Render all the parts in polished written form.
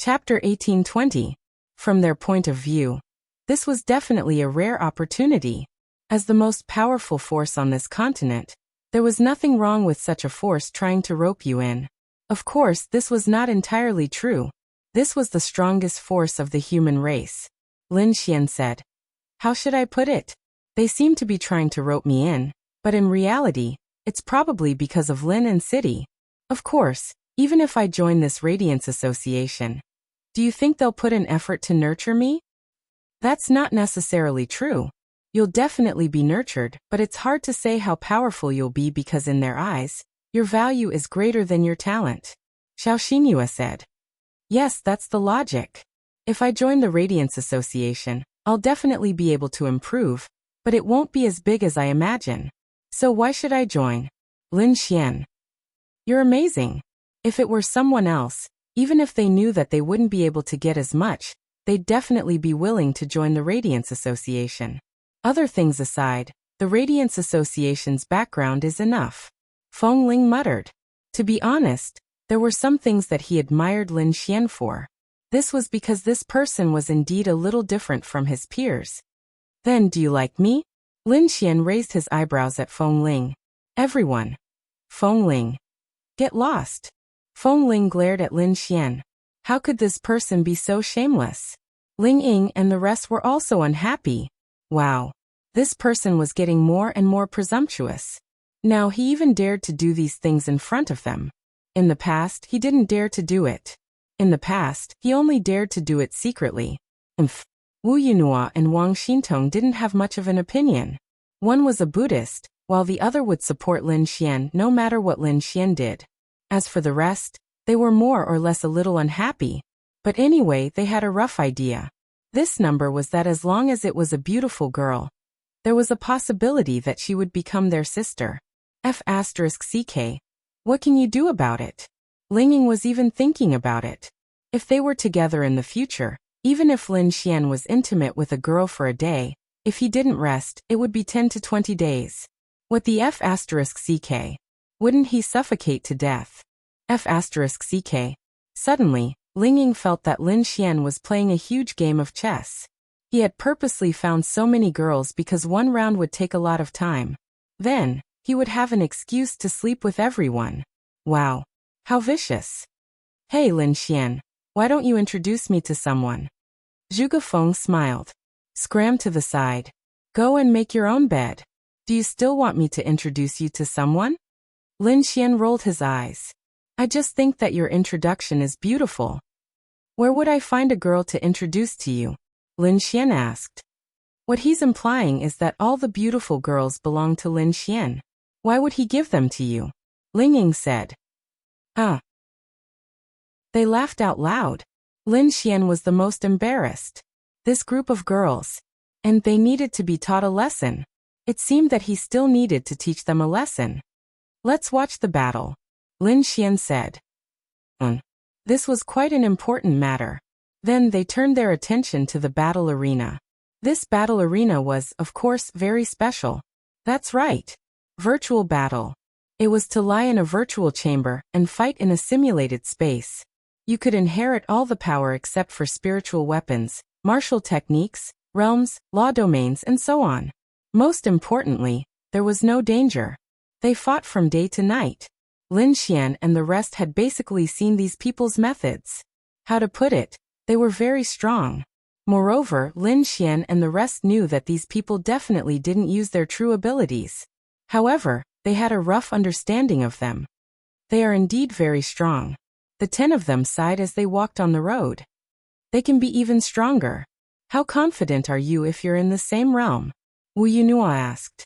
Chapter 1820. From their point of view, this was definitely a rare opportunity. As the most powerful force on this continent, there was nothing wrong with such a force trying to rope you in. Of course, this was not entirely true. This was the strongest force of the human race. Lin Xian said. How should I put it? They seem to be trying to rope me in, but in reality, it's probably because of Lin and City. Of course, even if I join this Radiance Association, do you think they'll put an effort to nurture me? That's not necessarily true. You'll definitely be nurtured, but it's hard to say how powerful you'll be because in their eyes, your value is greater than your talent. Xiao Xinhua said. Yes, that's the logic. If I join the Radiance Association, I'll definitely be able to improve, but it won't be as big as I imagine. So why should I join? Lin Xian. You're amazing. If it were someone else, even if they knew that they wouldn't be able to get as much, they'd definitely be willing to join the Radiance Association. Other things aside, the Radiance Association's background is enough. Feng Ling muttered. To be honest, there were some things that he admired Lin Xian for. This was because this person was indeed a little different from his peers. Then do you like me? Lin Xian raised his eyebrows at Feng Ling. Everyone. Feng Ling. Get lost. Feng Ling glared at Lin Xian. How could this person be so shameless? Ling Ying and the rest were also unhappy. Wow. This person was getting more and more presumptuous. Now he even dared to do these things in front of them. In the past, he didn't dare to do it. In the past, he only dared to do it secretly. Wu Yunhua and Wang Xintong didn't have much of an opinion. One was a Buddhist, while the other would support Lin Xian no matter what Lin Xian did. As for the rest, they were more or less a little unhappy. But anyway, they had a rough idea. This number was that as long as it was a beautiful girl, there was a possibility that she would become their sister. F***CK. What can you do about it? Ling Ying was even thinking about it. If they were together in the future, even if Lin Xian was intimate with a girl for a day, if he didn't rest, it would be 10 to 20 days. What the F***CK? Wouldn't he suffocate to death? F***CK. Suddenly, Ling Ying felt that Lin Xian was playing a huge game of chess. He had purposely found so many girls because one round would take a lot of time. Then, he would have an excuse to sleep with everyone. Wow. How vicious. Hey Lin Xian, why don't you introduce me to someone? Zhuge Feng smiled. Scram to the side. Go and make your own bed. Do you still want me to introduce you to someone? Lin Xian rolled his eyes. I just think that your introduction is beautiful. Where would I find a girl to introduce to you? Lin Xian asked. What he's implying is that all the beautiful girls belong to Lin Xian. Why would he give them to you? Ling Ying said. They laughed out loud. Lin Xian was the most embarrassed. This group of girls. And they needed to be taught a lesson. It seemed that he still needed to teach them a lesson. Let's watch the battle. Lin Xian said. This was quite an important matter. Then they turned their attention to the battle arena. This battle arena was, of course, very special. That's right. Virtual battle. It was to lie in a virtual chamber and fight in a simulated space. You could inherit all the power except for spiritual weapons, martial techniques, realms, law domains, and so on. Most importantly, there was no danger. They fought from day to night. Lin Xian and the rest had basically seen these people's methods. How to put it, they were very strong. Moreover, Lin Xian and the rest knew that these people definitely didn't use their true abilities. However, they had a rough understanding of them. They are indeed very strong. The 10 of them sighed as they walked on the road. They can be even stronger. How confident are you if you're in the same realm? Wu Yunhua asked.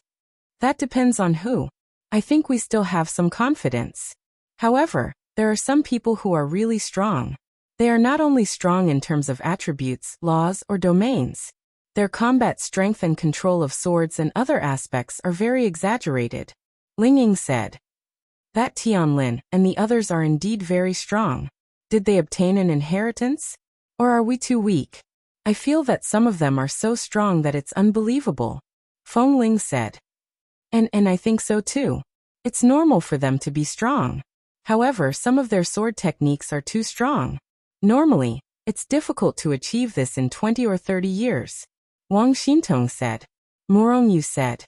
That depends on who. I think we still have some confidence. However, there are some people who are really strong. They are not only strong in terms of attributes, laws, or domains. Their combat strength and control of swords and other aspects are very exaggerated. Ling Ying said. That Tianlin and the others are indeed very strong. Did they obtain an inheritance? Or are we too weak? I feel that some of them are so strong that it's unbelievable. Feng Ling said. And I think so too. It's normal for them to be strong. However, some of their sword techniques are too strong. Normally, It's difficult to achieve this in 20 or 30 years. Wang Xintong said. Morong Yu said.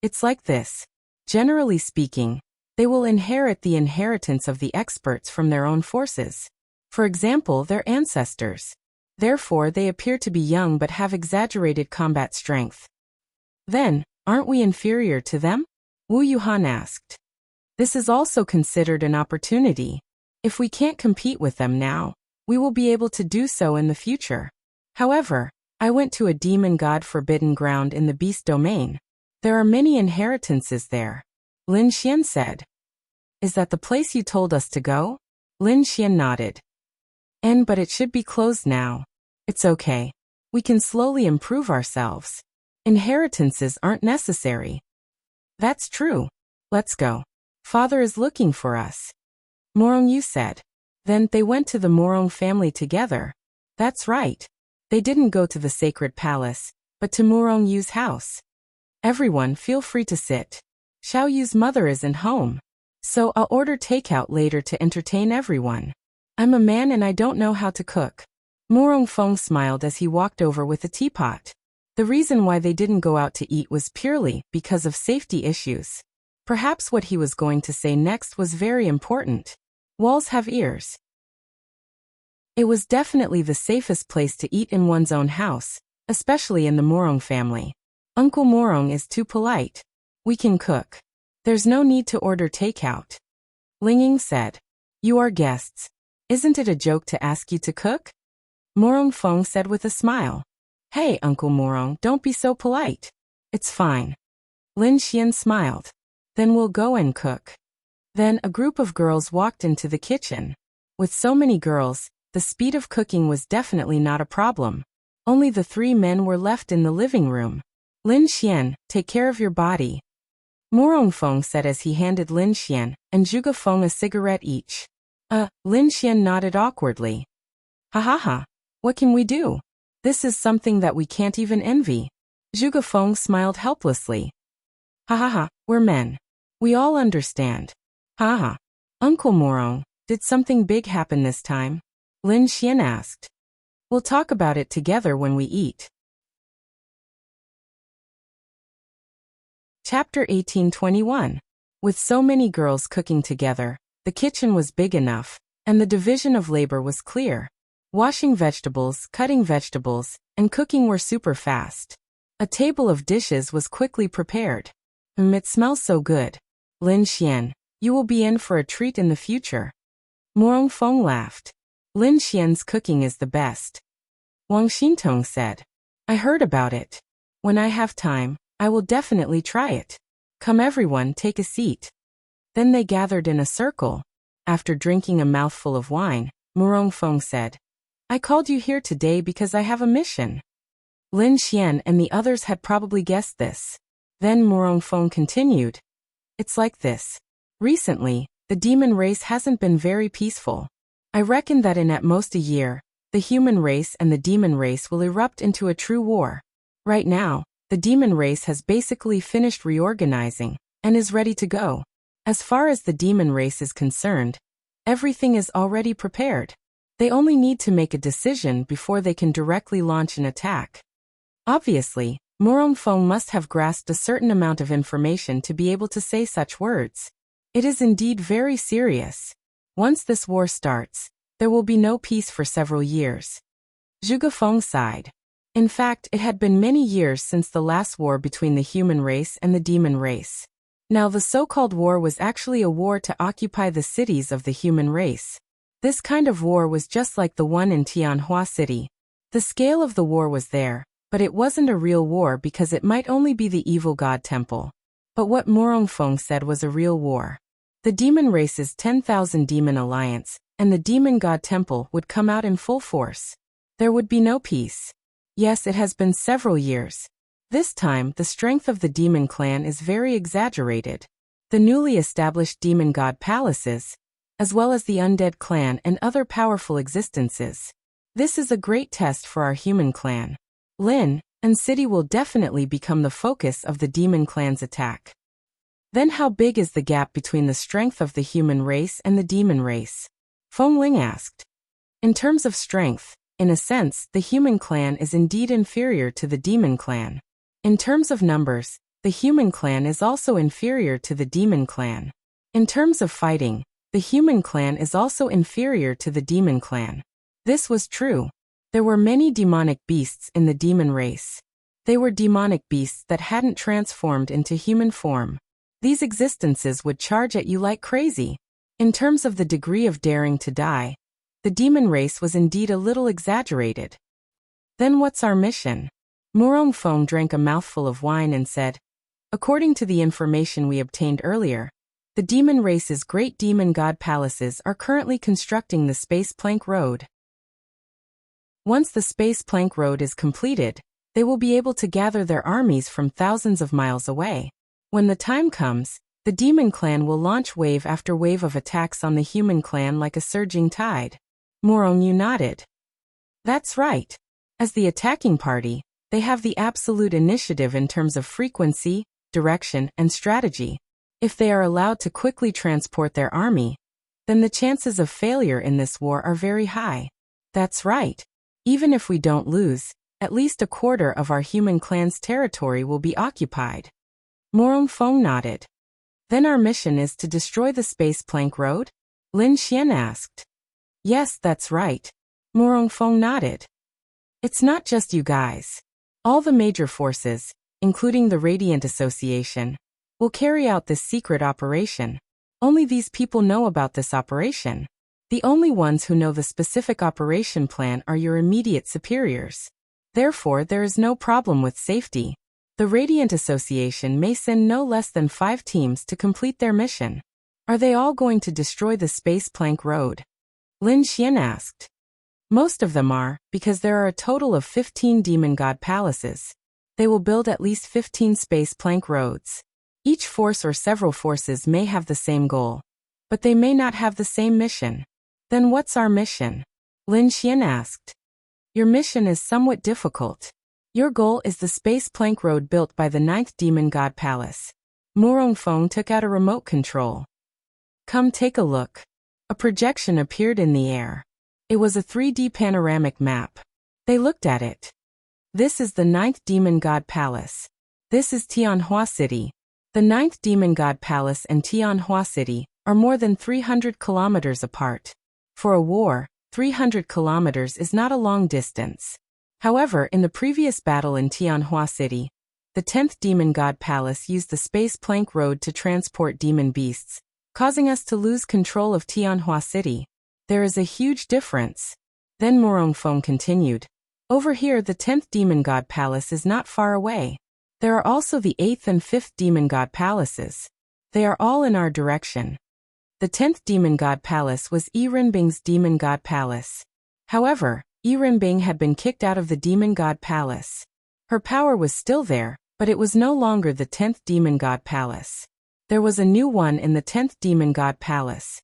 It's like this. Generally speaking, they will inherit the inheritance of the experts from their own forces. For example, their ancestors. Therefore, they appear to be young but have exaggerated combat strength. Then, aren't we inferior to them? Wu Yuhan asked. This is also considered an opportunity. If we can't compete with them now, we will be able to do so in the future. However, I went to a demon god forbidden ground in the beast domain. There are many inheritances there. Lin Xian said. Is that the place you told us to go? Lin Xian nodded. But it should be closed now. It's okay. We can slowly improve ourselves. Inheritances aren't necessary. That's true. Let's go. Father is looking for us. Morong Yu said. Then they went to the Morong family together. That's right. They didn't go to the sacred palace, but to Morong Yu's house. Everyone feel free to sit. Xiao Yu's mother isn't home. So I'll order takeout later to entertain everyone. I'm a man and I don't know how to cook. Morong Feng smiled as he walked over with a teapot. The reason why they didn't go out to eat was purely because of safety issues. Perhaps what he was going to say next was very important. Walls have ears. It was definitely the safest place to eat in one's own house, especially in the Morong family. Uncle Morong is too polite. We can cook. There's no need to order takeout. Linging said. You are guests. Isn't it a joke to ask you to cook? Morong Feng said with a smile. Hey, Uncle Morong, don't be so polite. It's fine. Lin Xian smiled. Then we'll go and cook. Then a group of girls walked into the kitchen. With so many girls, the speed of cooking was definitely not a problem. Only the 3 men were left in the living room. Lin Xian, take care of your body. Morong Feng said as he handed Lin Xian and Zhuge Feng a cigarette each. Lin Xian nodded awkwardly. Ha ha ha, what can we do? This is something that we can't even envy. Zhuge Feng smiled helplessly. Ha ha ha, we're men. We all understand. Ha ha. Uncle Morong, did something big happen this time? Lin Xian asked. We'll talk about it together when we eat. Chapter 1821. With so many girls cooking together, the kitchen was big enough, and the division of labor was clear. Washing vegetables, cutting vegetables, and cooking were super fast. A table of dishes was quickly prepared. It smells so good. Lin Xian, you will be in for a treat in the future. Morong Feng laughed. Lin Xian's cooking is the best. Wang Xintong said. I heard about it. When I have time, I will definitely try it. Come everyone, take a seat. Then they gathered in a circle. After drinking a mouthful of wine, Morong Feng said, I called you here today because I have a mission. Lin Xian and the others had probably guessed this. Then Morong Feng continued. It's like this. Recently, the demon race hasn't been very peaceful. I reckon that in at most a year, the human race and the demon race will erupt into a true war. Right now, the demon race has basically finished reorganizing and is ready to go. As far as the demon race is concerned, everything is already prepared. They only need to make a decision before they can directly launch an attack. Obviously, Morong Feng must have grasped a certain amount of information to be able to say such words. It is indeed very serious. Once this war starts, there will be no peace for several years. Zhuge Feng sighed. In fact, it had been many years since the last war between the human race and the demon race. Now the so-called war was actually a war to occupy the cities of the human race. This kind of war was just like the one in Tianhua City. The scale of the war was there, but it wasn't a real war because it might only be the evil god temple. But what Morong Feng said was a real war. The demon race's 10,000 demon alliance and the demon god temple would come out in full force. There would be no peace. Yes, it has been several years. This time, the strength of the demon clan is very exaggerated. The newly established demon god palaces, as well as the undead clan and other powerful existences. This is a great test for our human clan. Lin and city will definitely become the focus of the demon clan's attack. Then how big is the gap between the strength of the human race and the demon race? Feng Ling asked. In terms of strength, In a sense, the human clan is indeed inferior to the demon clan. In terms of numbers, the human clan is also inferior to the demon clan. In terms of fighting, the human clan is also inferior to the demon clan. This was true. There were many demonic beasts in the demon race. They were demonic beasts that hadn't transformed into human form. These existences would charge at you like crazy. In terms of the degree of daring to die, the demon race was indeed a little exaggerated. Then what's our mission? Murong Feng drank a mouthful of wine and said, according to the information we obtained earlier, the demon race's great demon god palaces are currently constructing the Space Plank Road. Once the Space Plank Road is completed, they will be able to gather their armies from thousands of miles away. When the time comes, the demon clan will launch wave after wave of attacks on the human clan like a surging tide. Murong Yu nodded. That's right. As the attacking party, they have the absolute initiative in terms of frequency, direction, and strategy. If they are allowed to quickly transport their army, then the chances of failure in this war are very high. That's right. Even if we don't lose, at least a quarter of our human clan's territory will be occupied. Murong Feng nodded. Then our mission is to destroy the Space Plank Road? Lin Xian asked. Yes, that's right. Murong Feng nodded. It's not just you guys. All the major forces, including the Radiant Association, will carry out this secret operation. Only these people know about this operation. The only ones who know the specific operation plan are your immediate superiors. Therefore, there is no problem with safety. The Radiant Association may send no less than 5 teams to complete their mission. Are they all going to destroy the Space Plank Road? Lin Xian asked. Most of them are, because there are a total of 15 demon god palaces. They will build at least 15 Space Plank Roads. Each force or several forces may have the same goal, but they may not have the same mission. Then what's our mission? Lin Xian asked. Your mission is somewhat difficult. Your goal is the Space Plank Road built by the 9th Demon God Palace. Murong Feng took out a remote control. Come take a look. A projection appeared in the air. It was a 3D panoramic map. They looked at it. This is the 9th Demon God Palace. This is Tianhua City. The 9th Demon God Palace and Tianhua City are more than 300 kilometers apart. For a war, 300 kilometers is not a long distance. However, in the previous battle in Tianhua City, the 10th Demon God Palace used the Space Plank Road to transport demon beasts, causing us to lose control of Tianhua City. There is a huge difference. Then Murong Feng continued. Over here the 10th Demon God Palace is not far away. There are also the 8th and 5th Demon God Palaces. They are all in our direction. The 10th Demon God Palace was Yirenbing's Demon God Palace. However, Yirenbing had been kicked out of the Demon God Palace. Her power was still there, but it was no longer the 10th Demon God Palace. There was a new one in the 10th Demon God Palace.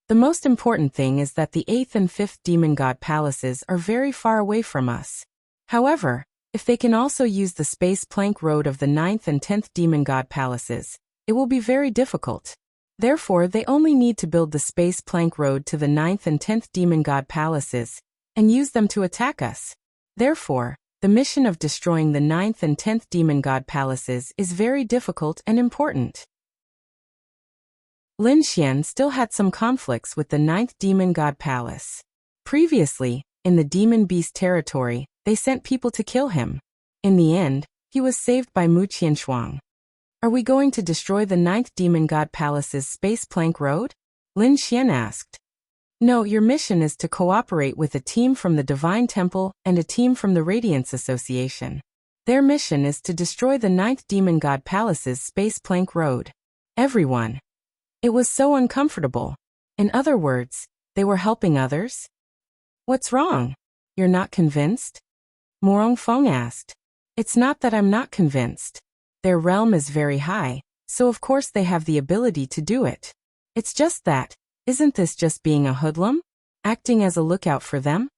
The most important thing is that the 8th and 5th Demon God Palaces are very far away from us. However, if they can also use the Space Plank Road of the 9th and 10th Demon God Palaces, it will be very difficult. Therefore, they only need to build the Space Plank Road to the 9th and 10th Demon God Palaces, and use them to attack us. Therefore, the mission of destroying the 9th and 10th Demon God Palaces is very difficult and important. Lin Xian still had some conflicts with the 9th Demon God Palace. Previously, in the Demon Beast territory, they sent people to kill him. In the end, he was saved by Mu Qianshuang. Are we going to destroy the 9th Demon God Palace's Space Plank Road? Lin Xian asked. No, your mission is to cooperate with a team from the Divine Temple and a team from the Radiance Association. Their mission is to destroy the 9th Demon God Palace's Space Plank Road. Everyone. It was so uncomfortable. In other words, they were helping others? What's wrong? You're not convinced? Murong Feng asked. It's not that I'm not convinced. Their realm is very high, so of course they have the ability to do it. It's just that, isn't this just being a hoodlum? Acting as a lookout for them?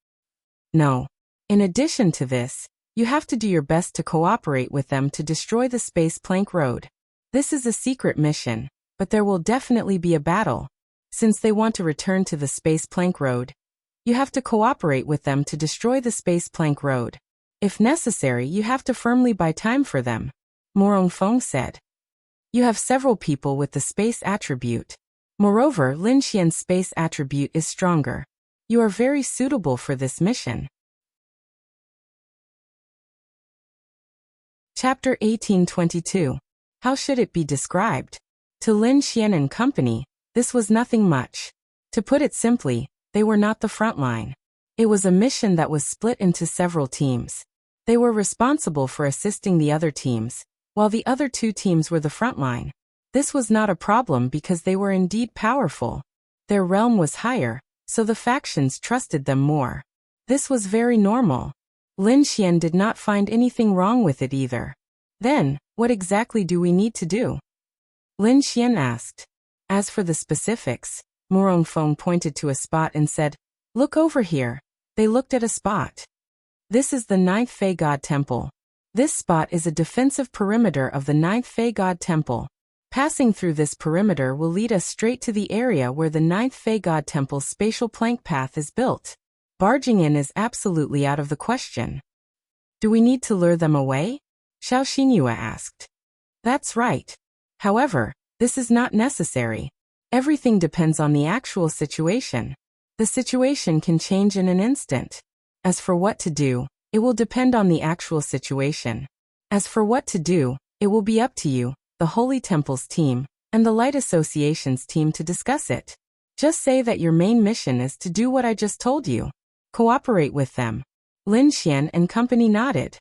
No. In addition to this, you have to do your best to cooperate with them to destroy the Space Plank Road. This is a secret mission, but there will definitely be a battle. Since they want to return to the Space Plank Road, You have to cooperate with them to destroy the space plank road. If necessary, you have to firmly buy time for them, Morong Feng said. You have several people with the space attribute. Moreover, Lin Xian's space attribute is stronger. You are very suitable for this mission. Chapter 1822. How should it be described? To Lin Xian and company, this was nothing much. To put it simply, they were not the front line. It was a mission that was split into several teams. They were responsible for assisting the other teams, while the other two teams were the front line. This was not a problem because they were indeed powerful. Their realm was higher, so the factions trusted them more. This was very normal. Lin Xian did not find anything wrong with it either. Then, what exactly do we need to do? Lin Xian asked. As for the specifics, Morong Feng pointed to a spot and said, "Look over here." They looked at a spot. This is the 9th Fei God Temple. This spot is a defensive perimeter of the 9th Fei God Temple. Passing through this perimeter will lead us straight to the area where the 9th Fei God Temple's spatial plank path is built. Barging in is absolutely out of the question. Do we need to lure them away? Xiao Xinyue asked. That's right. However, this is not necessary. Everything depends on the actual situation. The situation can change in an instant. As for what to do, it will depend on the actual situation. As for what to do, it will be up to you, the Holy Temple's team, and the Light Association's team to discuss it. Just say that your main mission is to do what I just told you. Cooperate with them. Lin Xian and company nodded.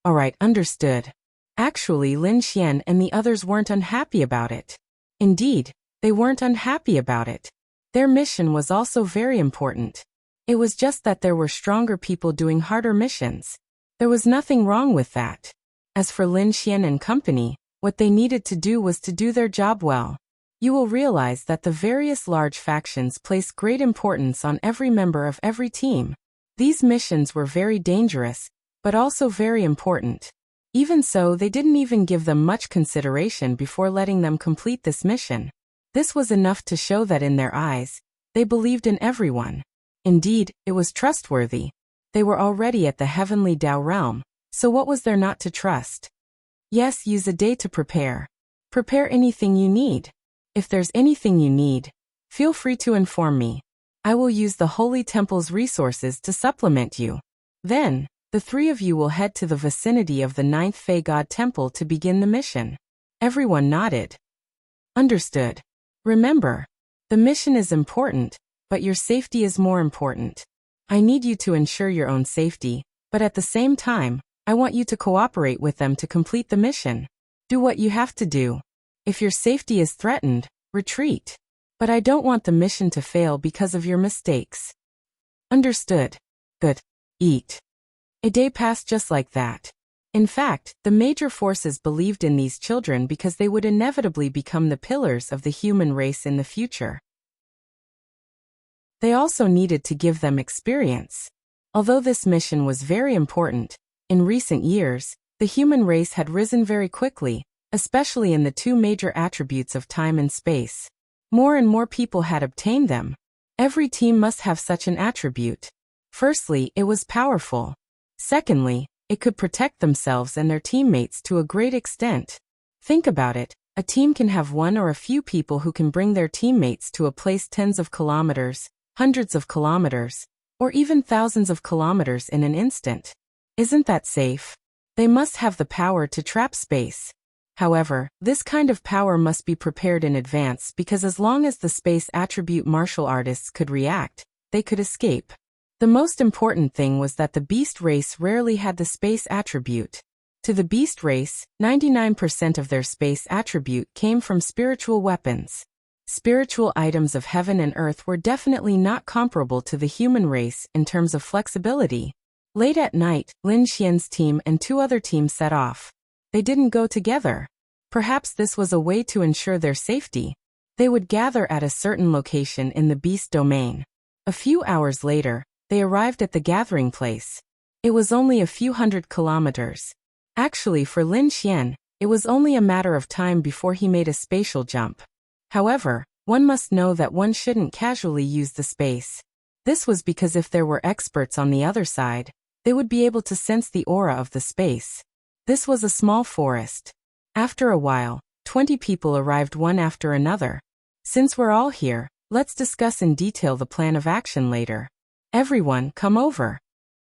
Alright, understood. Actually, Lin Xian and the others weren't unhappy about it. Indeed, they weren't unhappy about it. Their mission was also very important. It was just that there were stronger people doing harder missions. There was nothing wrong with that. As for Lin Xian and company, what they needed to do was to do their job well. You will realize that the various large factions place great importance on every member of every team. These missions were very dangerous, but also very important. Even so, they didn't even give them much consideration before letting them complete this mission. This was enough to show that in their eyes, they believed in everyone. Indeed, it was trustworthy. They were already at the heavenly Tao realm, so what was there not to trust? Yes, use a day to prepare. Prepare anything you need. If there's anything you need, feel free to inform me. I will use the Holy Temple's resources to supplement you. Then, the three of you will head to the vicinity of the 9th Fei God Temple to begin the mission. Everyone nodded. Understood. Remember, the mission is important, but your safety is more important. I need you to ensure your own safety, but at the same time, I want you to cooperate with them to complete the mission. Do what you have to do. If your safety is threatened, retreat. But I don't want the mission to fail because of your mistakes. Understood. Good. Eat. A day passed just like that. In fact, the major forces believed in these children because they would inevitably become the pillars of the human race in the future. They also needed to give them experience. Although this mission was very important, in recent years, the human race had risen very quickly, especially in the two major attributes of time and space. More and more people had obtained them. Every team must have such an attribute. Firstly, it was powerful. Secondly, it could protect themselves and their teammates to a great extent. Think about it, a team can have one or a few people who can bring their teammates to a place tens of kilometers, hundreds of kilometers, or even thousands of kilometers in an instant. Isn't that safe? They must have the power to trap space. However, this kind of power must be prepared in advance because as long as the space attribute martial artists could react, they could escape. The most important thing was that the beast race rarely had the space attribute. To the beast race, 99% of their space attribute came from spiritual weapons. Spiritual items of heaven and earth were definitely not comparable to the human race in terms of flexibility. Late at night, Lin Xian's team and two other teams set off. They didn't go together. Perhaps this was a way to ensure their safety. They would gather at a certain location in the beast domain. A few hours later, they arrived at the gathering place. It was only a few hundred kilometers. Actually, for Lin Xian, it was only a matter of time before he made a spatial jump. However, one must know that one shouldn't casually use the space. This was because if there were experts on the other side, they would be able to sense the aura of the space. This was a small forest. After a while, 20 people arrived one after another. Since we're all here, let's discuss in detail the plan of action later. Everyone, come over.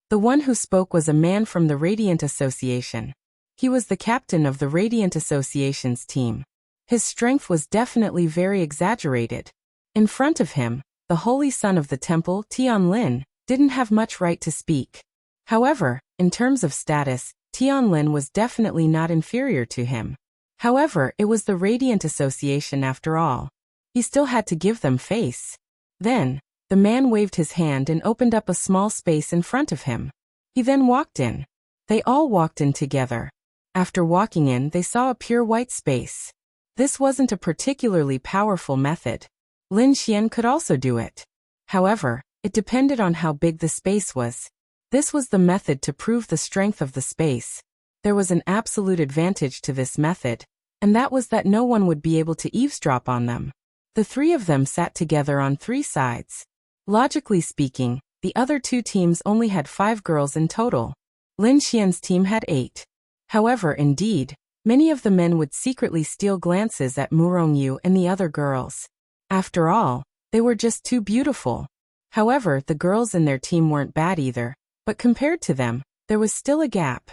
The one who spoke was a man from the Radiant Association. He was the captain of the Radiant Association's team. His strength was definitely very exaggerated. In front of him, the holy son of the temple, Tianlin, didn't have much right to speak. However, in terms of status, Tianlin was definitely not inferior to him. However, it was the Radiant Association after all. He still had to give them face. Then, the man waved his hand and opened up a small space in front of him. He then walked in. They all walked in together. After walking in, they saw a pure white space. This wasn't a particularly powerful method. Lin Xian could also do it. However, it depended on how big the space was. This was the method to prove the strength of the space. There was an absolute advantage to this method, and that was that no one would be able to eavesdrop on them. The three of them sat together on three sides. Logically speaking, the other two teams only had 5 girls in total. Lin Xian's team had 8. However, indeed, many of the men would secretly steal glances at Murongyu and the other girls. After all, they were just too beautiful. However, the girls in their team weren't bad either, but compared to them, there was still a gap.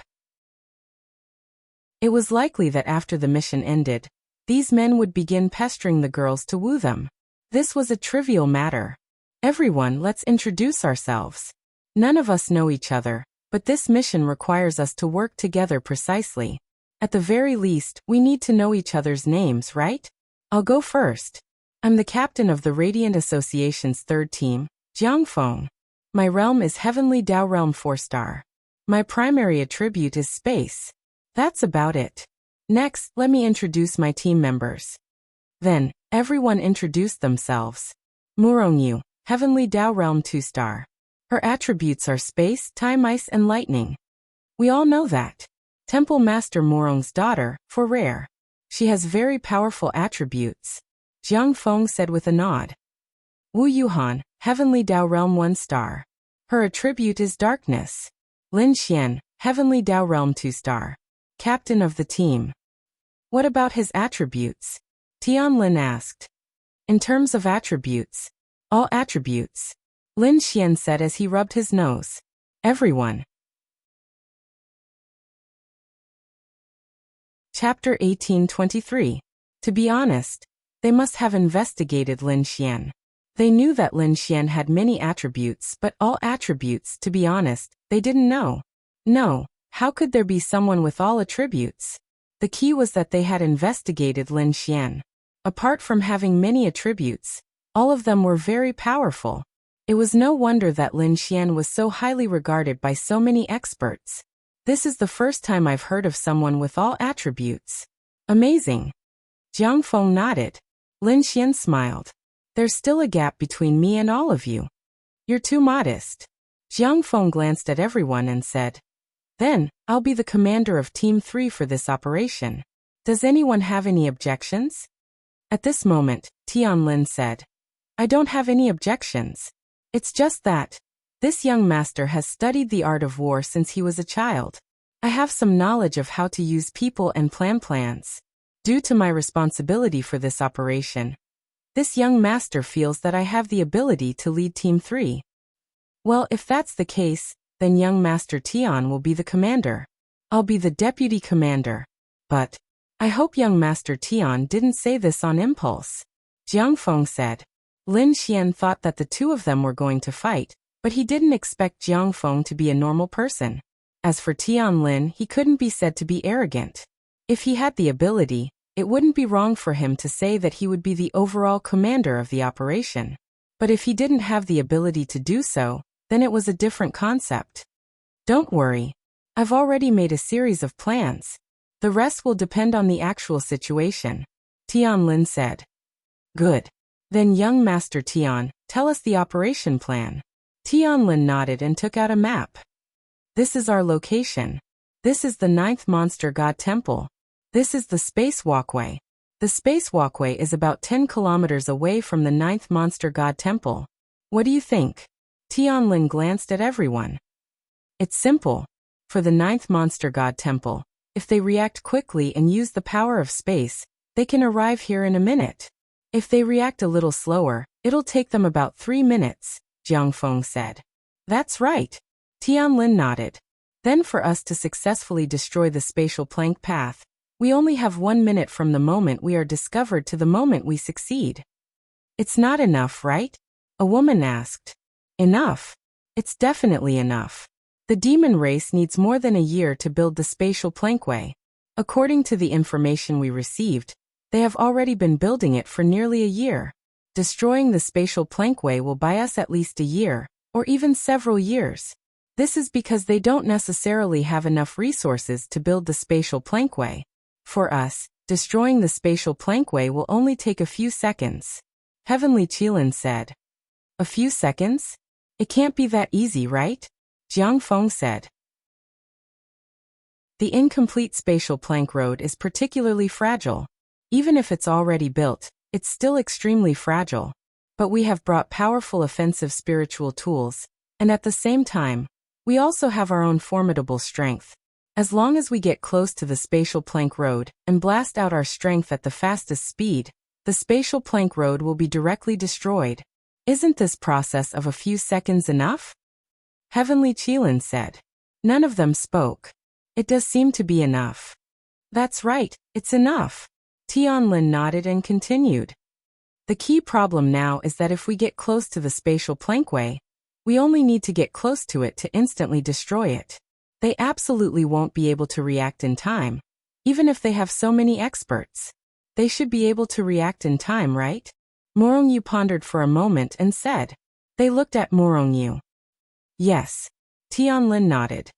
It was likely that after the mission ended, these men would begin pestering the girls to woo them. This was a trivial matter. Everyone, let's introduce ourselves. None of us know each other, but this mission requires us to work together precisely. At the very least, we need to know each other's names, right? I'll go first. I'm the captain of the Radiant Association's 3rd team, Jiang Feng. My realm is Heavenly Dao Realm 4-star. My primary attribute is space. That's about it. Next, let me introduce my team members. Then, everyone introduced themselves. Murongyu, Heavenly Dao Realm 2-star. Her attributes are space, time, ice, and lightning. We all know that. Temple Master Murong's daughter, for rare. She has very powerful attributes. Jiang Feng said with a nod. Wu Yuhan, Heavenly Dao Realm 1-star. Her attribute is darkness. Lin Xian, Heavenly Dao Realm 2-star. Captain of the team. What about his attributes? Tianlin asked. In terms of attributes, all attributes, Lin Xian said as he rubbed his nose. Everyone. Chapter 1823. To be honest, they must have investigated Lin Xian. They knew that Lin Xian had many attributes, but all attributes, to be honest, they didn't know. No, how could there be someone with all attributes? The key was that they had investigated Lin Xian. Apart from having many attributes, all of them were very powerful. It was no wonder that Lin Xian was so highly regarded by so many experts. This is the first time I've heard of someone with all attributes. Amazing. Jiang Feng nodded. Lin Xian smiled. There's still a gap between me and all of you. You're too modest. Jiang Feng glanced at everyone and said, Then, I'll be the commander of Team 3 for this operation. Does anyone have any objections? At this moment, Tianlin said, I don't have any objections. It's just that this young master has studied the art of war since he was a child. I have some knowledge of how to use people and plan plans. Due to my responsibility for this operation, this young master feels that I have the ability to lead Team 3. Well, if that's the case, then young Master Tian will be the commander. I'll be the deputy commander. But I hope young Master Tian didn't say this on impulse. Jiang Feng said. Lin Xian thought that the two of them were going to fight, but he didn't expect Jiang Feng to be a normal person. As for Tianlin, he couldn't be said to be arrogant. If he had the ability, it wouldn't be wrong for him to say that he would be the overall commander of the operation. But if he didn't have the ability to do so, then it was a different concept. Don't worry. I've already made a series of plans. The rest will depend on the actual situation. Tianlin said. Good. Then young Master Tian, tell us the operation plan. Tianlin nodded and took out a map. This is our location. This is the 9th Monster God Temple. This is the Space Walkway. The Space Walkway is about 10 kilometers away from the 9th Monster God Temple. What do you think? Tianlin glanced at everyone. It's simple. For the 9th Monster God Temple, if they react quickly and use the power of space, they can arrive here in a minute. If they react a little slower, it'll take them about 3 minutes, Jiang Feng said. That's right. Tianlin nodded. Then for us to successfully destroy the spatial plank path, we only have 1 minute from the moment we are discovered to the moment we succeed. It's not enough, right? A woman asked. Enough. It's definitely enough. The demon race needs more than a year to build the spatial plankway. According to the information we received, they have already been building it for nearly a year. Destroying the spatial plankway will buy us at least a year, or even several years. This is because they don't necessarily have enough resources to build the spatial plankway. For us, destroying the spatial plankway will only take a few seconds. Heavenly Qilin said. A few seconds? It can't be that easy, right? Jiang Feng said. The incomplete spatial plank road is particularly fragile. Even if it's already built, it's still extremely fragile. But we have brought powerful offensive spiritual tools, and at the same time, we also have our own formidable strength. As long as we get close to the spatial plank road and blast out our strength at the fastest speed, the spatial plank road will be directly destroyed. Isn't this process of a few seconds enough? Heavenly Qilin said. None of them spoke. It does seem to be enough. That's right, it's enough. Tianlin nodded and continued. The key problem now is that if we get close to the spatial plankway, we only need to get close to it to instantly destroy it. They absolutely won't be able to react in time, even if they have so many experts. They should be able to react in time, right? Morongyu pondered for a moment and said. They looked at Morongyu. Yes. Tianlin nodded.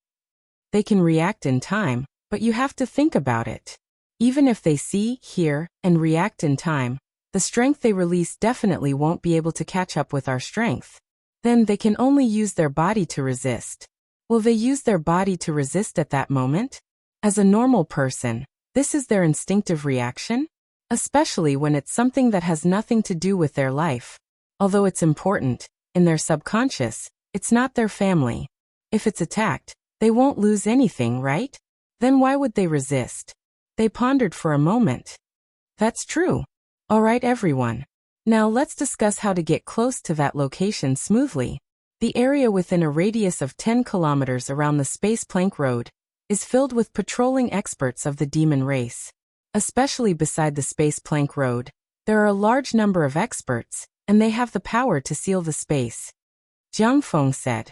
They can react in time, but you have to think about it. Even if they see, hear, and react in time, the strength they release definitely won't be able to catch up with our strength. Then they can only use their body to resist. Will they use their body to resist at that moment? As a normal person, this is their instinctive reaction? Especially when it's something that has nothing to do with their life. Although it's important, in their subconscious, it's not their family. If it's attacked, they won't lose anything, right? Then why would they resist? They pondered for a moment. That's true. All right, everyone. Now let's discuss how to get close to that location smoothly. The area within a radius of 10 kilometers around the Space Plank Road is filled with patrolling experts of the demon race. Especially beside the Space Plank Road, there are a large number of experts, and they have the power to seal the space. Jiang Feng said.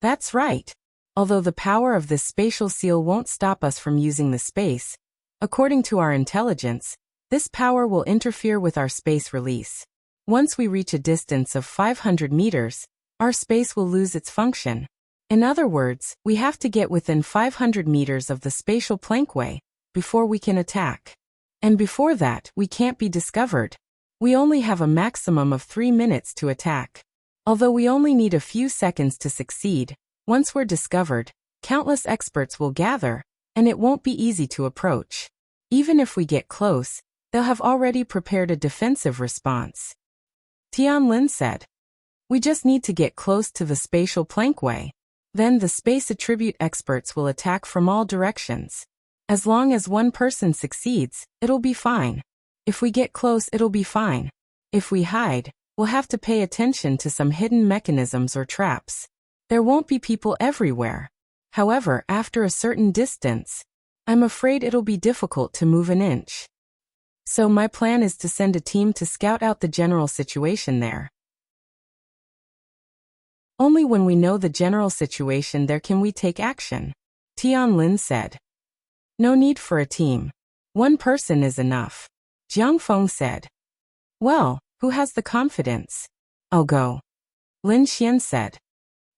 That's right. Although the power of this spatial seal won't stop us from using the space, according to our intelligence, this power will interfere with our space release. Once we reach a distance of 500 meters, our space will lose its function. In other words, we have to get within 500 meters of the spatial plankway before we can attack. And before that, we can't be discovered. We only have a maximum of 3 minutes to attack. Although we only need a few seconds to succeed, once we're discovered, countless experts will gather, and it won't be easy to approach. Even if we get close, they'll have already prepared a defensive response. Tianlin said. We just need to get close to the spatial plankway. Then the space attribute experts will attack from all directions. As long as one person succeeds, it'll be fine. If we get close, it'll be fine. If we hide, we'll have to pay attention to some hidden mechanisms or traps. There won't be people everywhere. However, after a certain distance, I'm afraid it'll be difficult to move an inch. So my plan is to send a team to scout out the general situation there. Only when we know the general situation there can we take action, Tianlin said. No need for a team. One person is enough, Jiang Feng said. Well, who has the confidence? I'll go, Lin Xian said.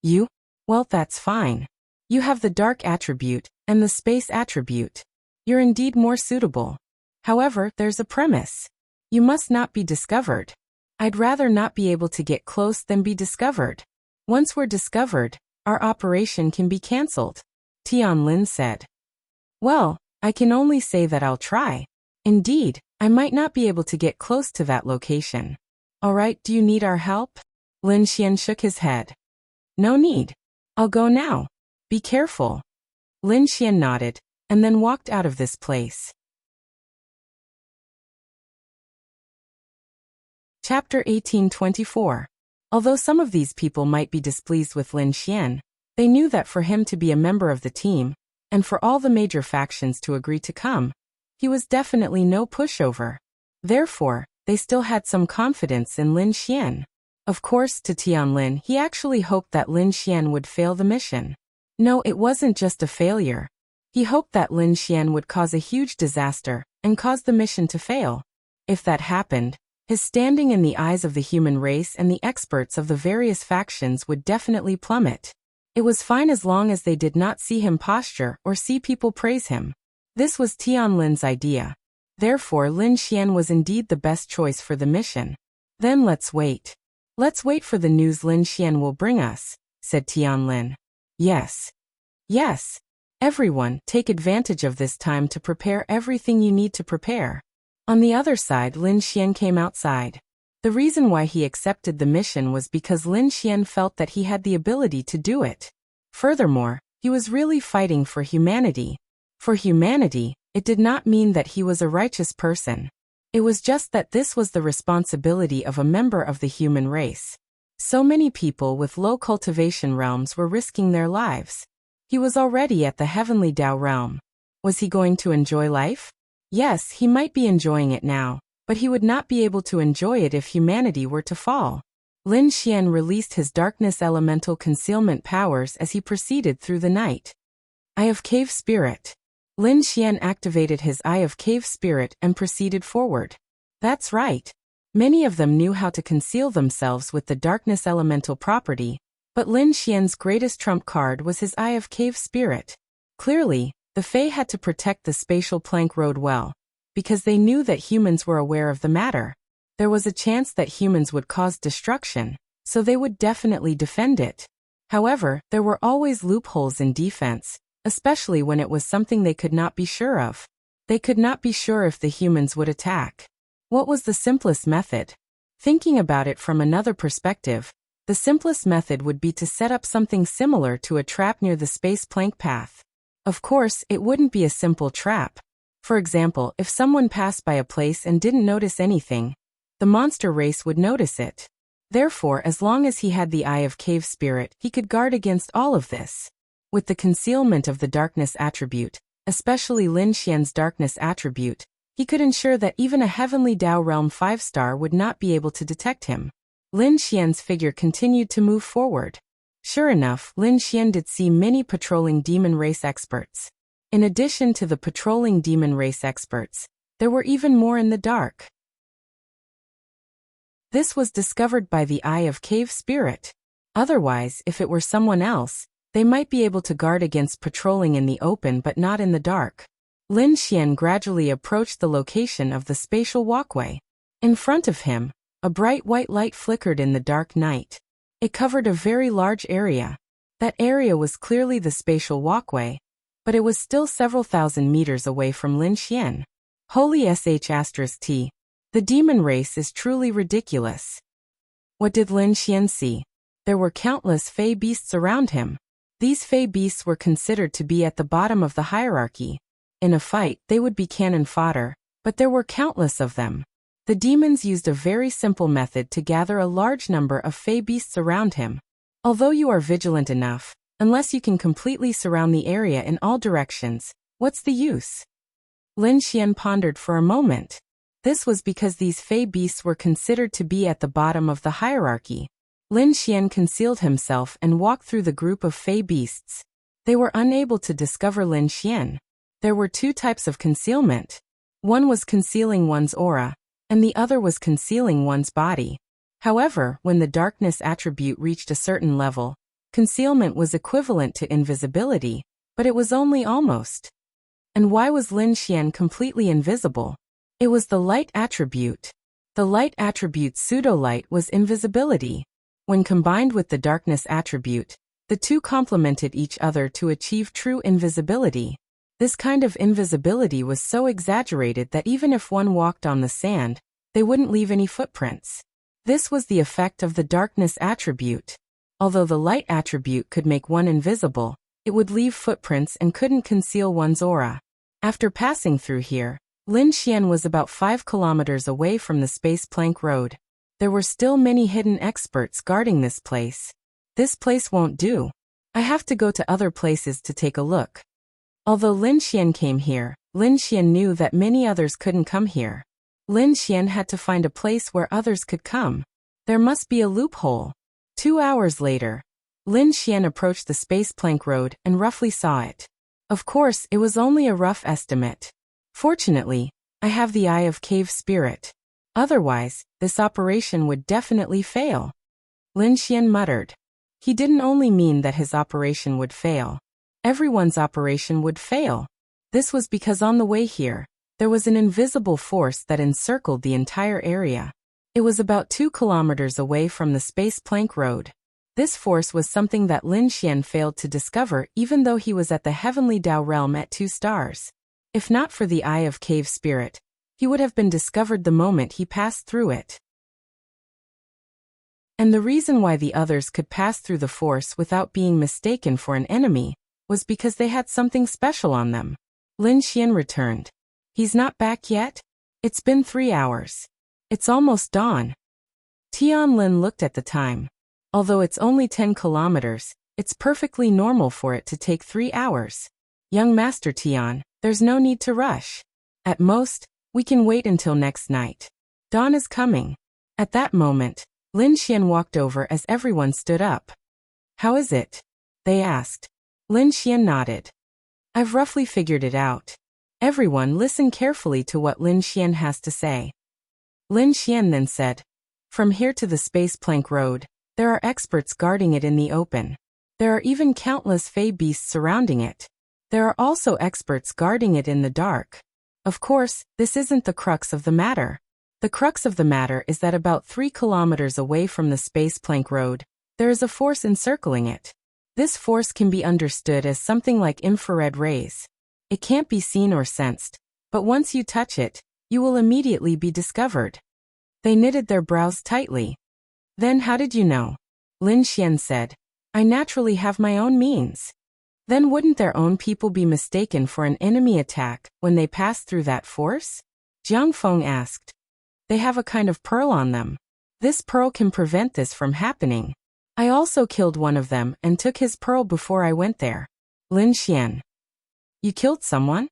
You? Well, that's fine. You have the dark attribute and the space attribute. You're indeed more suitable. However, there's a premise. You must not be discovered. I'd rather not be able to get close than be discovered. Once we're discovered, our operation can be cancelled, Tianlin said. Well, I can only say that I'll try. Indeed, I might not be able to get close to that location. All right, do you need our help? Lin Xian shook his head. No need. I'll go now. Be careful. Lin Xian nodded, and then walked out of this place. Chapter 1824. Although some of these people might be displeased with Lin Xian, they knew that for him to be a member of the team, and for all the major factions to agree to come, he was definitely no pushover. Therefore, they still had some confidence in Lin Xian. Of course, to Tianlin, he actually hoped that Lin Xian would fail the mission. No, it wasn't just a failure. He hoped that Lin Xian would cause a huge disaster and cause the mission to fail. If that happened, his standing in the eyes of the human race and the experts of the various factions would definitely plummet. It was fine as long as they did not see him posture or see people praise him. This was Tianlin's idea. Therefore, Lin Xian was indeed the best choice for the mission. Then let's wait. Let's wait for the news Lin Xian will bring us, said Tianlin. Yes. Yes. Everyone, take advantage of this time to prepare everything you need to prepare. On the other side, Lin Xian came outside. The reason why he accepted the mission was because Lin Xian felt that he had the ability to do it. Furthermore, he was really fighting for humanity. For humanity, it did not mean that he was a righteous person. It was just that this was the responsibility of a member of the human race. So many people with low cultivation realms were risking their lives. He was already at the heavenly Tao realm. Was he going to enjoy life? Yes, he might be enjoying it now, but he would not be able to enjoy it if humanity were to fall. Lin Xian released his darkness elemental concealment powers as he proceeded through the night. Eye of Cave Spirit. Lin Xian activated his Eye of Cave Spirit and proceeded forward. That's right. Many of them knew how to conceal themselves with the darkness elemental property, but Lin Xian's greatest trump card was his Eye of Cave Spirit. Clearly, the Fae had to protect the spatial plank road well, because they knew that humans were aware of the matter. There was a chance that humans would cause destruction, so they would definitely defend it. However, there were always loopholes in defense, especially when it was something they could not be sure of. They could not be sure if the humans would attack. What was the simplest method? Thinking about it from another perspective, the simplest method would be to set up something similar to a trap near the space plank path. Of course, it wouldn't be a simple trap. For example, if someone passed by a place and didn't notice anything, the monster race would notice it. Therefore, as long as he had the Eye of Cave Spirit, he could guard against all of this. With the concealment of the darkness attribute, especially Lin Xian's darkness attribute, he could ensure that even a heavenly Tao realm 5-star would not be able to detect him. Lin Xian's figure continued to move forward. Sure enough, Lin Xian did see many patrolling demon race experts. In addition to the patrolling demon race experts, there were even more in the dark. This was discovered by the Eye of Cave Spirit. Otherwise, if it were someone else, they might be able to guard against patrolling in the open but not in the dark. Lin Xian gradually approached the location of the spatial walkway. In front of him, a bright white light flickered in the dark night. It covered a very large area. That area was clearly the spatial walkway, but it was still several thousand meters away from Lin Xian. Holy sh*t. The demon race is truly ridiculous. What did Lin Xian see? There were countless Fey beasts around him. These Fey beasts were considered to be at the bottom of the hierarchy. In a fight, they would be cannon fodder, but there were countless of them. The demons used a very simple method to gather a large number of Fey beasts around him. Although you are vigilant enough, unless you can completely surround the area in all directions, what's the use? Lin Xian pondered for a moment. This was because these Fey beasts were considered to be at the bottom of the hierarchy. Lin Xian concealed himself and walked through the group of Fey beasts. They were unable to discover Lin Xian. There were two types of concealment. One was concealing one's aura, and the other was concealing one's body. However, when the darkness attribute reached a certain level, concealment was equivalent to invisibility, but it was only almost. And why was Lin Xian completely invisible? It was the light attribute. The light attribute's pseudo-light was invisibility. When combined with the darkness attribute, the two complemented each other to achieve true invisibility. This kind of invisibility was so exaggerated that even if one walked on the sand, they wouldn't leave any footprints. This was the effect of the darkness attribute. Although the light attribute could make one invisible, it would leave footprints and couldn't conceal one's aura. After passing through here, Lin Xian was about 5 kilometers away from the space plank road. There were still many hidden experts guarding this place. This place won't do. I have to go to other places to take a look. Although Lin Xian came here, Lin Xian knew that many others couldn't come here. Lin Xian had to find a place where others could come. There must be a loophole. 2 hours later, Lin Xian approached the space plank road and roughly saw it. Of course, it was only a rough estimate. Fortunately, I have the Eye of Cave Spirit. Otherwise, this operation would definitely fail. Lin Xian muttered. He didn't only mean that his operation would fail. Everyone's operation would fail. This was because on the way here, there was an invisible force that encircled the entire area. It was about 2 kilometers away from the space plank road. This force was something that Lin Xian failed to discover even though he was at the heavenly Dao realm at 2 stars. If not for the Eye of Cave Spirit, he would have been discovered the moment he passed through it. And the reason why the others could pass through the force without being mistaken for an enemy was because they had something special on them. Lin Xian returned. He's not back yet? It's been 3 hours. It's almost dawn. Tian Lin looked at the time. Although it's only 10 kilometers, it's perfectly normal for it to take 3 hours. Young Master Tian, there's no need to rush. At most, we can wait until next night. Dawn is coming. At that moment, Lin Xian walked over as everyone stood up. How is it? They asked. Lin Xian nodded. I've roughly figured it out. Everyone listen carefully to what Lin Xian has to say. Lin Xian then said, from here to the space plank road, there are experts guarding it in the open. There are even countless fey beasts surrounding it. There are also experts guarding it in the dark. Of course, this isn't the crux of the matter. The crux of the matter is that about 3 kilometers away from the space plank road, there is a force encircling it. This force can be understood as something like infrared rays. It can't be seen or sensed, but once you touch it, you will immediately be discovered. They knitted their brows tightly. Then how did you know? Lin Xian said, I naturally have my own means. Then wouldn't their own people be mistaken for an enemy attack when they pass through that force? Jiang Feng asked. They have a kind of pearl on them. This pearl can prevent this from happening. I also killed one of them and took his pearl before I went there. Lin Xian. You killed someone?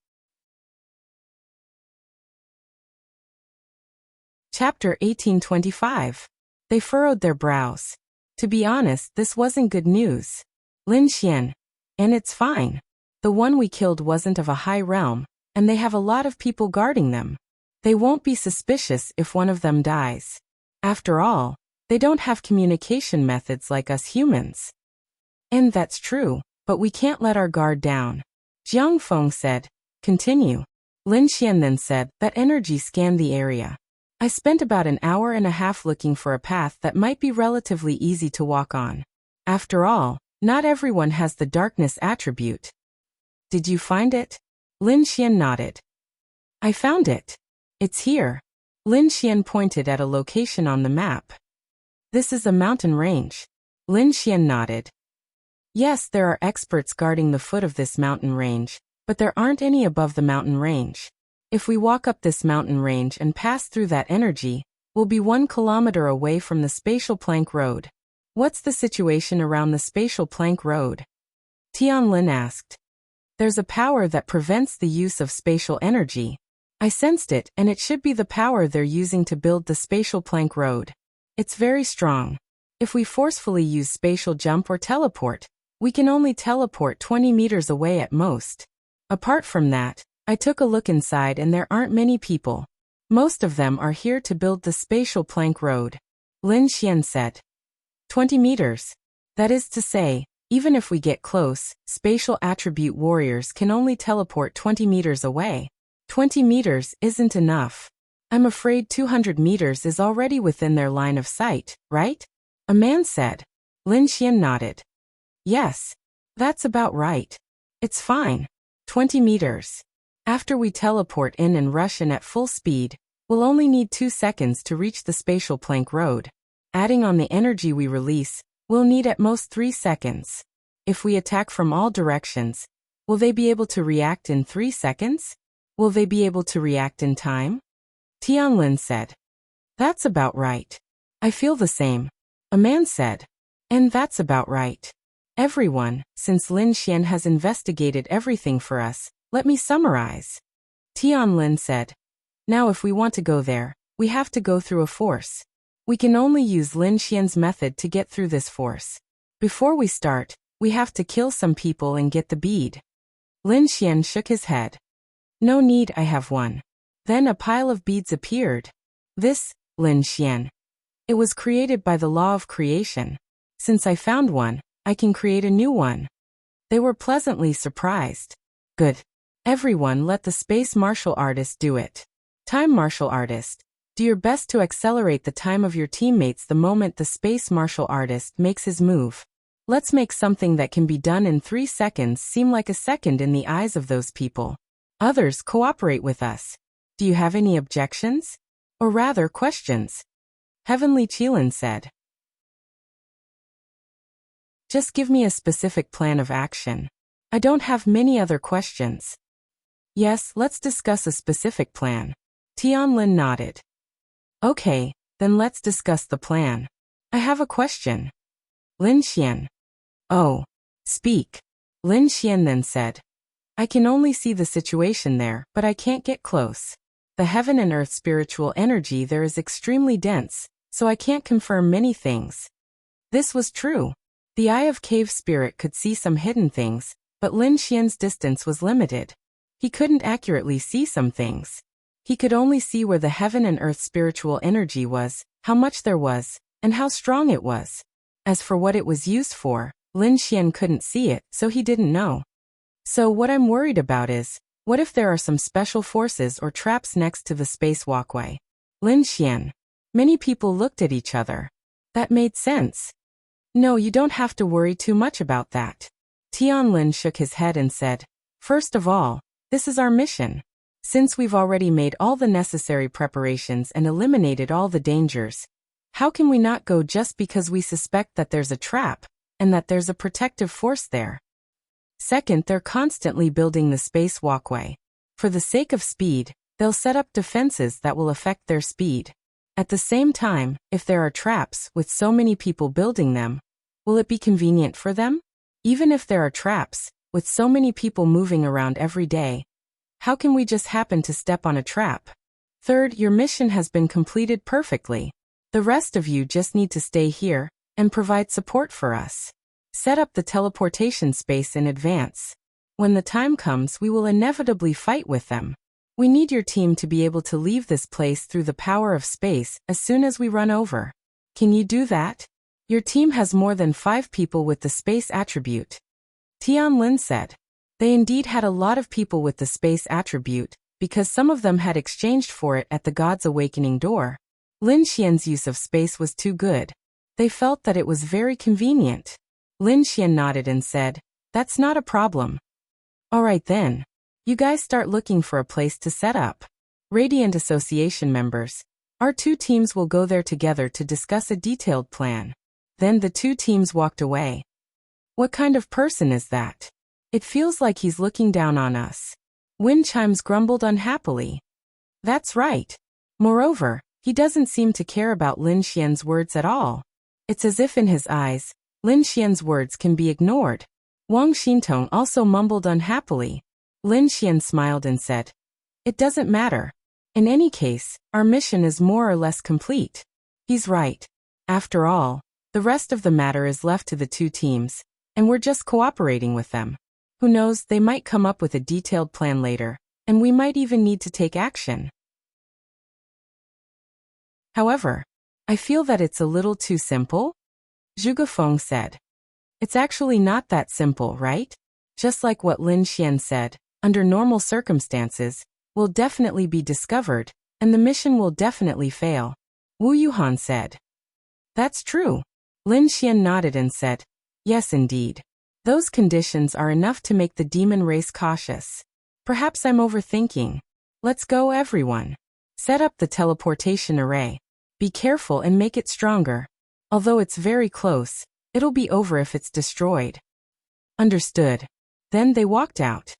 Chapter 1825. They furrowed their brows. To be honest, this wasn't good news. Lin Xian. And it's fine. The one we killed wasn't of a high realm, and they have a lot of people guarding them. They won't be suspicious if one of them dies. After all, they don't have communication methods like us humans. And that's true, but we can't let our guard down. Jiang Feng said. Continue. Lin Xian then said that energy scanned the area. I spent about an hour and a half looking for a path that might be relatively easy to walk on. After all, not everyone has the darkness attribute. Did you find it? Lin Xian nodded. I found it. It's here. Lin Xian pointed at a location on the map. This is a mountain range. Lin Xian nodded. Yes, there are experts guarding the foot of this mountain range, but there aren't any above the mountain range. If we walk up this mountain range and pass through that energy, we'll be 1 kilometer away from the spatial plank road. What's the situation around the spatial plank road? Tian Lin asked. There's a power that prevents the use of spatial energy. I sensed it, and it should be the power they're using to build the spatial plank road. It's very strong. If we forcefully use spatial jump or teleport, we can only teleport 20 meters away at most. Apart from that, I took a look inside and there aren't many people. Most of them are here to build the spatial plank road. Lin Xian said. 20 meters. That is to say, even if we get close, spatial attribute warriors can only teleport 20 meters away. 20 meters isn't enough. I'm afraid 200 meters is already within their line of sight, right? A man said. Lin Xian nodded. Yes. That's about right. It's fine. 20 meters. After we teleport in and rush in at full speed, we'll only need 2 seconds to reach the spatial plank road. Adding on the energy we release, We'll need at most 3 seconds. If we attack from all directions, will they be able to react in 3 seconds? Will they be able to react in time? Tianlin said. That's about right. I feel the same. A man said. And that's about right. Everyone, since Lin Xian has investigated everything for us, let me summarize. Tianlin said. Now if we want to go there, we have to go through a force. We can only use Lin Xian's method to get through this force. Before we start, we have to kill some people and get the bead. Lin Xian shook his head. No need, I have one. Then a pile of beads appeared. This, Lin Xian. It was created by the law of creation. Since I found one, I can create a new one. They were pleasantly surprised. Good. Everyone let the space martial artist do it. Time martial artist. Do your best to accelerate the time of your teammates the moment the space martial artist makes his move. Let's make something that can be done in 3 seconds seem like a second in the eyes of those people. Others cooperate with us. Do you have any objections? Or rather, questions? Heavenly Qilin said. Just give me a specific plan of action. I don't have many other questions. Yes, let's discuss a specific plan. Tianlin nodded. Okay, then let's discuss the plan. I have a question. Lin Xian. Oh. Speak. Lin Xian then said. I can only see the situation there, but I can't get close. The heaven and earth spiritual energy there is extremely dense, so I can't confirm many things. This was true. The eye of cave spirit could see some hidden things, but Lin Xian's distance was limited. He couldn't accurately see some things. He could only see where the heaven and earth spiritual energy was, how much there was, and how strong it was. As for what it was used for, Lin Xian couldn't see it, so he didn't know. So what I'm worried about is, what if there are some special forces or traps next to the space walkway? Lin Xian. Many people looked at each other. That made sense. No, you don't have to worry too much about that. Tianlin shook his head and said, First of all, this is our mission. Since we've already made all the necessary preparations and eliminated all the dangers, how can we not go just because we suspect that there's a trap, and that there's a protective force there? Second, they're constantly building the space walkway. For the sake of speed, they'll set up defenses that will affect their speed. At the same time, if there are traps with so many people building them, will it be convenient for them? Even if there are traps, with so many people moving around every day, how can we just happen to step on a trap? Third, your mission has been completed perfectly. The rest of you just need to stay here and provide support for us. Set up the teleportation space in advance. When the time comes, we will inevitably fight with them. We need your team to be able to leave this place through the power of space as soon as we run over. Can you do that? Your team has more than 5 people with the space attribute. Tianlin said. They indeed had a lot of people with the space attribute, because some of them had exchanged for it at the God's Awakening door. Lin Xian's use of space was too good. They felt that it was very convenient. Lin Xian nodded and said, That's not a problem. All right then. You guys start looking for a place to set up. Radiant Association members. Our 2 teams will go there together to discuss a detailed plan. Then the 2 teams walked away. What kind of person is that? It feels like he's looking down on us. Wind Chimes grumbled unhappily. That's right. Moreover, he doesn't seem to care about Lin Xian's words at all. It's as if in his eyes, Lin Xian's words can be ignored. Wang Xintong also mumbled unhappily. Lin Xian smiled and said, It doesn't matter. In any case, our mission is more or less complete. He's right. After all, the rest of the matter is left to the 2 teams, and we're just cooperating with them. Who knows, they might come up with a detailed plan later, and we might even need to take action. However, I feel that it's a little too simple. Zhuge Feng said. It's actually not that simple, right? Just like what Lin Xian said, under normal circumstances, will definitely be discovered, and the mission will definitely fail. Wu Yuhan said. That's true. Lin Xian nodded and said, Yes indeed. Those conditions are enough to make the demon race cautious. Perhaps I'm overthinking. Let's go everyone. Set up the teleportation array. Be careful and make it stronger. Although it's very close, It'll be over if it's destroyed. Understood. Then they walked out.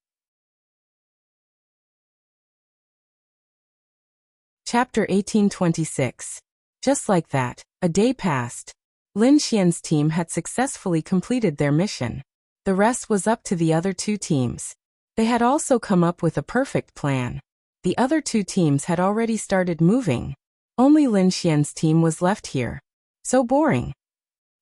Chapter 1826. Just like that, a day passed. Lin Xian's team had successfully completed their mission. The rest was up to the other two teams. They had also come up with a perfect plan. The other two teams had already started moving. Only Lin Xian's team was left here. So boring.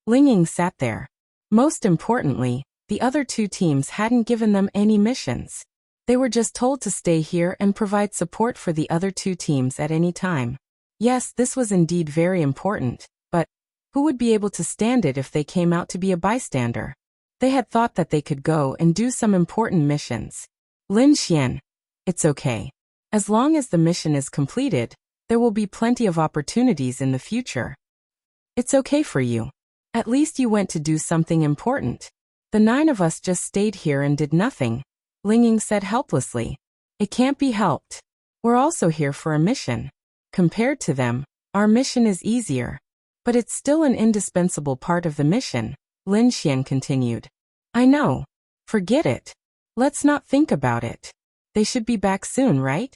Ling Ying sat there. Most importantly, the other two teams hadn't given them any missions. They were just told to stay here and provide support for the other two teams at any time. Yes, this was indeed very important, but who would be able to stand it if they came out to be a bystander? They had thought that they could go and do some important missions. Lin Xian, it's okay. As long as the mission is completed, there will be plenty of opportunities in the future. It's okay for you. At least you went to do something important. The 9 of us just stayed here and did nothing, Ling Ying said helplessly. It can't be helped. We're also here for a mission. Compared to them, our mission is easier. But it's still an indispensable part of the mission, Lin Xian continued. I know. Forget it. Let's not think about it. They should be back soon, right?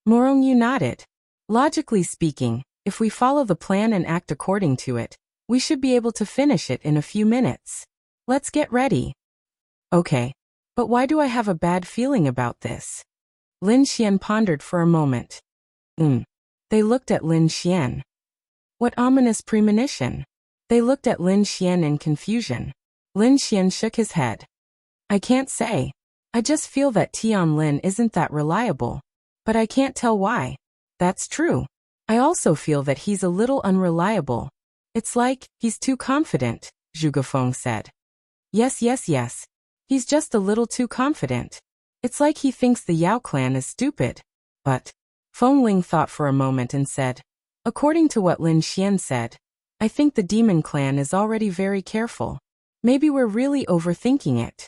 Morongyu nodded. Logically speaking, if we follow the plan and act according to it, we should be able to finish it in a few minutes. Let's get ready. Okay. But why do I have a bad feeling about this? Lin Xian pondered for a moment. They looked at Lin Xian. What ominous premonition? They looked at Lin Xian in confusion. Lin Xian shook his head. I can't say. I just feel that Tianlin isn't that reliable. But I can't tell why. That's true. I also feel that he's a little unreliable. It's like, he's too confident, Zhuge Feng said. Yes. He's just a little too confident. It's like he thinks the Yao clan is stupid. But, Feng Ling thought for a moment and said, according to what Lin Xian said, I think the demon clan is already very careful. Maybe we're really overthinking it.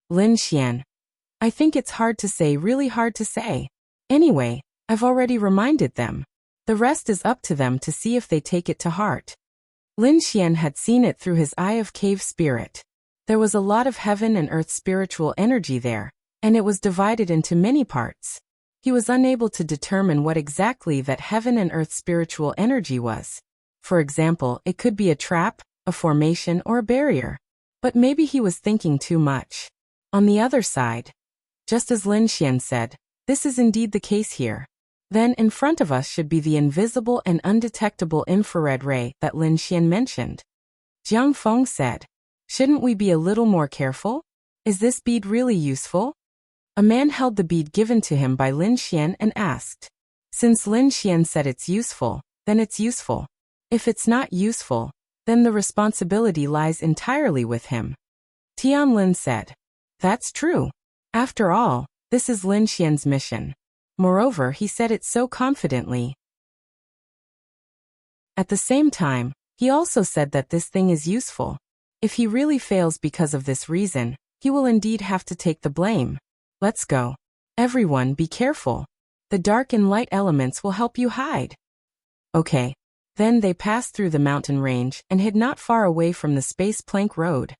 Lin Xian. I think it's hard to say, really hard to say. Anyway, I've already reminded them. The rest is up to them to see if they take it to heart. Lin Xian had seen it through his eye of cave spirit. There was a lot of heaven and earth spiritual energy there, and it was divided into many parts. He was unable to determine what exactly that heaven and earth spiritual energy was. For example, it could be a trap, a formation, or a barrier. But maybe he was thinking too much. On the other side, just as Lin Xian said, this is indeed the case here. Then in front of us should be the invisible and undetectable infrared ray that Lin Xian mentioned. Jiang Feng said, shouldn't we be a little more careful? Is this bead really useful? A man held the bead given to him by Lin Xian and asked. Since Lin Xian said it's useful, then it's useful. If it's not useful, then the responsibility lies entirely with him. Tianlin said. That's true. After all, this is Lin Xian's mission. Moreover, he said it so confidently. At the same time, he also said that this thing is useful. If he really fails because of this reason, he will indeed have to take the blame. Let's go. Everyone, be careful. The dark and light elements will help you hide. Okay. Then they passed through the mountain range and hid not far away from the space plank road.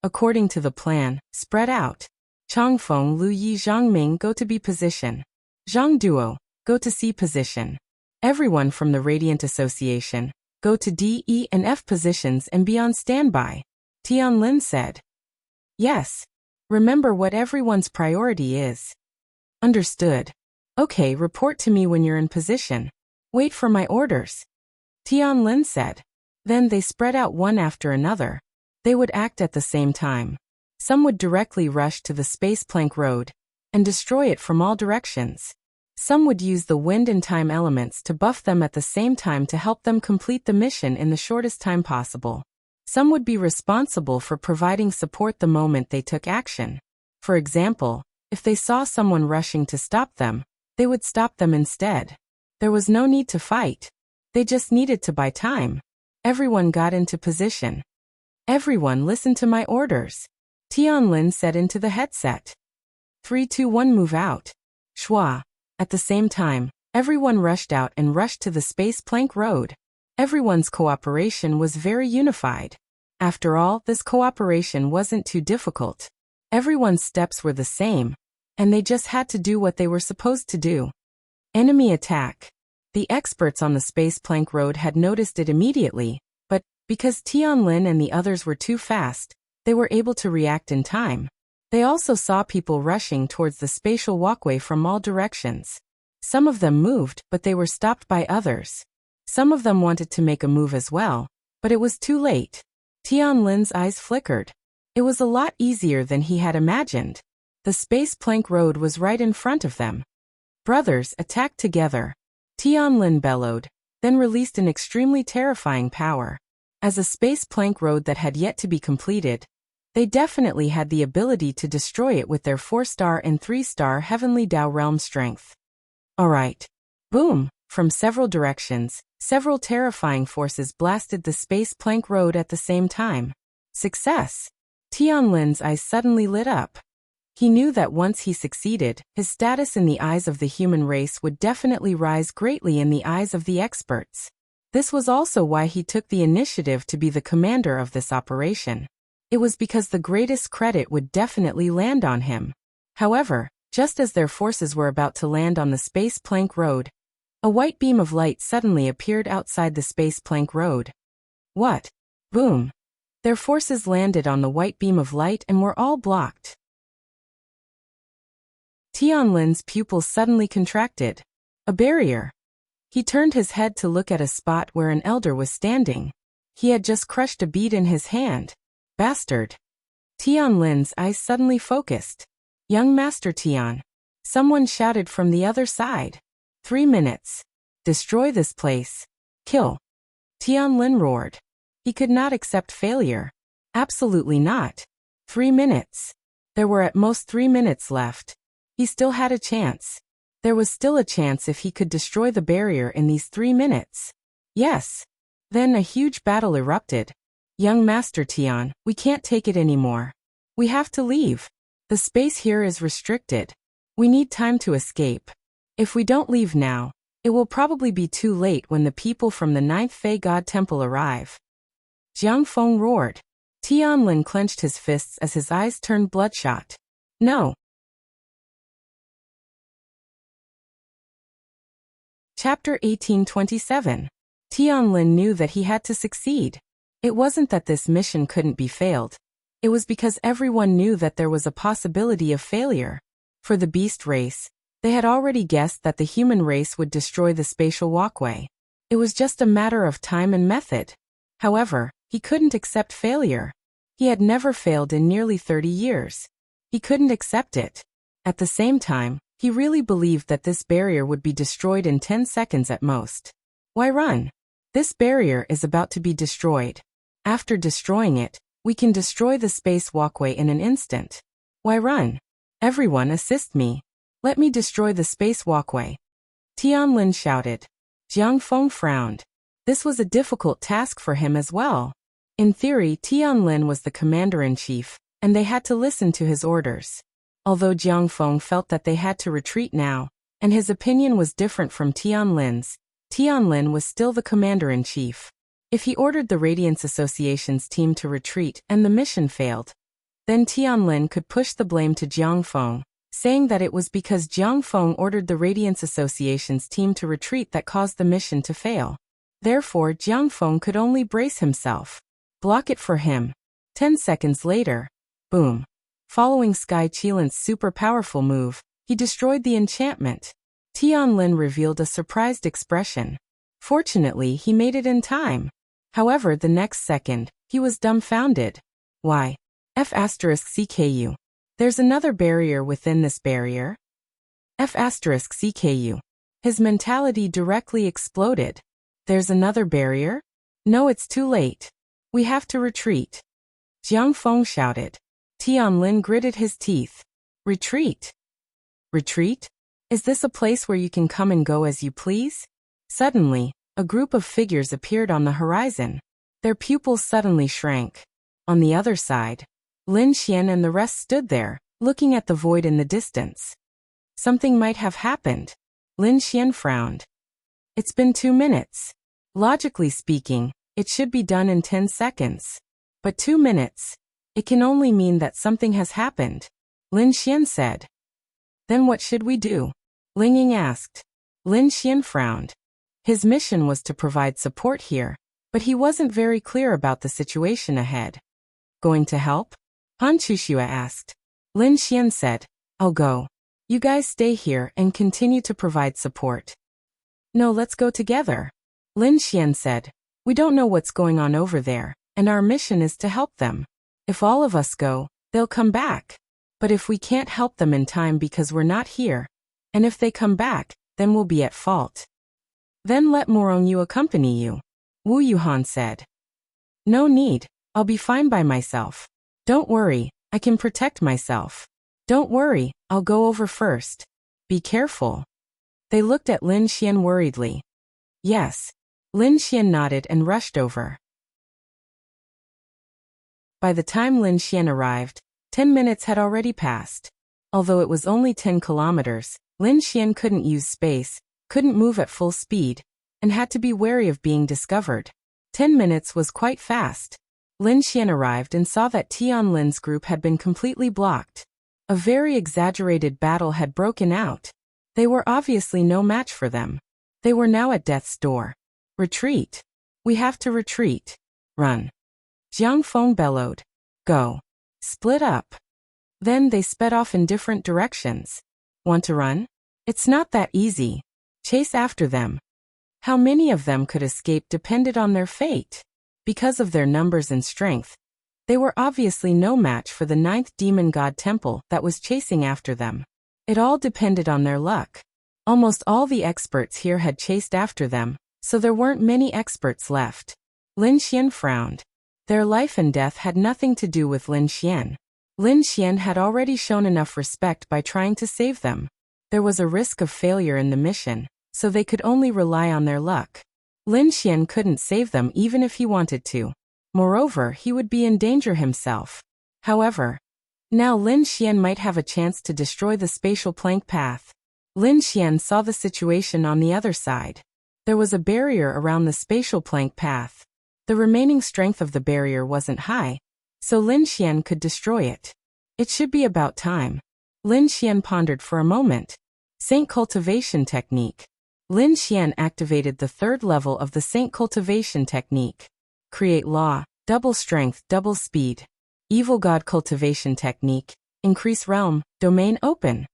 According to the plan, spread out. Changfeng, Lu Yi, Zhang Ming go to B position. Zhang Duo, go to C position. Everyone from the Radiant Association, go to D, E, and F positions and be on standby. Tianlin said. Yes. Remember what everyone's priority is. Understood. Okay, report to me when you're in position. Wait for my orders. Tianlin said. Then they spread out one after another. They would act at the same time. Some would directly rush to the space plank road and destroy it from all directions. Some would use the wind and time elements to buff them at the same time to help them complete the mission in the shortest time possible. Some would be responsible for providing support the moment they took action. For example, if they saw someone rushing to stop them, they would stop them instead. There was no need to fight. They just needed to buy time. Everyone got into position. Everyone listen to my orders. Tianlin said into the headset. 3, 2, 1, move out. Schwa. At the same time, everyone rushed out and rushed to the space plank road. Everyone's cooperation was very unified. After all, this cooperation wasn't too difficult. Everyone's steps were the same, and they just had to do what they were supposed to do. Enemy attack. The experts on the space plank road had noticed it immediately, but because Tianlin and the others were too fast, they were able to react in time. They also saw people rushing towards the spatial walkway from all directions. Some of them moved, but they were stopped by others. Some of them wanted to make a move as well, but it was too late. Tianlin's eyes flickered. It was a lot easier than he had imagined. The space plank road was right in front of them. Brothers, attack together. Tianlin bellowed, then released an extremely terrifying power. As a space plank road that had yet to be completed, they definitely had the ability to destroy it with their 4-star and 3-star Heavenly Dao Realm strength. Alright. Boom! From several directions, several terrifying forces blasted the space plank road at the same time. Success! Tianlin's eyes suddenly lit up. He knew that once he succeeded, his status in the eyes of the human race would definitely rise greatly in the eyes of the experts. This was also why he took the initiative to be the commander of this operation. It was because the greatest credit would definitely land on him. However, just as their forces were about to land on the space plank road, a white beam of light suddenly appeared outside the space plank road. What? Boom! Their forces landed on the white beam of light and were all blocked. Tianlin's pupils suddenly contracted. A barrier. He turned his head to look at a spot where an elder was standing. He had just crushed a bead in his hand. Bastard. Tianlin's eyes suddenly focused. Young Master Tian. Someone shouted from the other side. 3 minutes. Destroy this place. Kill. Tianlin roared. He could not accept failure. Absolutely not. 3 minutes. There were at most 3 minutes left. He still had a chance. There was still a chance if he could destroy the barrier in these 3 minutes. Yes. Then a huge battle erupted. Young Master Tian, we can't take it anymore. We have to leave. The space here is restricted. We need time to escape. If we don't leave now, it will probably be too late when the people from the 9th Fei God Temple arrive. Jiang Feng roared. Tianlin clenched his fists as his eyes turned bloodshot. No. Chapter 1827. Tianlin knew that he had to succeed. It wasn't that this mission couldn't be failed. It was because everyone knew that there was a possibility of failure. For the beast race, they had already guessed that the human race would destroy the spatial walkway. It was just a matter of time and method. However, he couldn't accept failure. He had never failed in nearly 30 years. He couldn't accept it. At the same time, he really believed that this barrier would be destroyed in 10 seconds at most. Why run? This barrier is about to be destroyed. After destroying it, we can destroy the space walkway in an instant. Why run? Everyone assist me. Let me destroy the space walkway. Tianlin shouted. Jiang Feng frowned. This was a difficult task for him as well. In theory, Tianlin was the commander-in-chief, and they had to listen to his orders. Although Jiang Feng felt that they had to retreat now, and his opinion was different from Tianlin's, Tianlin was still the commander-in-chief. If he ordered the Radiance Association's team to retreat and the mission failed, then Tianlin could push the blame to Jiang Feng, saying that it was because Jiang Feng ordered the Radiance Association's team to retreat that caused the mission to fail. Therefore, Jiang Feng could only brace himself. Block it for him. 10 seconds later. Boom. Following Sky Qilin's super powerful move, he destroyed the enchantment. Tianlin revealed a surprised expression. Fortunately, he made it in time. However, the next second, he was dumbfounded. Why? F*CKU. There's another barrier within this barrier. F*CKU. His mentality directly exploded. There's another barrier? No, it's too late. We have to retreat. Jiang Feng shouted. Tianlin gritted his teeth. Retreat? Retreat? Is this a place where you can come and go as you please? Suddenly, a group of figures appeared on the horizon. Their pupils suddenly shrank. On the other side, Lin Xian and the rest stood there, looking at the void in the distance. Something might have happened. Lin Xian frowned. It's been 2 minutes. Logically speaking, it should be done in 10 seconds. But 2 minutes. It can only mean that something has happened, Lin Xian said. Then what should we do? Ling Ying asked. Lin Xian frowned. His mission was to provide support here, but he wasn't very clear about the situation ahead. Going to help? Han Chuxue asked. Lin Xian said, I'll go. You guys stay here and continue to provide support. No, let's go together. Lin Xian said. We don't know what's going on over there, and our mission is to help them. If all of us go, they'll come back. But if we can't help them in time because we're not here, and if they come back, then we'll be at fault. Then let Morongyu accompany you, Wu Yuhan said. No need, I'll be fine by myself. Don't worry, I can protect myself. Don't worry, I'll go over first. Be careful. They looked at Lin Xian worriedly. Yes. Lin Xian nodded and rushed over. By the time Lin Xian arrived, 10 minutes had already passed. Although it was only 10 kilometers, Lin Xian couldn't use space, couldn't move at full speed, and had to be wary of being discovered. 10 minutes was quite fast. Lin Xian arrived and saw that Tian Lin's group had been completely blocked. A very exaggerated battle had broken out. They were obviously no match for them. They were now at death's door. Retreat. We have to retreat. Run. Jiang Feng bellowed. Go. Split up. Then they sped off in different directions. Want to run? It's not that easy. Chase after them. How many of them could escape depended on their fate. Because of their numbers and strength, they were obviously no match for the 9th demon god temple that was chasing after them. It all depended on their luck. Almost all the experts here had chased after them, so there weren't many experts left. Lin Xian frowned. Their life and death had nothing to do with Lin Xian. Lin Xian had already shown enough respect by trying to save them. There was a risk of failure in the mission, so they could only rely on their luck. Lin Xian couldn't save them even if he wanted to. Moreover, he would be in danger himself. However, now Lin Xian might have a chance to destroy the spatial plank path. Lin Xian saw the situation on the other side. There was a barrier around the spatial plank path. The remaining strength of the barrier wasn't high, so Lin Xian could destroy it. It should be about time. Lin Xian pondered for a moment. Saint Cultivation Technique. Lin Xian activated the 3rd level of the Saint Cultivation Technique. Create Law, Double Strength, Double Speed. Evil God Cultivation Technique. Increase Realm, Domain Open.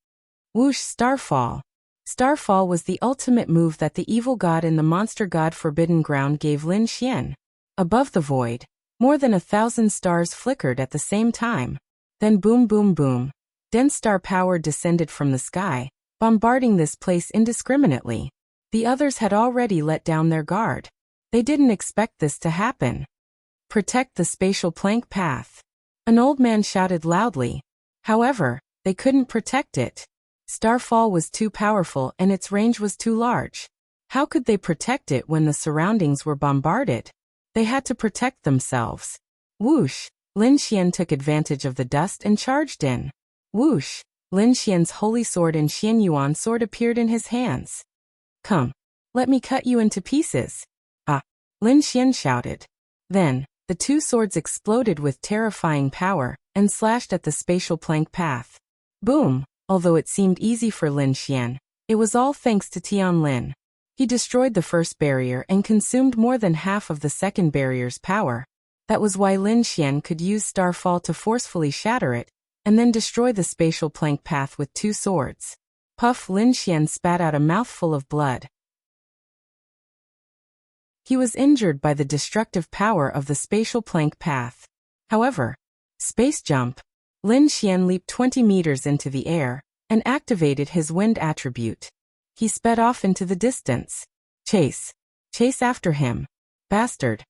Whoosh Starfall. Starfall was the ultimate move that the evil god in the monster god Forbidden Ground gave Lin Xian. Above the void, more than 1,000 stars flickered at the same time. Then boom boom boom. Dense star power descended from the sky, bombarding this place indiscriminately. The others had already let down their guard. They didn't expect this to happen. Protect the spatial plank path. An old man shouted loudly. However, they couldn't protect it. Starfall was too powerful and its range was too large. How could they protect it when the surroundings were bombarded? They had to protect themselves. Whoosh! Lin Xian took advantage of the dust and charged in. Whoosh! Lin Xian's holy sword and Xian Yuan sword appeared in his hands. Come. Let me cut you into pieces. Ah! Lin Xian shouted. Then, the 2 swords exploded with terrifying power and slashed at the spatial plank path. Boom! Although it seemed easy for Lin Xian, it was all thanks to Tian Lin. He destroyed the first barrier and consumed more than half of the second barrier's power. That was why Lin Xian could use Starfall to forcefully shatter it, and then destroy the spatial plank path with 2 swords. Puff! Lin Xian spat out a mouthful of blood. He was injured by the destructive power of the spatial plank path. However, space jump. Lin Xian leaped 20 meters into the air, and activated his wind attribute. He sped off into the distance. Chase. Chase after him. Bastard.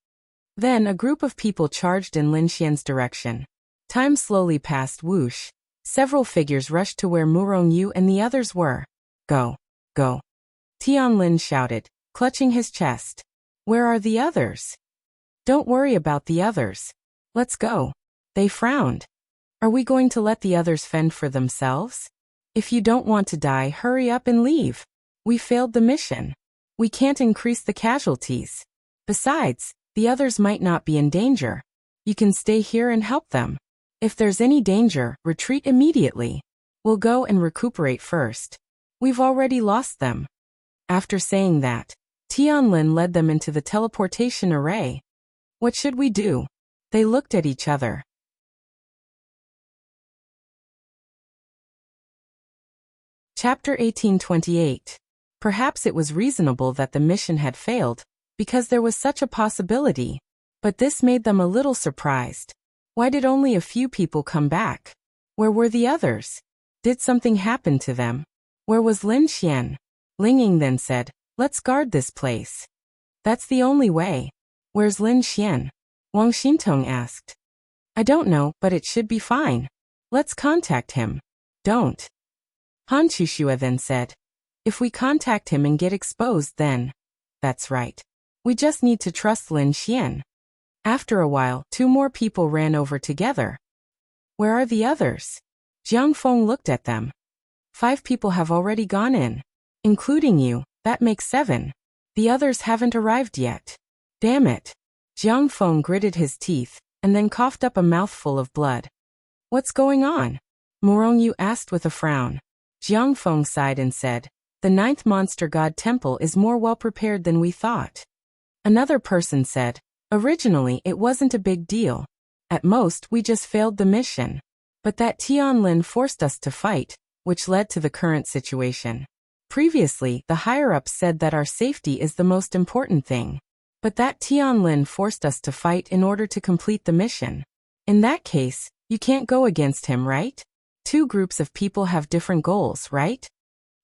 Then a group of people charged in Lin Xian's direction. Time slowly passed. Whoosh. Several figures rushed to where Murongyu and the others were. Go. Go. Tian Lin shouted, clutching his chest. Where are the others? Don't worry about the others. Let's go. They frowned. Are we going to let the others fend for themselves? If you don't want to die, hurry up and leave. We failed the mission. We can't increase the casualties. Besides, the others might not be in danger. You can stay here and help them. If there's any danger, retreat immediately. We'll go and recuperate first. We've already lost them. After saying that, Tianlin led them into the teleportation array. What should we do? They looked at each other. Chapter 1828. Perhaps it was reasonable that the mission had failed, because there was such a possibility. But this made them a little surprised. Why did only a few people come back? Where were the others? Did something happen to them? Where was Lin Xian? Ling Ying then said, "Let's guard this place." "That's the only way." "Where's Lin Xian?" Wang Xintong asked. "I don't know, but it should be fine. Let's contact him." "Don't." Han Chushua then said. "If we contact him and get exposed then..." "That's right. We just need to trust Lin Xian." After a while, 2 more people ran over together. "Where are the others?" Jiang Feng looked at them. 5 people have already gone in. Including you, that makes 7. The others haven't arrived yet. Damn it. Jiang Feng gritted his teeth, and then coughed up a mouthful of blood. "What's going on?" Morongyu asked with a frown. Jiang Feng sighed and said, "The 9th Monster God Temple is more well prepared than we thought." Another person said, "Originally it wasn't a big deal. At most we just failed the mission. But that Tianlin forced us to fight, which led to the current situation. Previously, the higher-ups said that our safety is the most important thing. But that Tianlin forced us to fight in order to complete the mission. In that case, you can't go against him, right? 2 groups of people have different goals, right?"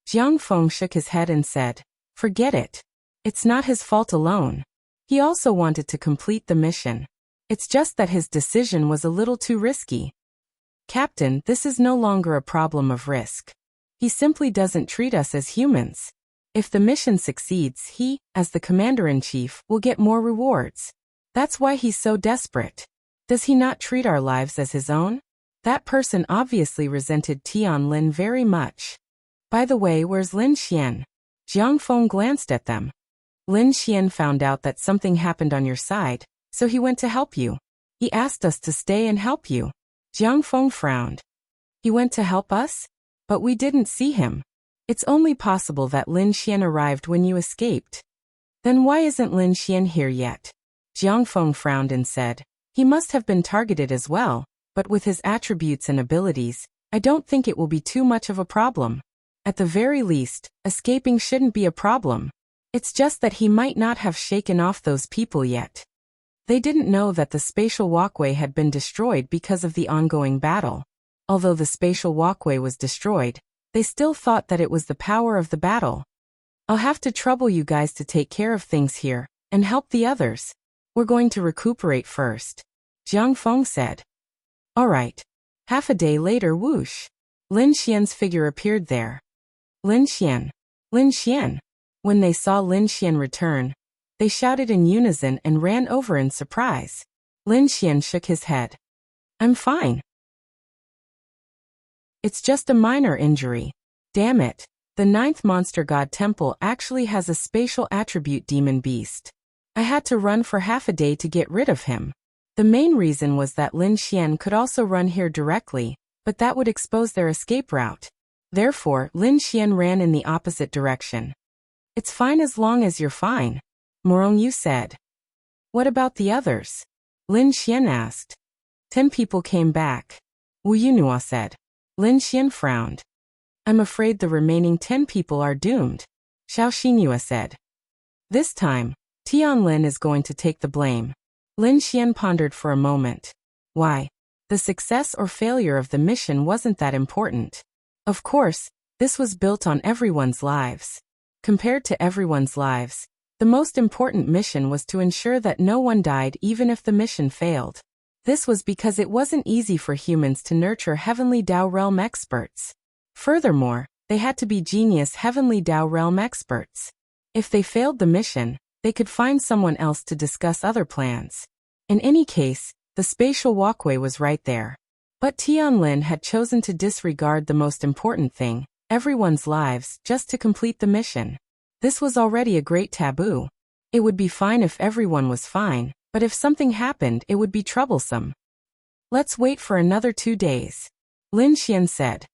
Jiang Feng shook his head and said, "Forget it. It's not his fault alone. He also wanted to complete the mission. It's just that his decision was a little too risky. Captain, this is no longer a problem of risk. He simply doesn't treat us as humans. If the mission succeeds, he, as the commander-in-chief, will get more rewards. That's why he's so desperate. Does he not treat our lives as his own?" That person obviously resented Tianlin very much. "By the way, where's Lin Xian?" Jiang Feng glanced at them. "Lin Xian found out that something happened on your side, so he went to help you. He asked us to stay and help you." Jiang Feng frowned. "He went to help us? But we didn't see him. It's only possible that Lin Xian arrived when you escaped. Then why isn't Lin Xian here yet?" Jiang Feng frowned and said, "He must have been targeted as well, but with his attributes and abilities, I don't think it will be too much of a problem. At the very least, escaping shouldn't be a problem. It's just that he might not have shaken off those people yet." They didn't know that the spatial walkway had been destroyed because of the ongoing battle. Although the spatial walkway was destroyed, they still thought that it was the power of the battle. "I'll have to trouble you guys to take care of things here, and help the others. We're going to recuperate first," Jiang Feng said. "All right." Half a day later, whoosh. Lin Xian's figure appeared there. "Lin Xian! Lin Xian!" When they saw Lin Xian return, they shouted in unison and ran over in surprise. Lin Xian shook his head. "I'm fine. It's just a minor injury." Damn it. The 9th Monster God Temple actually has a spatial attribute demon beast. I had to run for half a day to get rid of him. The main reason was that Lin Xian could also run here directly, but that would expose their escape route. Therefore, Lin Xian ran in the opposite direction. "It's fine as long as you're fine," Morongyu said. "What about the others?" Lin Xian asked. 10 people came back, Wu Yunhua said. Lin Xian frowned. "I'm afraid the remaining 10 people are doomed," Xiao Xinhua said. "This time, Tianlin is going to take the blame." Lin Xian pondered for a moment. Why? The success or failure of the mission wasn't that important. Of course, this was built on everyone's lives. Compared to everyone's lives, the most important mission was to ensure that no one died even if the mission failed. This was because it wasn't easy for humans to nurture Heavenly Dao Realm experts. Furthermore, they had to be genius Heavenly Dao Realm experts. If they failed the mission, they could find someone else to discuss other plans. In any case, the spatial walkway was right there. But Tianlin had chosen to disregard the most important thing, everyone's lives, just to complete the mission. This was already a great taboo. It would be fine if everyone was fine, But if something happened, it would be troublesome. Let's wait for another 2 days. Lin Xian said.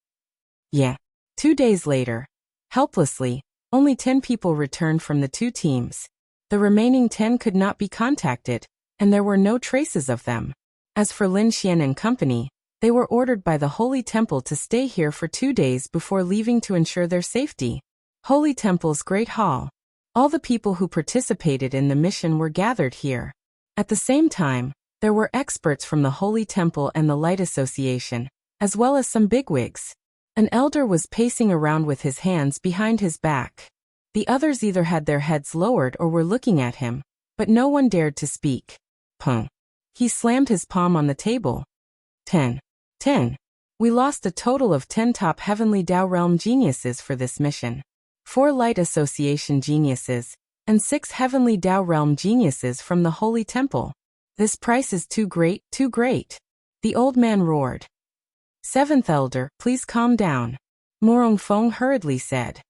Yeah. 2 days later. Helplessly, only 10 people returned from the 2 teams. The remaining 10 could not be contacted, and there were no traces of them. As for Lin Xian and company, they were ordered by the Holy Temple to stay here for 2 days before leaving to ensure their safety. Holy Temple's Great Hall. All the people who participated in the mission were gathered here. At the same time, there were experts from the Holy Temple and the Light Association, as well as some bigwigs. An elder was pacing around with his hands behind his back. The others either had their heads lowered or were looking at him, but no one dared to speak. Pung. He slammed his palm on the table. 10. We lost a total of 10 top Heavenly Tao Realm geniuses for this mission. 4 Light Association geniuses, and 6 Heavenly Tao Realm geniuses from the Holy Temple. This price is too great, too great. The old man roared. 7th Elder, please calm down. Morong Feng hurriedly said.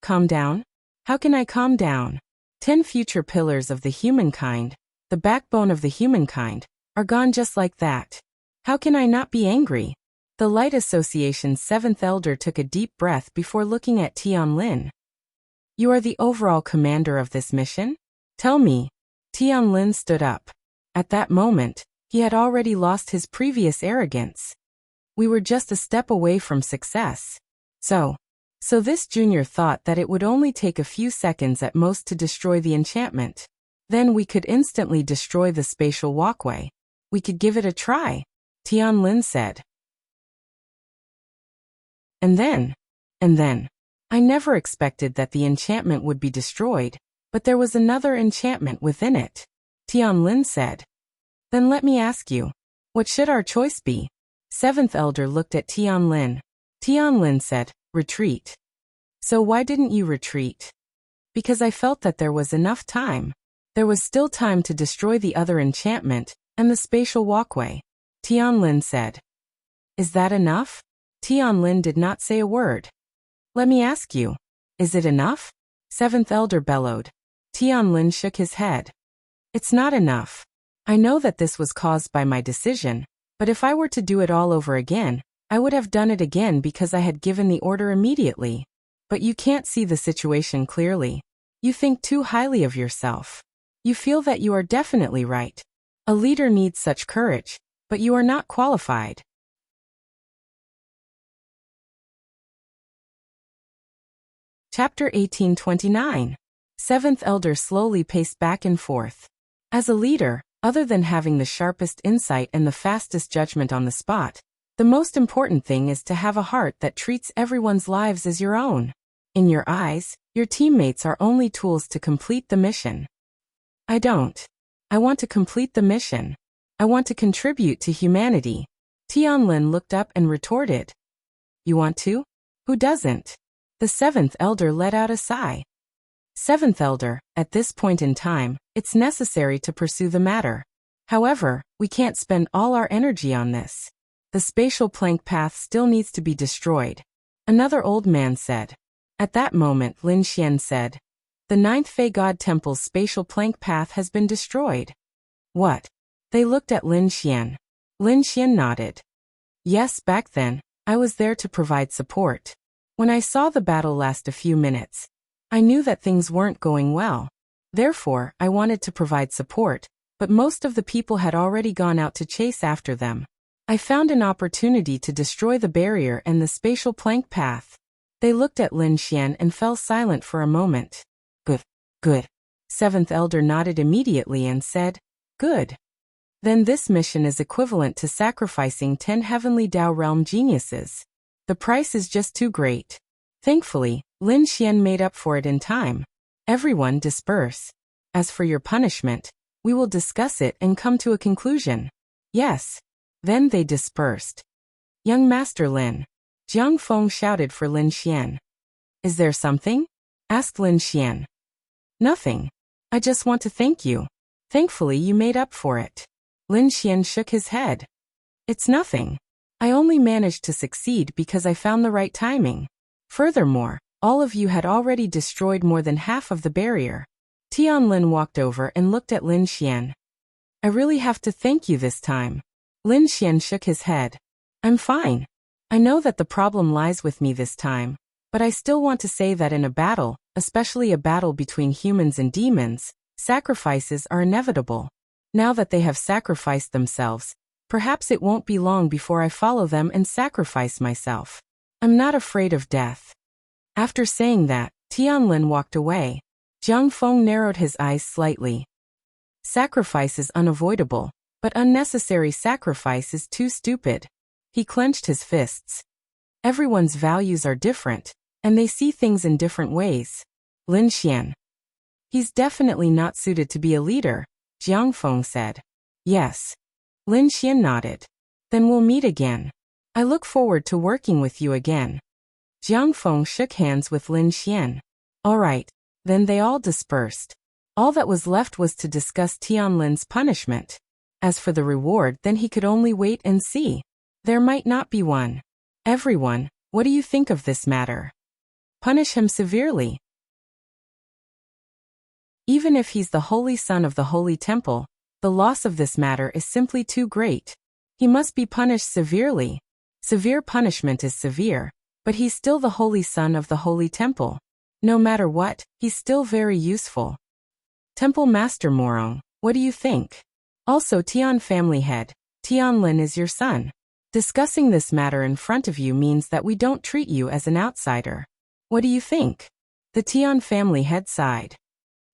Calm down? How can I calm down? 10 future pillars of the humankind, the backbone of the humankind, are gone just like that. How can I not be angry? The Light Association's 7th Elder took a deep breath before looking at Tianlin. You are the overall commander of this mission? Tell me. Tianlin stood up. At that moment, he had already lost his previous arrogance. We were just a step away from success. So this junior thought that it would only take a few seconds at most to destroy the enchantment. Then we could instantly destroy the spatial walkway. We could give it a try, Tianlin said. And then, I never expected that the enchantment would be destroyed, but there was another enchantment within it, Tianlin said. Then let me ask you, what should our choice be? 7th Elder looked at Tianlin. Tianlin said, retreat. So why didn't you retreat? Because I felt that there was enough time. There was still time to destroy the other enchantment and the spatial walkway, Tianlin said. Is that enough? Tianlin did not say a word. Let me ask you, is it enough? 7th Elder bellowed. Tianlin shook his head. It's not enough. I know that this was caused by my decision, but if I were to do it all over again, I would have done it again because I had given the order immediately. But you can't see the situation clearly. You think too highly of yourself. You feel that you are definitely right. A leader needs such courage, but you are not qualified. Chapter 1829. 7th Elder slowly paced back and forth. As a leader, other than having the sharpest insight and the fastest judgment on the spot, the most important thing is to have a heart that treats everyone's lives as your own. In your eyes, your teammates are only tools to complete the mission. I don't. I want to complete the mission. I want to contribute to humanity. Tianlin looked up and retorted. You want to? Who doesn't? The 7th Elder let out a sigh. 7th Elder, at this point in time, it's necessary to pursue the matter. However, we can't spend all our energy on this. The spatial plank path still needs to be destroyed. Another old man said. At that moment Lin Xian said. The 9th Fei God Temple's spatial plank path has been destroyed. What? They looked at Lin Xian. Lin Xian nodded. Yes, back then, I was there to provide support. When I saw the battle last a few minutes, I knew that things weren't going well. Therefore, I wanted to provide support, but most of the people had already gone out to chase after them. I found an opportunity to destroy the barrier and the spatial plank path. They looked at Lin Xian and fell silent for a moment. Good. 7th Elder nodded immediately and said, good. Then this mission is equivalent to sacrificing 10 Heavenly Tao Realm geniuses. The price is just too great. Thankfully, Lin Xian made up for it in time. Everyone disperse. As for your punishment, we will discuss it and come to a conclusion. Yes. Then they dispersed. Young Master Lin. Jiang Feng shouted for Lin Xian. Is there something? Asked Lin Xian. Nothing. I just want to thank you. Thankfully you made up for it. Lin Xian shook his head. It's nothing. I only managed to succeed because I found the right timing. Furthermore, all of you had already destroyed more than half of the barrier. Tianlin walked over and looked at Lin Xian. I really have to thank you this time. Lin Xian shook his head. I'm fine. I know that the problem lies with me this time, but I still want to say that in a battle, especially a battle between humans and demons, sacrifices are inevitable. Now that they have sacrificed themselves, perhaps it won't be long before I follow them and sacrifice myself. I'm not afraid of death. After saying that, Tianlin walked away. Jiang Feng narrowed his eyes slightly. Sacrifice is unavoidable, but unnecessary sacrifice is too stupid. He clenched his fists. Everyone's values are different, and they see things in different ways. Lin Xian. He's definitely not suited to be a leader, Jiang Feng said. Yes. Lin Xian nodded. Then we'll meet again. I look forward to working with you again. Jiang Feng shook hands with Lin Xian. All right. Then they all dispersed. All that was left was to discuss Tianlin's punishment. As for the reward, then he could only wait and see. There might not be one. Everyone, what do you think of this matter? Punish him severely. Even if he's the holy son of the holy temple, the loss of this matter is simply too great. He must be punished severely. Severe punishment is severe, but he's still the holy son of the holy temple. No matter what, he's still very useful. Temple Master Morong, what do you think? Also Tian family head, Tianlin is your son. Discussing this matter in front of you means that we don't treat you as an outsider. What do you think? The Tian family head sighed.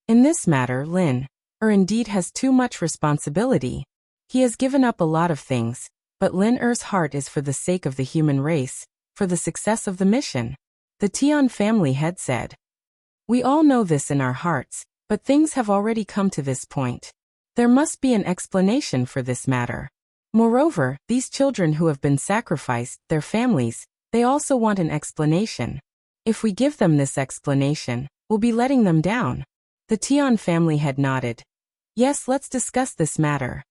In this matter, Lin indeed has too much responsibility. He has given up a lot of things, but Lin Er's heart is for the sake of the human race, for the success of the mission. The Tian family head said. We all know this in our hearts, but things have already come to this point. There must be an explanation for this matter. Moreover, these children who have been sacrificed, their families, they also want an explanation. If we give them this explanation, we'll be letting them down. The Tian family head nodded. Yes, let's discuss this matter.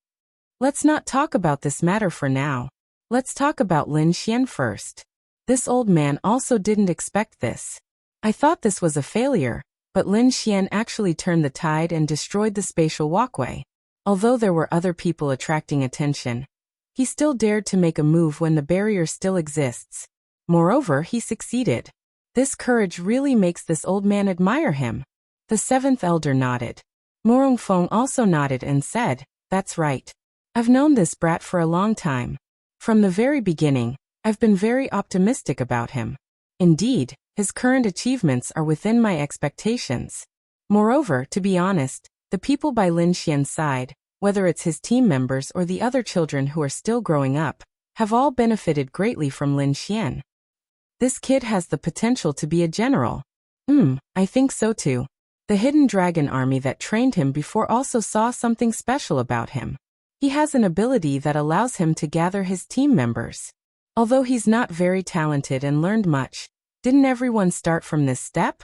Let's not talk about this matter for now. Let's talk about Lin Xian first. This old man also didn't expect this. I thought this was a failure, but Lin Xian actually turned the tide and destroyed the spatial walkway. Although there were other people attracting attention, he still dared to make a move when the barrier still exists. Moreover, he succeeded. This courage really makes this old man admire him. The seventh elder nodded. Morong Feng also nodded and said, That's right. I've known this brat for a long time. From the very beginning, I've been very optimistic about him. Indeed, his current achievements are within my expectations. Moreover, to be honest, the people by Lin Xian's side, whether it's his team members or the other children who are still growing up, have all benefited greatly from Lin Xian. This kid has the potential to be a general. I think so too. The hidden dragon army that trained him before also saw something special about him. He has an ability that allows him to gather his team members. Although he's not very talented and learned much, didn't everyone start from this step?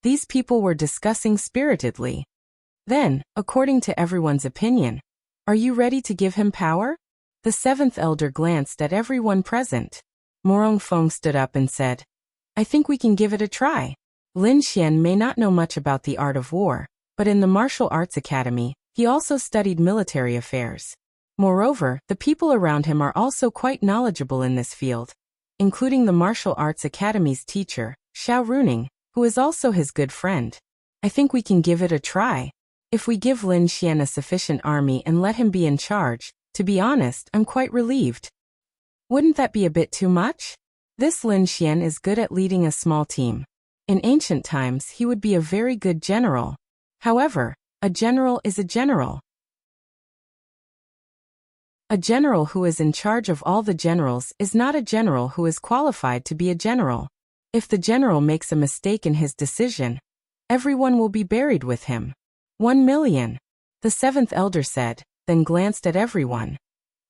These people were discussing spiritedly. Then, according to everyone's opinion, are you ready to give him power? The seventh elder glanced at everyone present. Morong Feng stood up and said, I think we can give it a try. Lin Xian may not know much about the art of war, but in the martial arts academy, he also studied military affairs. Moreover, the people around him are also quite knowledgeable in this field, including the martial arts academy's teacher, Xiao Runing, who is also his good friend. I think we can give it a try. If we give Lin Xian a sufficient army and let him be in charge, to be honest, I'm quite relieved. Wouldn't that be a bit too much? This Lin Xian is good at leading a small team. In ancient times, he would be a very good general. However, a general is a general. A general who is in charge of all the generals is not a general who is qualified to be a general. If the general makes a mistake in his decision, everyone will be buried with him. 1 million. The seventh elder said, then glanced at everyone.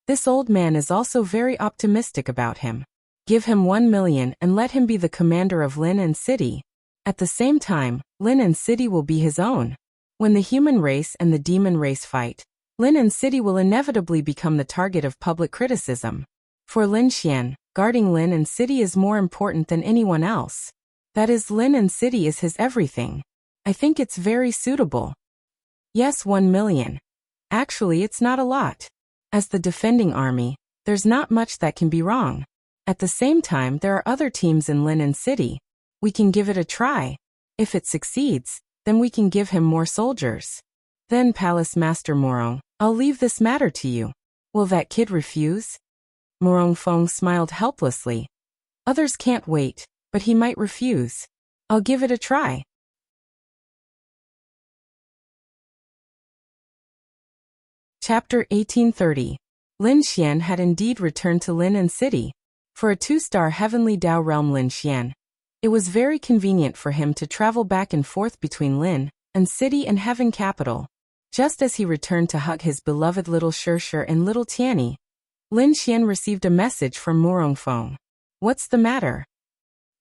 This old man is also very optimistic about him. Give him 1 million and let him be the commander of Lin and City. At the same time, Lin and City will be his own. When the human race and the demon race fight, Lin and City will inevitably become the target of public criticism. For Lin Xian, guarding Lin and City is more important than anyone else. That is, Lin and City is his everything. I think it's very suitable. Yes, 1 million. Actually, it's not a lot. As the defending army, there's not much that can be wrong. At the same time, there are other teams in Lin City. We can give it a try. If it succeeds, then we can give him more soldiers. Then Palace Master Morong, I'll leave this matter to you. Will that kid refuse? Morong Fong smiled helplessly. Others can't wait, but he might refuse. I'll give it a try. Chapter 1830. Lin Xian had indeed returned to Lin City. For a 2-star heavenly Dao realm Lin Xian, it was very convenient for him to travel back and forth between Lin City and Heaven Capital. Just as he returned to hug his beloved little Shir and little Tianyi, Lin Xian received a message from Morong Fong. What's the matter?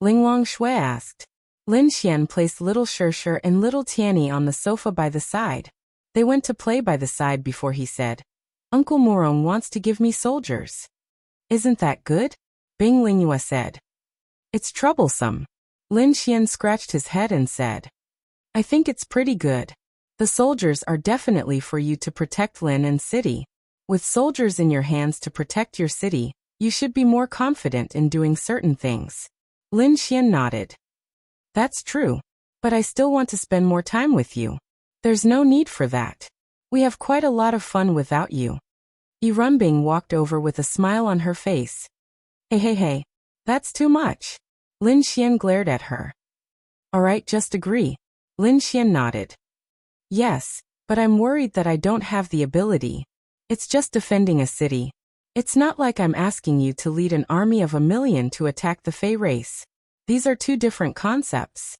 Linglong Shui asked. Lin Xian placed little Shir and little Tianyi on the sofa by the side. They went to play by the side before he said, Uncle Morong wants to give me soldiers. Isn't that good? Bing Lingyue said. It's troublesome. Lin Xian scratched his head and said, I think it's pretty good. The soldiers are definitely for you to protect Lin City. With soldiers in your hands to protect your city, you should be more confident in doing certain things. Lin Xian nodded. That's true. But I still want to spend more time with you. There's no need for that. We have quite a lot of fun without you. Yi Runbing walked over with a smile on her face. Hey, that's too much. Lin Xian glared at her. Alright, just agree. Lin Xian nodded. Yes, but I'm worried that I don't have the ability. It's just defending a city. It's not like I'm asking you to lead an army of 1,000,000 to attack the Fey race. These are two different concepts.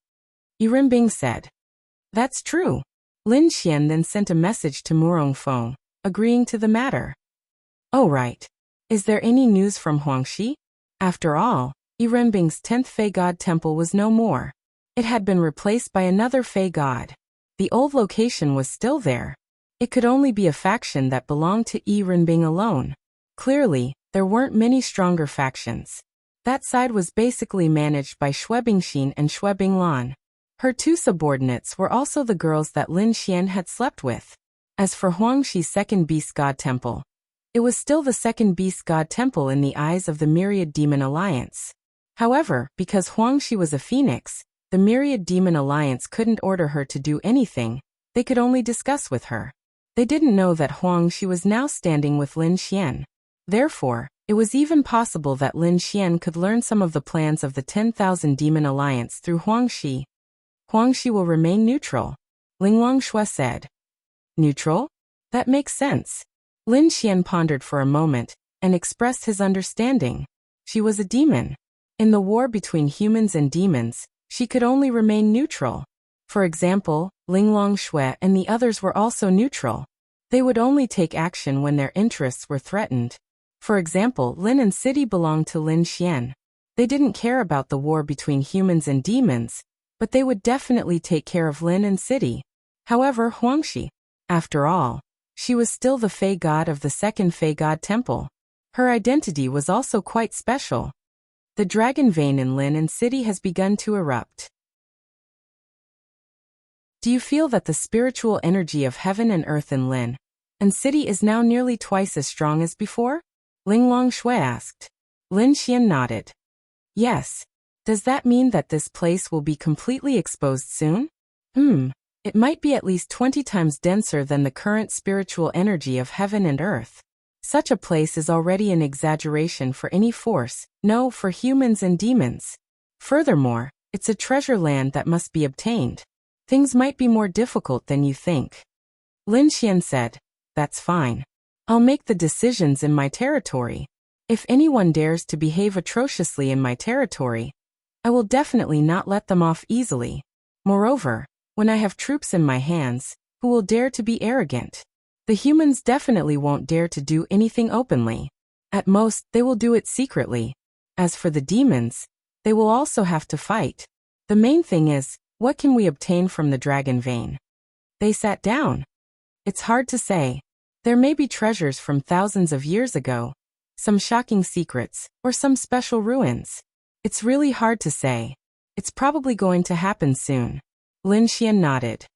Yi Runbing said. That's true. Lin Xian then sent a message to Morong Fong, agreeing to the matter. Oh right. Is there any news from Huangshi? After all, Yi Runbing's 10th Fey God temple was no more. It had been replaced by another Fey God. The old location was still there. It could only be a faction that belonged to Yi Runbing alone. Clearly, there weren't many stronger factions. That side was basically managed by Xue Bingxin and Xue Binglan. Her two subordinates were also the girls that Lin Xian had slept with. As for Huangshi's second beast god temple, it was still the second beast god temple in the eyes of the Myriad Demon Alliance. However, because Huangshi was a phoenix, the Myriad Demon Alliance couldn't order her to do anything. They could only discuss with her. They didn't know that Huangshi was now standing with Lin Xian. Therefore, it was even possible that Lin Xian could learn some of the plans of the 10,000 Demon Alliance through Huangshi. Huangshi will remain neutral, Linglong Shui said. Neutral? That makes sense. Lin Xian pondered for a moment and expressed his understanding. She was a demon. In the war between humans and demons, she could only remain neutral. For example, Linglong Shui and the others were also neutral. They would only take action when their interests were threatened. For example, Lin City belonged to Lin Xian. They didn't care about the war between humans and demons, but they would definitely take care of Lin City. However, Huangshi, after all, she was still the Fey God of the second Fey God temple. Her identity was also quite special. The dragon vein in Lin City has begun to erupt. Do you feel that the spiritual energy of heaven and earth in Lin City is now nearly twice as strong as before? Linglong Shui asked. Lin Xian nodded. Yes. Does that mean that this place will be completely exposed soon? It might be at least 20 times denser than the current spiritual energy of heaven and earth. Such a place is already an exaggeration for any force, no, for humans and demons. Furthermore, it's a treasure land that must be obtained. Things might be more difficult than you think. Lin Xian said, That's fine. I'll make the decisions in my territory. If anyone dares to behave atrociously in my territory, I will definitely not let them off easily. Moreover, when I have troops in my hands, who will dare to be arrogant? The humans definitely won't dare to do anything openly. At most, they will do it secretly. As for the demons, they will also have to fight. The main thing is, what can we obtain from the dragon vein? They sat down. It's hard to say. There may be treasures from thousands of years ago, some shocking secrets, or some special ruins. It's really hard to say. It's probably going to happen soon. Lin Xian nodded.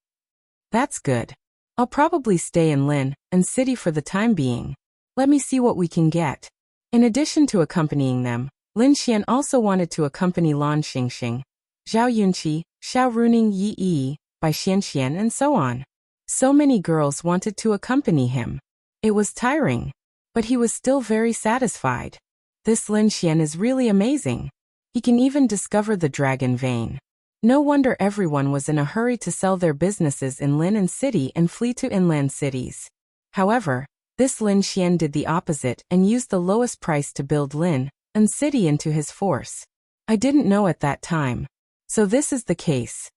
That's good. I'll probably stay in Lin and city for the time being. Let me see what we can get. In addition to accompanying them, Lin Xian also wanted to accompany Lan Xingxing, Zhao Yunqi, Xiao Runing Yi, Bai Xianxian, and so on. So many girls wanted to accompany him. It was tiring, but he was still very satisfied. This Lin Xian is really amazing. He can even discover the dragon vein. No wonder everyone was in a hurry to sell their businesses in Lin and City and flee to inland cities. However, this Lin Xian did the opposite and used the lowest price to build Lin and City into his force. I didn't know at that time. So this is the case.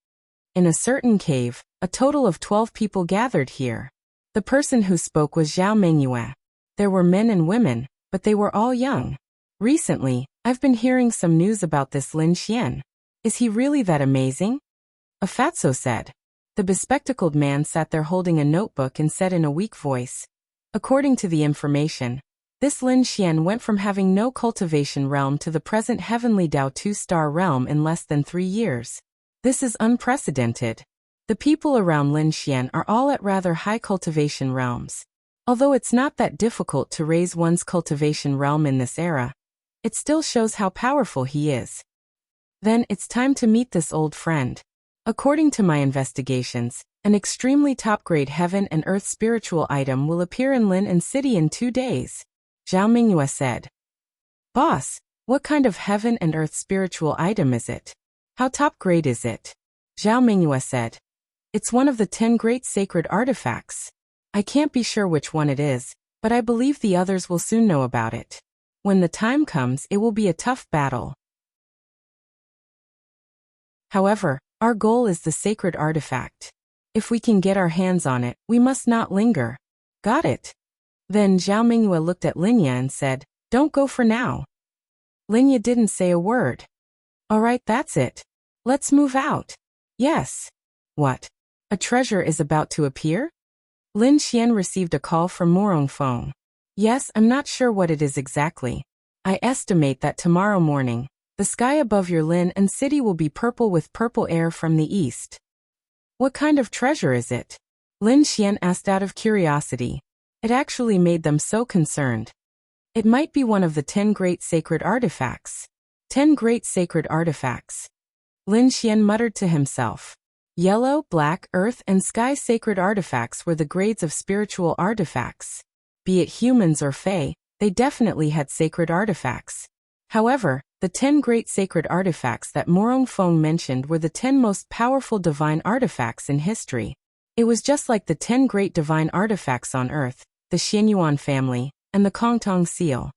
In a certain cave, a total of 12 people gathered here. The person who spoke was Zhao Mengyue. There were men and women, but they were all young. Recently, I've been hearing some news about this Lin Xian. Is he really that amazing? A fatso said. The bespectacled man sat there holding a notebook and said in a weak voice, according to the information, this Lin Xian went from having no cultivation realm to the present heavenly Dao 2-star realm in less than 3 years. This is unprecedented. The people around Lin Xian are all at rather high cultivation realms. Although it's not that difficult to raise one's cultivation realm in this era, it still shows how powerful he is. Then it's time to meet this old friend. According to my investigations, an extremely top-grade heaven and earth spiritual item will appear in Lin and City in 2 days. Zhao Mingyue said. Boss, what kind of heaven and earth spiritual item is it? How top-grade is it? Zhao Mingyue said. It's one of the 10 great sacred artifacts. I can't be sure which one it is, but I believe the others will soon know about it. When the time comes, it will be a tough battle. However, our goal is the sacred artifact. If we can get our hands on it, we must not linger. Got it? Then Zhao Mingyue looked at Linya and said, don't go for now. Linya didn't say a word. Alright, that's it. Let's move out. Yes. What? A treasure is about to appear? Lin Xian received a call from Morong Feng. Yes, I'm not sure what it is exactly. I estimate that tomorrow morning, the sky above your Lin and City will be purple with purple air from the east. What kind of treasure is it? Lin Xian asked out of curiosity. It actually made them so concerned. It might be one of the 10 great sacred artifacts. 10 great sacred artifacts. Lin Xian muttered to himself. Yellow, black, earth, and sky sacred artifacts were the grades of spiritual artifacts. Be it humans or fae, they definitely had sacred artifacts. However, the 10 great sacred artifacts that Morong Feng mentioned were the 10 most powerful divine artifacts in history. It was just like the 10 great divine artifacts on Earth, the Xianyuan family, and the Kongtong seal.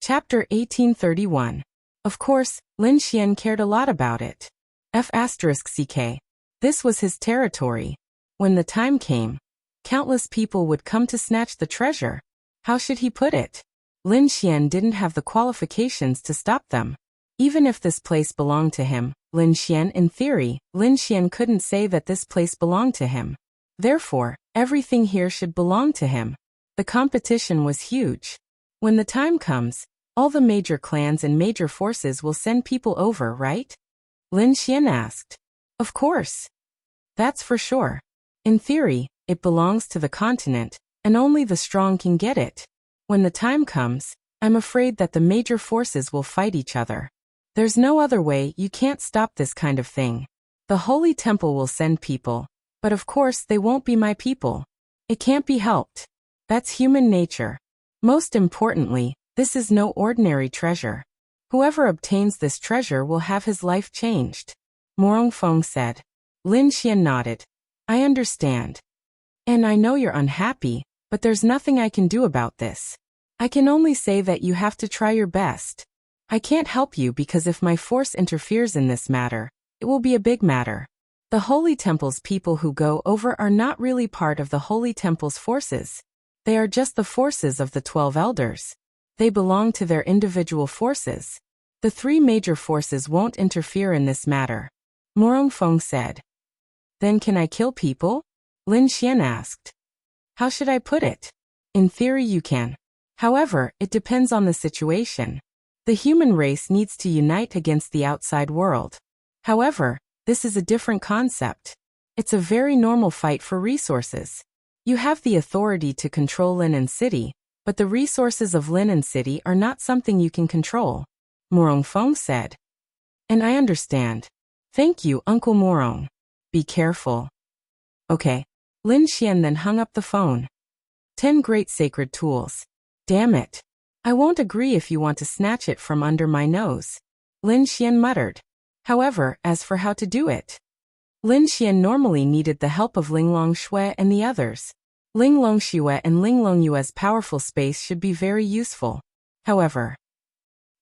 Chapter 1831. Of course, Lin Xian cared a lot about it. F***ck. This was his territory. When the time came, countless people would come to snatch the treasure. How should he put it? Lin Xian didn't have the qualifications to stop them. Even if this place belonged to him, Lin Xian, in theory, Lin Xian couldn't say that this place belonged to him. Therefore, everything here should belong to him. The competition was huge. When the time comes, all the major clans and major forces will send people over, right? Lin Xian asked. Of course. That's for sure. In theory, it belongs to the continent, and only the strong can get it. When the time comes, I'm afraid that the major forces will fight each other. There's no other way, you can't stop this kind of thing. The Holy Temple will send people, but of course they won't be my people. It can't be helped. That's human nature. Most importantly, this is no ordinary treasure. Whoever obtains this treasure will have his life changed. Morong Feng said. Lin Xian nodded. I understand. And I know you're unhappy, but there's nothing I can do about this. I can only say that you have to try your best. I can't help you because if my force interferes in this matter, it will be a big matter. The Holy Temple's people who go over are not really part of the Holy Temple's forces. They are just the forces of the 12 elders. They belong to their individual forces. The 3 major forces won't interfere in this matter. Morong Feng said. Then can I kill people? Lin Xian asked. How should I put it? In theory you can. However, it depends on the situation. The human race needs to unite against the outside world. However, This is a different concept. It's a very normal fight for resources. You have the authority to control Linen City, but the resources of Linen City are not something you can control, Morong Fong said. And I understand. Thank you, Uncle Morong. Be careful. Okay. Lin Xian then hung up the phone. 10 great sacred tools. Damn it. I won't agree if you want to snatch it from under my nose. Lin Xian muttered. However, as for how to do it, Lin Xian normally needed the help of Linglong Shui and the others. Linglong Shui and Linglong Yue's powerful space should be very useful. However,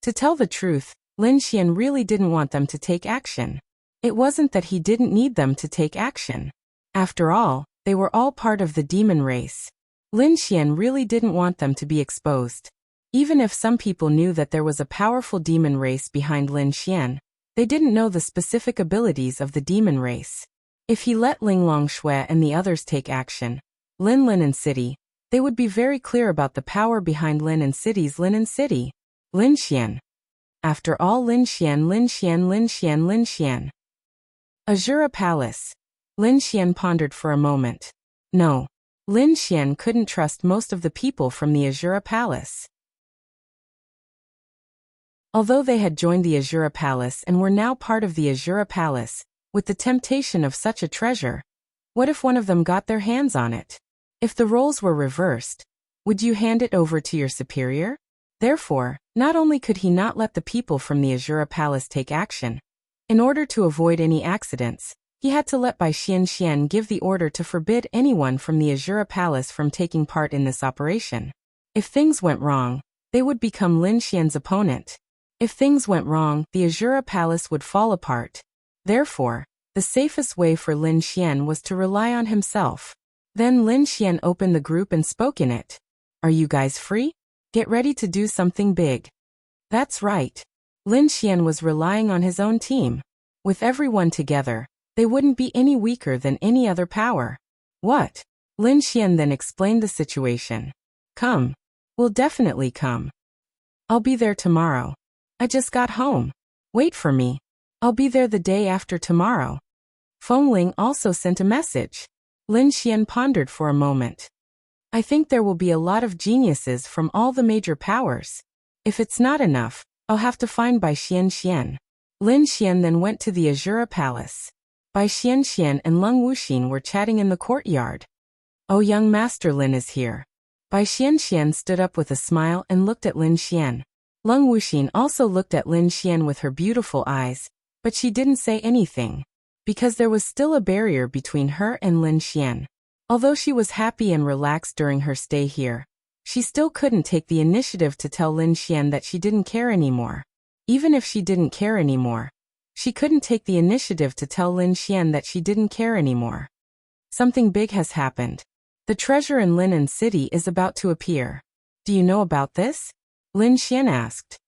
to tell the truth, Lin Xian really didn't want them to take action. It wasn't that he didn't need them to take action. After all, they were all part of the demon race. Lin Xian really didn't want them to be exposed. Even if some people knew that there was a powerful demon race behind Lin Xian, they didn't know the specific abilities of the demon race. If he let Linglong Shui and the others take action, Linen City, they would be very clear about the power behind Linen City's Linen City. Lin Xian. After all, Lin Xian, Lin Xian, Lin Xian, Lin Xian. Azura Palace. Lin Xian pondered for a moment. No. Lin Xian couldn't trust most of the people from the Azura Palace. Although they had joined the Azura Palace and were now part of the Azura Palace, with the temptation of such a treasure, what if one of them got their hands on it? If the roles were reversed, would you hand it over to your superior? Therefore, not only could he not let the people from the Azura Palace take action, in order to avoid any accidents, he had to let Bai Xian give the order to forbid anyone from the Azura Palace from taking part in this operation. If things went wrong, they would become Lin Xian's opponent. If things went wrong, the Azura Palace would fall apart. Therefore, the safest way for Lin Xian was to rely on himself. Then Lin Xian opened the group and spoke in it. Are you guys free? Get ready to do something big. That's right. Lin Xian was relying on his own team. With everyone together, they wouldn't be any weaker than any other power. What? Lin Xian then explained the situation. Come. We'll definitely come. I'll be there tomorrow. I just got home. Wait for me. I'll be there the day after tomorrow. Feng Ling also sent a message. Lin Xian pondered for a moment. I think there will be a lot of geniuses from all the major powers. If it's not enough, I'll have to find Bai Xian. Lin Xian then went to the Azura Palace. Bai Xian and Leng Wuxin were chatting in the courtyard. Oh, young Master Lin is here. Bai Xian stood up with a smile and looked at Lin Xian. Leng Wuxin also looked at Lin Xian with her beautiful eyes, but she didn't say anything, because there was still a barrier between her and Lin Xian. Although she was happy and relaxed during her stay here, she still couldn't take the initiative to tell Lin Xian that she didn't care anymore. Even if she didn't care anymore, she couldn't take the initiative to tell Lin Xian that she didn't care anymore. Something big has happened. The treasure in Linen City is about to appear. Do you know about this? Lin Xian asked.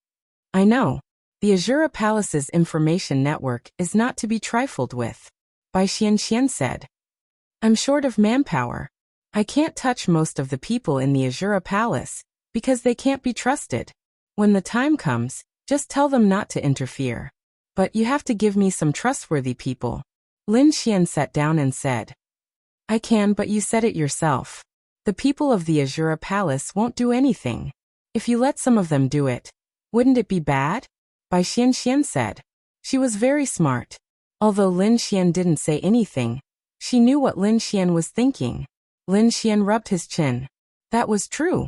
I know. The Azura Palace's information network is not to be trifled with. Bai Xian said. I'm short of manpower. I can't touch most of the people in the Azura Palace, because they can't be trusted. When the time comes, just tell them not to interfere. But you have to give me some trustworthy people. Lin Xian sat down and said. I can, but you said it yourself. The people of the Azura Palace won't do anything. If you let some of them do it, wouldn't it be bad? Bai Xian said. She was very smart. Although Lin Xian didn't say anything, she knew what Lin Xian was thinking. Lin Xian rubbed his chin. That was true.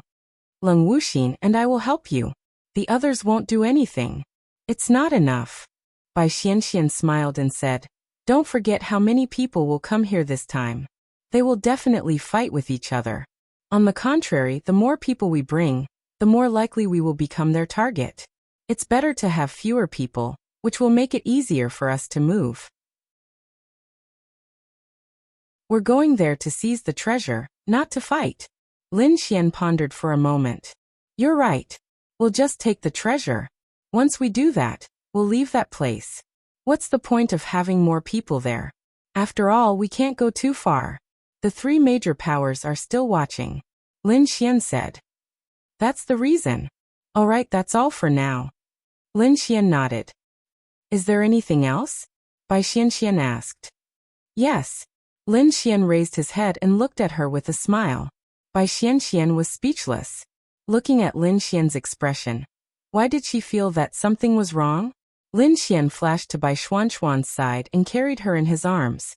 Leng Wuxin and I will help you. The others won't do anything. It's not enough. Bai Xian smiled and said, don't forget how many people will come here this time. They will definitely fight with each other. On the contrary, the more people we bring, the more likely we will become their target. It's better to have fewer people, which will make it easier for us to move. We're going there to seize the treasure, not to fight. Lin Xian pondered for a moment. You're right. We'll just take the treasure. Once we do that, we'll leave that place. What's the point of having more people there? After all, we can't go too far. The three major powers are still watching. Lin Xian said. That's the reason. All right, that's all for now. Lin Xian nodded. Is there anything else? Bai Xianxian asked. Yes. Lin Xian raised his head and looked at her with a smile. Bai Xianxian was speechless. Looking at Lin Xian's expression, why did she feel that something was wrong? Lin Xian flashed to Bai Xuanxuan's side and carried her in his arms.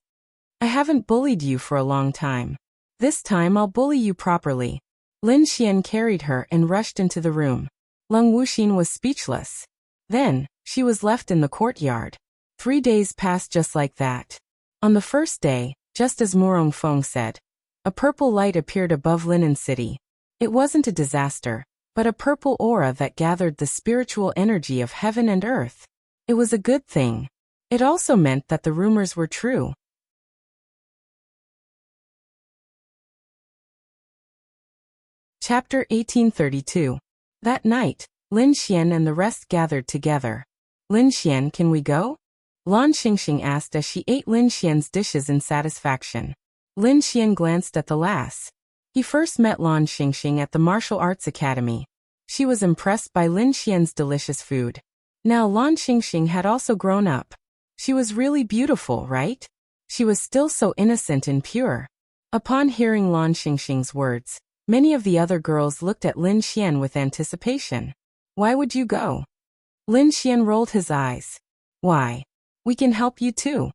I haven't bullied you for a long time. This time I'll bully you properly. Lin Xian carried her and rushed into the room. Leng Wuxin was speechless. Then, she was left in the courtyard. 3 days passed just like that. On the first day, just as Murong Feng said, a purple light appeared above Linen City. It wasn't a disaster, but a purple aura that gathered the spiritual energy of heaven and earth. It was a good thing. It also meant that the rumors were true. Chapter 1832. That night, Lin Xian and the rest gathered together. Lin Xian, can we go? Lan Xingxing asked as she ate Lin Xian's dishes in satisfaction. Lin Xian glanced at the lass. He first met Lan Xingxing at the Martial Arts Academy. She was impressed by Lin Xian's delicious food. Now Lan Xingxing had also grown up. She was really beautiful, right? She was still so innocent and pure. Upon hearing Lan Xingxing's words, many of the other girls looked at Lin Xian with anticipation. Why would you go? Lin Xian rolled his eyes. Why? We can help you too.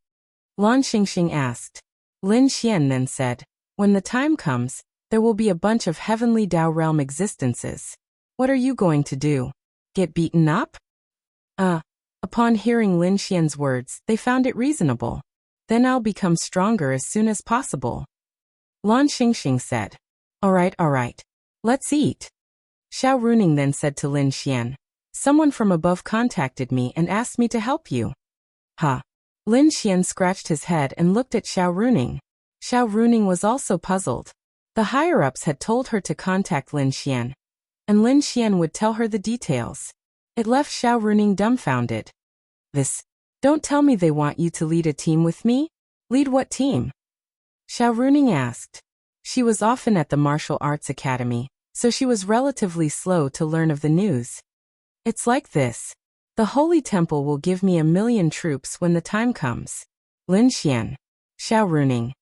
Lan Xingxing asked. Lin Xian then said, when the time comes, there will be a bunch of heavenly Tao realm existences. What are you going to do? Get beaten up? Upon hearing Lin Xian's words, they found it reasonable. Then I'll become stronger as soon as possible. Lan Xingxing said. All right. Let's eat. Xiao Runing then said to Lin Xian. Someone from above contacted me and asked me to help you. Huh. Lin Xian scratched his head and looked at Xiao Runing. Xiao Runing was also puzzled. The higher-ups had told her to contact Lin Xian, and Lin Xian would tell her the details. It left Xiao Runing dumbfounded. Don't tell me they want you to lead a team with me? Lead what team? Xiao Runing asked. She was often at the Martial Arts Academy, so she was relatively slow to learn of the news. It's like this. The Holy Temple will give me 1,000,000 troops when the time comes. Lin Xian. Xiao Runing.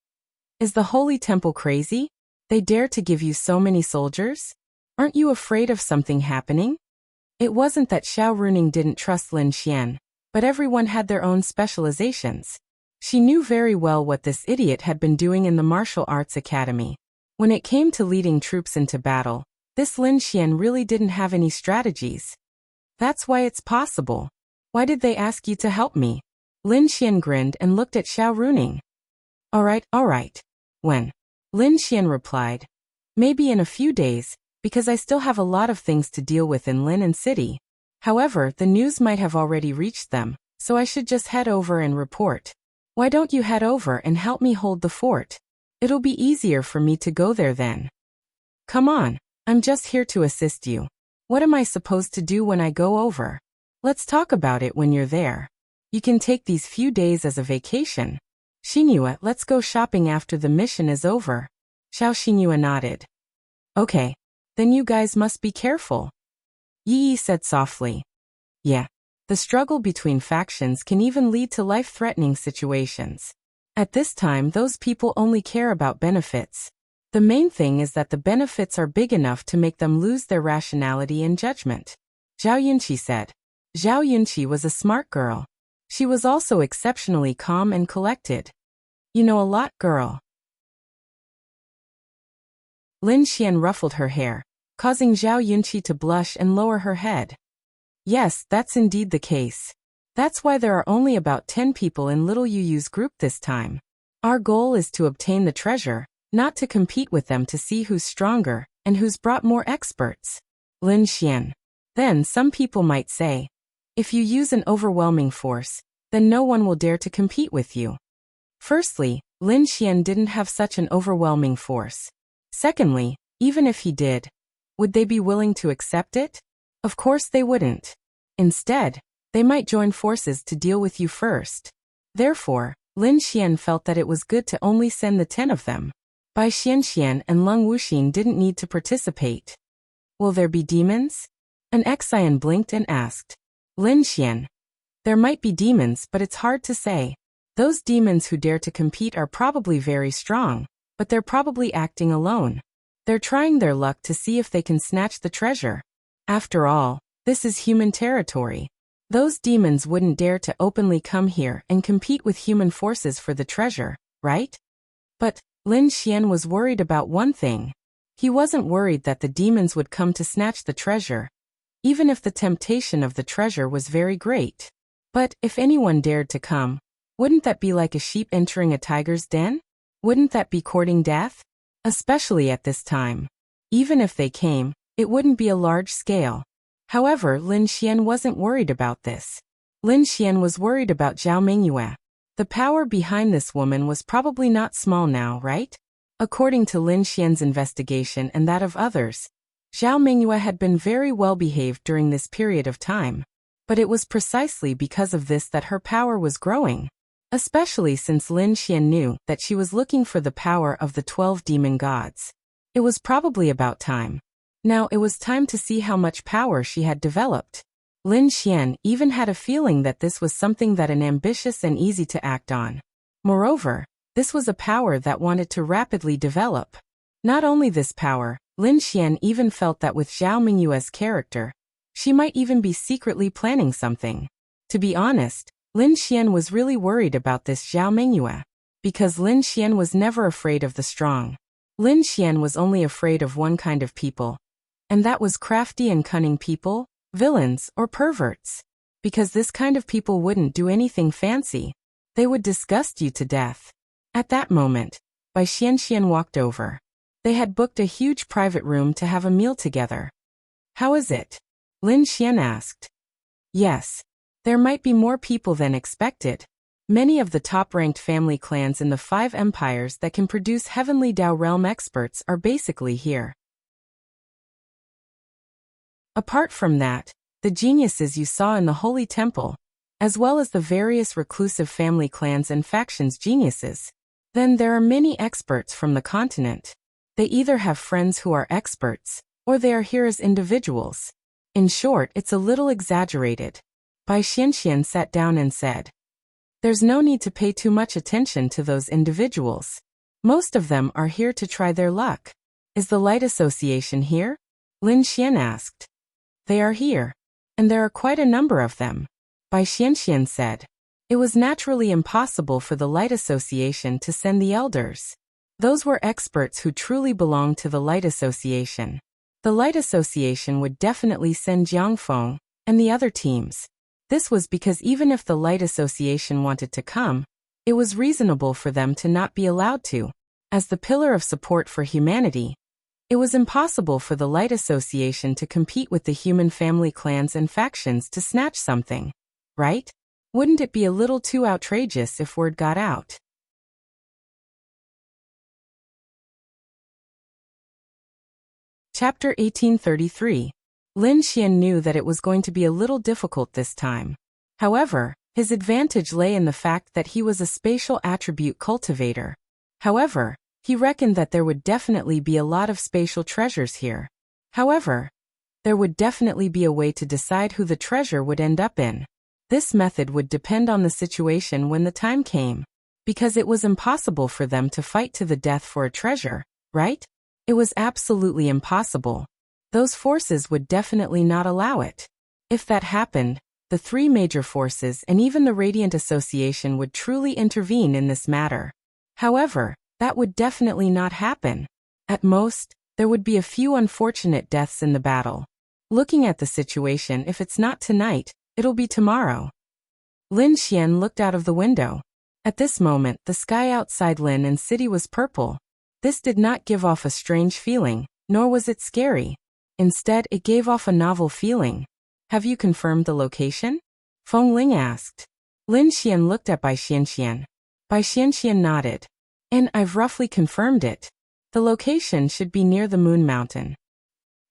Is the Holy Temple crazy? They dare to give you so many soldiers? Aren't you afraid of something happening? It wasn't that Xiao Runing didn't trust Lin Xian, but everyone had their own specializations. She knew very well what this idiot had been doing in the Martial Arts Academy. When it came to leading troops into battle, this Lin Xian really didn't have any strategies. That's why it's possible. Why did they ask you to help me? Lin Xian grinned and looked at Xiao Runing. All right. When? Lin Xian replied. Maybe in a few days, because I still have a lot of things to deal with in Linen City. However, the news might have already reached them, so I should just head over and report. Why don't you head over and help me hold the fort? It'll be easier for me to go there then. Come on, I'm just here to assist you. What am I supposed to do when I go over? Let's talk about it when you're there. You can take these few days as a vacation. Xinhua, let's go shopping after the mission is over. Xiao Xinhua nodded. Okay. Then you guys must be careful. Yi Yi said softly. Yeah. The struggle between factions can even lead to life-threatening situations. At this time, those people only care about benefits. The main thing is that the benefits are big enough to make them lose their rationality and judgment. Zhao Yunqi said. Zhao Yunqi was a smart girl. She was also exceptionally calm and collected. You know a lot, girl. Lin Xian ruffled her hair, causing Zhao Yunqi to blush and lower her head. Yes, that's indeed the case. That's why there are only about 10 people in Little Yuyu's group this time. Our goal is to obtain the treasure, not to compete with them to see who's stronger and who's brought more experts. Lin Xian. Then some people might say, if you use an overwhelming force, then no one will dare to compete with you. Firstly, Lin Xian didn't have such an overwhelming force. Secondly, even if he did, would they be willing to accept it? Of course they wouldn't. Instead, they might join forces to deal with you first. Therefore, Lin Xian felt that it was good to only send the 10 of them. Bai Xianxian and Leng Wuxin didn't need to participate. Will there be demons? An Exian blinked and asked. Lin Xian. There might be demons, but it's hard to say. Those demons who dare to compete are probably very strong, but they're probably acting alone. They're trying their luck to see if they can snatch the treasure. After all, this is human territory. Those demons wouldn't dare to openly come here and compete with human forces for the treasure, right? But Lin Xian was worried about one thing. He wasn't worried that the demons would come to snatch the treasure, even if the temptation of the treasure was very great. But if anyone dared to come, wouldn't that be like a sheep entering a tiger's den? Wouldn't that be courting death? Especially at this time. Even if they came, it wouldn't be a large scale. However, Lin Xian wasn't worried about this. Lin Xian was worried about Zhao Mingyue. The power behind this woman was probably not small now, right? According to Lin Xian's investigation and that of others, Zhao Mingyue had been very well behaved during this period of time. But it was precisely because of this that her power was growing. Especially since Lin Xian knew that she was looking for the power of the 12 demon gods. It was probably about time. Now it was time to see how much power she had developed. Lin Xian even had a feeling that this was something that an ambitious and easy to act on. Moreover, this was a power that wanted to rapidly develop. Not only this power, Lin Xian even felt that with Zhao Mingyue's character, she might even be secretly planning something. To be honest, Lin Xian was really worried about this Zhao Mingyue, because Lin Xian was never afraid of the strong. Lin Xian was only afraid of one kind of people, and that was crafty and cunning people, villains or perverts. Because this kind of people wouldn't do anything fancy. They would disgust you to death. At that moment, Bai Xianxian walked over. They had booked a huge private room to have a meal together. How is it? Lin Xian asked. Yes. There might be more people than expected. Many of the top-ranked family clans in the 5 empires that can produce heavenly Dao realm experts are basically here. Apart from that, the geniuses you saw in the Holy Temple, as well as the various reclusive family clans and factions geniuses, then there are many experts from the continent. They either have friends who are experts, or they are here as individuals. In short, it's a little exaggerated. Bai Xianxian sat down and said, "There's no need to pay too much attention to those individuals. Most of them are here to try their luck." Is the Light Association here? Lin Xian asked. They are here. And there are quite a number of them. Bai Xianxian said. It was naturally impossible for the Light Association to send the elders. Those were experts who truly belonged to the Light Association. The Light Association would definitely send Jiang Feng and the other teams. This was because even if the Light Association wanted to come, it was reasonable for them to not be allowed to. As the pillar of support for humanity, it was impossible for the Light Association to compete with the human family clans and factions to snatch something. Right? Wouldn't it be a little too outrageous if word got out? Chapter 1833. Lin Xian knew that it was going to be a little difficult this time. However, his advantage lay in the fact that he was a spatial attribute cultivator. However, he reckoned that there would definitely be a lot of spatial treasures here. However, there would definitely be a way to decide who the treasure would end up in. This method would depend on the situation when the time came. Because it was impossible for them to fight to the death for a treasure, right? It was absolutely impossible. Those forces would definitely not allow it. If that happened, the 3 major forces and even the Radiant Association would truly intervene in this matter. However, that would definitely not happen. At most, there would be a few unfortunate deaths in the battle. Looking at the situation, if it's not tonight, it'll be tomorrow. Lin Xian looked out of the window. At this moment, the sky outside Lin and city was purple. This did not give off a strange feeling, nor was it scary. Instead, it gave off a novel feeling. Have you confirmed the location? Feng Ling asked. Lin Xian looked at Bai Xianxian. Bai Xianxian nodded. And I've roughly confirmed it. The location should be near the Moon Mountain.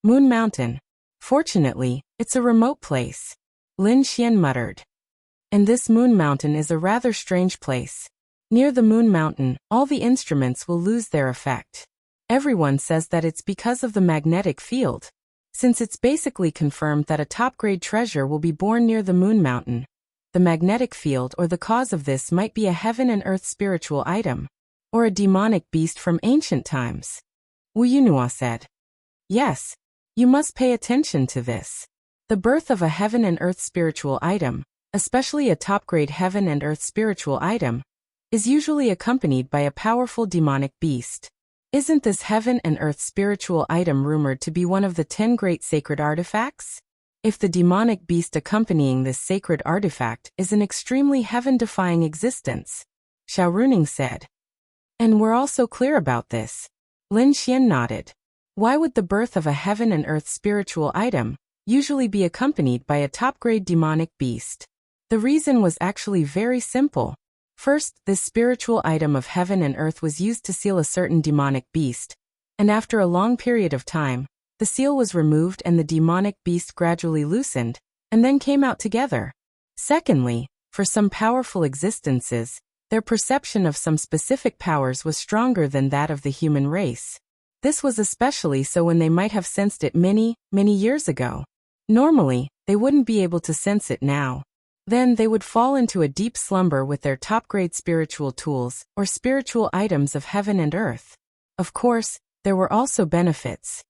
Moon Mountain. Fortunately, it's a remote place. Lin Xian muttered. And this Moon Mountain is a rather strange place. Near the Moon Mountain, all the instruments will lose their effect. Everyone says that it's because of the magnetic field. Since it's basically confirmed that a top-grade treasure will be born near the Moon Mountain, the magnetic field or the cause of this might be a heaven and earth spiritual item, or a demonic beast from ancient times. Wu Yunhua said. Yes, you must pay attention to this. The birth of a heaven and earth spiritual item, especially a top-grade heaven and earth spiritual item, is usually accompanied by a powerful demonic beast. Isn't this heaven and earth spiritual item rumored to be one of the 10 great sacred artifacts? If the demonic beast accompanying this sacred artifact is an extremely heaven-defying existence, Xiao Runing said. And we're also clear about this. Lin Xian nodded. Why would the birth of a heaven and earth spiritual item usually be accompanied by a top-grade demonic beast? The reason was actually very simple. First, this spiritual item of heaven and earth was used to seal a certain demonic beast, and after a long period of time, the seal was removed and the demonic beast gradually loosened, and then came out together. Secondly, for some powerful existences, their perception of some specific powers was stronger than that of the human race. This was especially so when they might have sensed it many, many years ago. Normally, they wouldn't be able to sense it now. Then they would fall into a deep slumber with their top-grade spiritual tools or spiritual items of heaven and earth. Of course, there were also benefits.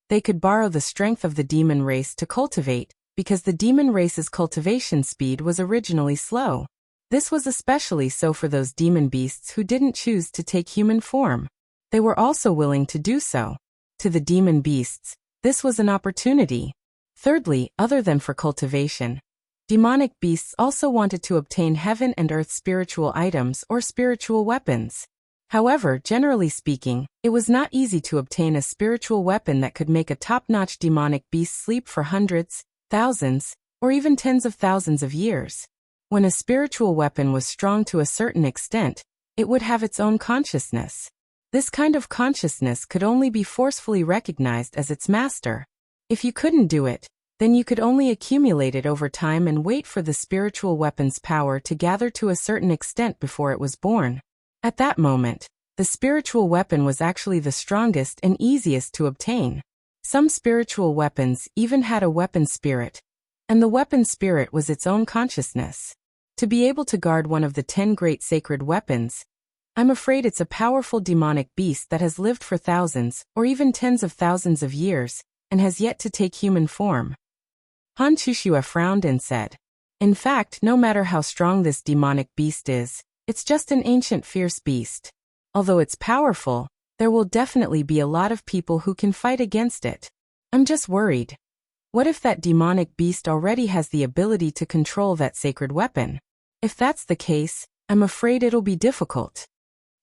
They could borrow the strength of the demon race to cultivate, because the demon race's cultivation speed was originally slow. This was especially so for those demon beasts who didn't choose to take human form. They were also willing to do so. To the demon beasts, this was an opportunity. Thirdly, other than for cultivation, demonic beasts also wanted to obtain heaven and earth spiritual items or spiritual weapons. However, generally speaking, it was not easy to obtain a spiritual weapon that could make a top-notch demonic beast sleep for hundreds, thousands, or even tens of thousands of years. When a spiritual weapon was strong to a certain extent, it would have its own consciousness. This kind of consciousness could only be forcefully recognized as its master. If you couldn't do it, then you could only accumulate it over time and wait for the spiritual weapon's power to gather to a certain extent before it was born. At that moment, the spiritual weapon was actually the strongest and easiest to obtain. Some spiritual weapons even had a weapon spirit, and the weapon spirit was its own consciousness. To be able to guard one of the 10 great sacred weapons, I'm afraid it's a powerful demonic beast that has lived for thousands or even tens of thousands of years and has yet to take human form. Han Chuxue frowned and said, in fact, no matter how strong this demonic beast is, it's just an ancient fierce beast. Although it's powerful, there will definitely be a lot of people who can fight against it. I'm just worried. What if that demonic beast already has the ability to control that sacred weapon? If that's the case, I'm afraid it'll be difficult.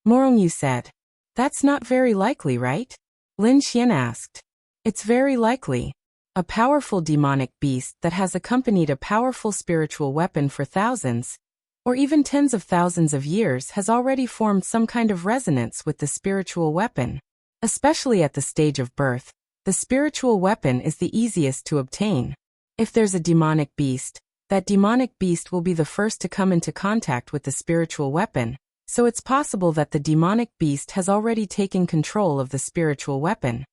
Morongyu said. That's not very likely, right? Lin Xian asked. It's very likely. A powerful demonic beast that has accompanied a powerful spiritual weapon for thousands, or even tens of thousands of years has already formed some kind of resonance with the spiritual weapon. Especially at the stage of birth, the spiritual weapon is the easiest to obtain. If there's a demonic beast, that demonic beast will be the first to come into contact with the spiritual weapon, so it's possible that the demonic beast has already taken control of the spiritual weapon.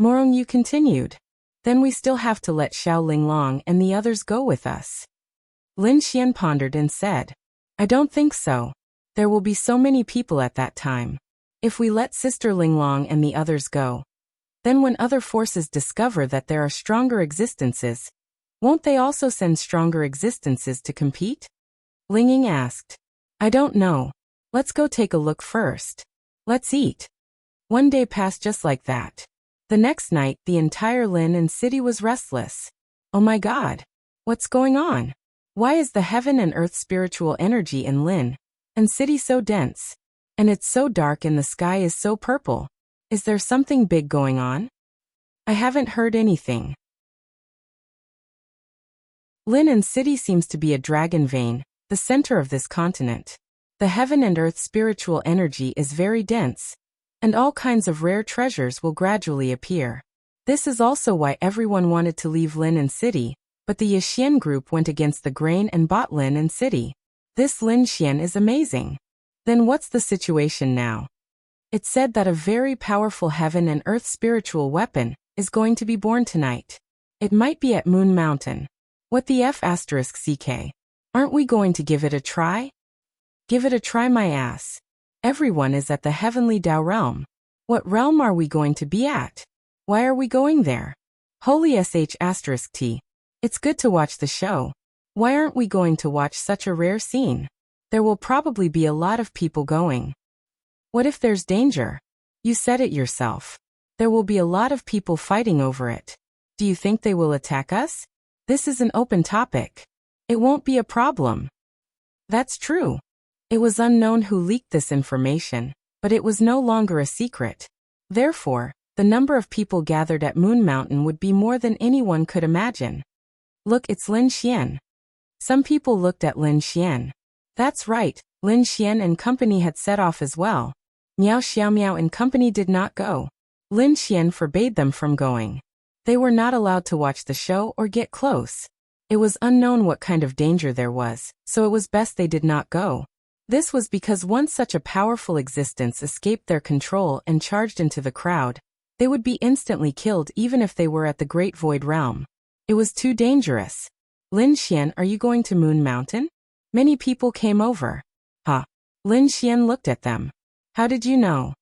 Morongyu continued. Then we still have to let Xiao Linglong and the others go with us. Lin Xian pondered and said, I don't think so. There will be so many people at that time. If we let Sister Linglong and the others go, then when other forces discover that there are stronger existences, won't they also send stronger existences to compete? Linging asked. I don't know. Let's go take a look first. Let's eat. One day passed just like that. The next night, the entire Lin and city was restless. Oh my God! What's going on? Why is the heaven and earth spiritual energy in Lin and city so dense? And it's so dark and the sky is so purple. Is there something big going on? I haven't heard anything. Lin and city seems to be a dragon vein, the center of this continent. The heaven and earth spiritual energy is very dense, and all kinds of rare treasures will gradually appear. This is also why everyone wanted to leave Lin and city, but the Yixian group went against the grain and bought Lin and city. This Lin Xian is amazing. Then what's the situation now? It's said that a very powerful heaven and earth spiritual weapon is going to be born tonight. It might be at Moon Mountain. What the F asterisk CK? Aren't we going to give it a try? Give it a try my ass. Everyone is at the heavenly Tao realm. What realm are we going to be at? Why are we going there? Holy sh asterisk T. It's good to watch the show. Why aren't we going to watch such a rare scene? There will probably be a lot of people going. What if there's danger? You said it yourself. There will be a lot of people fighting over it. Do you think they will attack us? This is an open topic. It won't be a problem. That's true. It was unknown who leaked this information, but it was no longer a secret. Therefore, the number of people gathered at Moon Mountain would be more than anyone could imagine. Look, it's Lin Xian. Some people looked at Lin Xian. That's right, Lin Xian and company had set off as well. Miao Xiaomiao and company did not go. Lin Xian forbade them from going. They were not allowed to watch the show or get close. It was unknown what kind of danger there was, so it was best they did not go. This was because once such a powerful existence escaped their control and charged into the crowd, they would be instantly killed even if they were at the Great Void Realm. It was too dangerous. Lin Xian, are you going to Moon Mountain? Many people came over. Huh. Lin Xian looked at them. How did you know?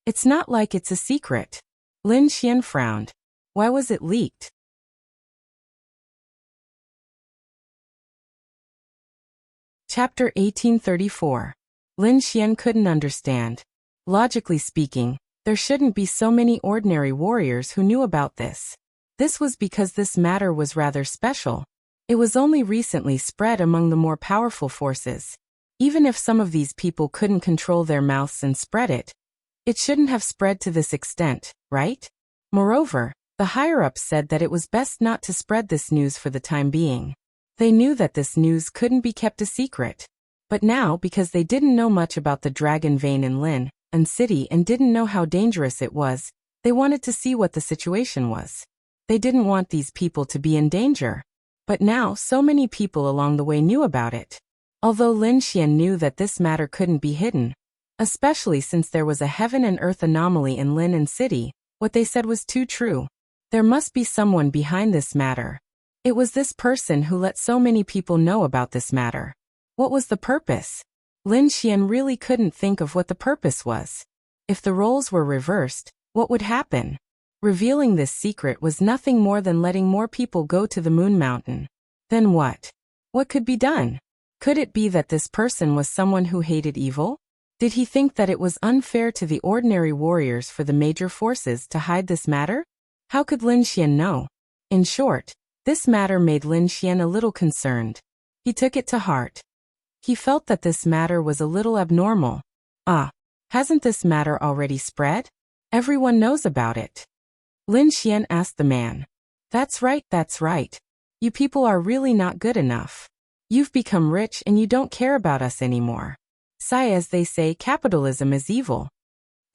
It's not like it's a secret. Lin Xian frowned. Why was it leaked? Chapter 1834. Lin Xian couldn't understand. Logically speaking, there shouldn't be so many ordinary warriors who knew about this. This was because this matter was rather special. It was only recently spread among the more powerful forces. Even if some of these people couldn't control their mouths and spread it, it shouldn't have spread to this extent, right? Moreover, the higher-ups said that it was best not to spread this news for the time being. They knew that this news couldn't be kept a secret. But now, because they didn't know much about the dragon vein in Lin and City and didn't know how dangerous it was, they wanted to see what the situation was. They didn't want these people to be in danger. But now, so many people along the way knew about it. Although Lin Xian knew that this matter couldn't be hidden, especially since there was a heaven and earth anomaly in Lin and City, what they said was too true. There must be someone behind this matter. It was this person who let so many people know about this matter. What was the purpose? Lin Xian really couldn't think of what the purpose was. If the roles were reversed, what would happen? Revealing this secret was nothing more than letting more people go to the Moon Mountain. Then what? What could be done? Could it be that this person was someone who hated evil? Did he think that it was unfair to the ordinary warriors for the major forces to hide this matter? How could Lin Xian know? In short, this matter made Lin Xian a little concerned. He took it to heart. He felt that this matter was a little abnormal. Hasn't this matter already spread? Everyone knows about it. Lin Xian asked the man. That's right, that's right. You people are really not good enough. You've become rich and you don't care about us anymore. Sai, as they say, capitalism is evil.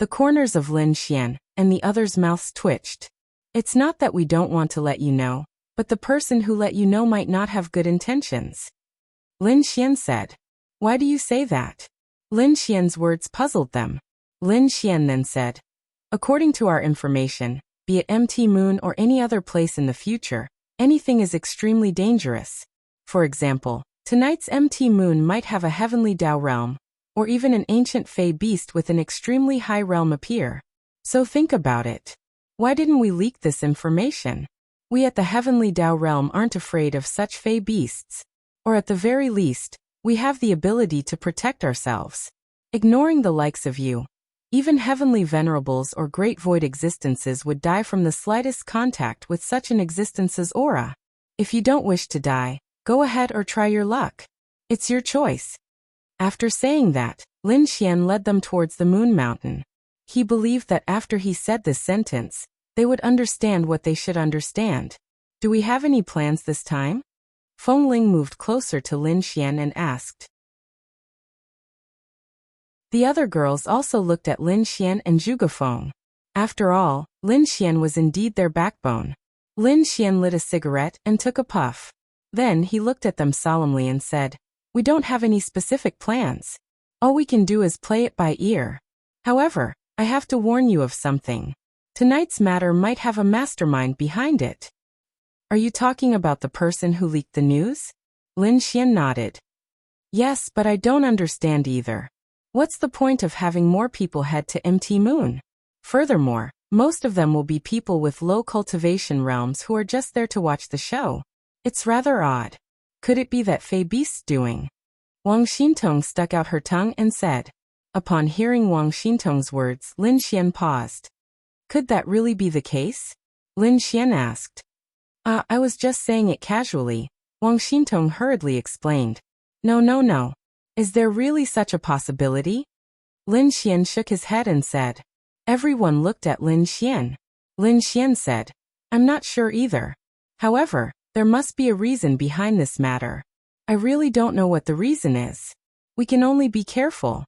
The corners of Lin Xian and the others' mouths twitched. It's not that we don't want to let you know, but the person who let you know might not have good intentions. Lin Xian said. Why do you say that? Lin Xian's words puzzled them. Lin Xian then said. According to our information, be it MT Moon or any other place in the future, anything is extremely dangerous. For example, tonight's MT Moon might have a heavenly Tao realm, or even an ancient Fey beast with an extremely high realm appear. So think about it. Why didn't we leak this information? We at the heavenly Tao realm aren't afraid of such Fey beasts. Or at the very least, we have the ability to protect ourselves. Ignoring the likes of you, even heavenly venerables or great void existences would die from the slightest contact with such an existence's aura. If you don't wish to die, go ahead or try your luck. It's your choice. After saying that, Lin Xian led them towards the Moon Mountain. He believed that after he said this sentence, they would understand what they should understand. Do we have any plans this time? Feng Ling moved closer to Lin Xian and asked. The other girls also looked at Lin Xian and Zhuge Feng. After all, Lin Xian was indeed their backbone. Lin Xian lit a cigarette and took a puff. Then he looked at them solemnly and said, We don't have any specific plans. All we can do is play it by ear. However, I have to warn you of something. Tonight's matter might have a mastermind behind it. Are you talking about the person who leaked the news? Lin Xian nodded. Yes, but I don't understand either. What's the point of having more people head to MT Moon? Furthermore, most of them will be people with low cultivation realms who are just there to watch the show. It's rather odd. Could it be that Fey Beast's doing? Wang Xintong stuck out her tongue and said. Upon hearing Wang Xintong's words, Lin Xian paused. Could that really be the case? Lin Xian asked. I was just saying it casually, Wang Xintong hurriedly explained. No. Is there really such a possibility? Lin Xian shook his head and said. Everyone looked at Lin Xian. Lin Xian said, I'm not sure either. However, there must be a reason behind this matter. I really don't know what the reason is. We can only be careful.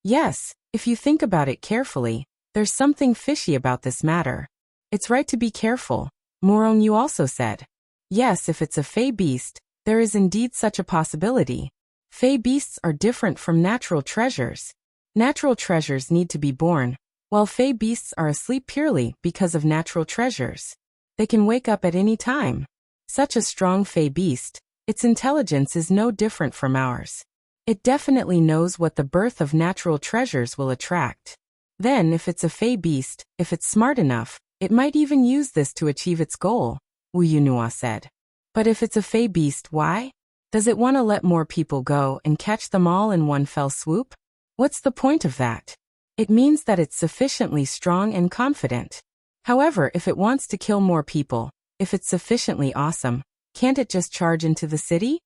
Yes, if you think about it carefully, there's something fishy about this matter. It's right to be careful, Morong Yu also said. Yes, if it's a Fey Beast, there is indeed such a possibility. Fey Beasts are different from natural treasures. Natural treasures need to be born, while Fey Beasts are asleep purely because of natural treasures. They can wake up at any time. Such a strong Fey Beast, its intelligence is no different from ours. It definitely knows what the birth of natural treasures will attract. Then if it's a Fey Beast, if it's smart enough, it might even use this to achieve its goal, Wu Yunhua said. But if it's a Fey Beast, why? Does it want to let more people go and catch them all in one fell swoop? What's the point of that? It means that it's sufficiently strong and confident. However, if it wants to kill more people, if it's sufficiently awesome, can't it just charge into the city?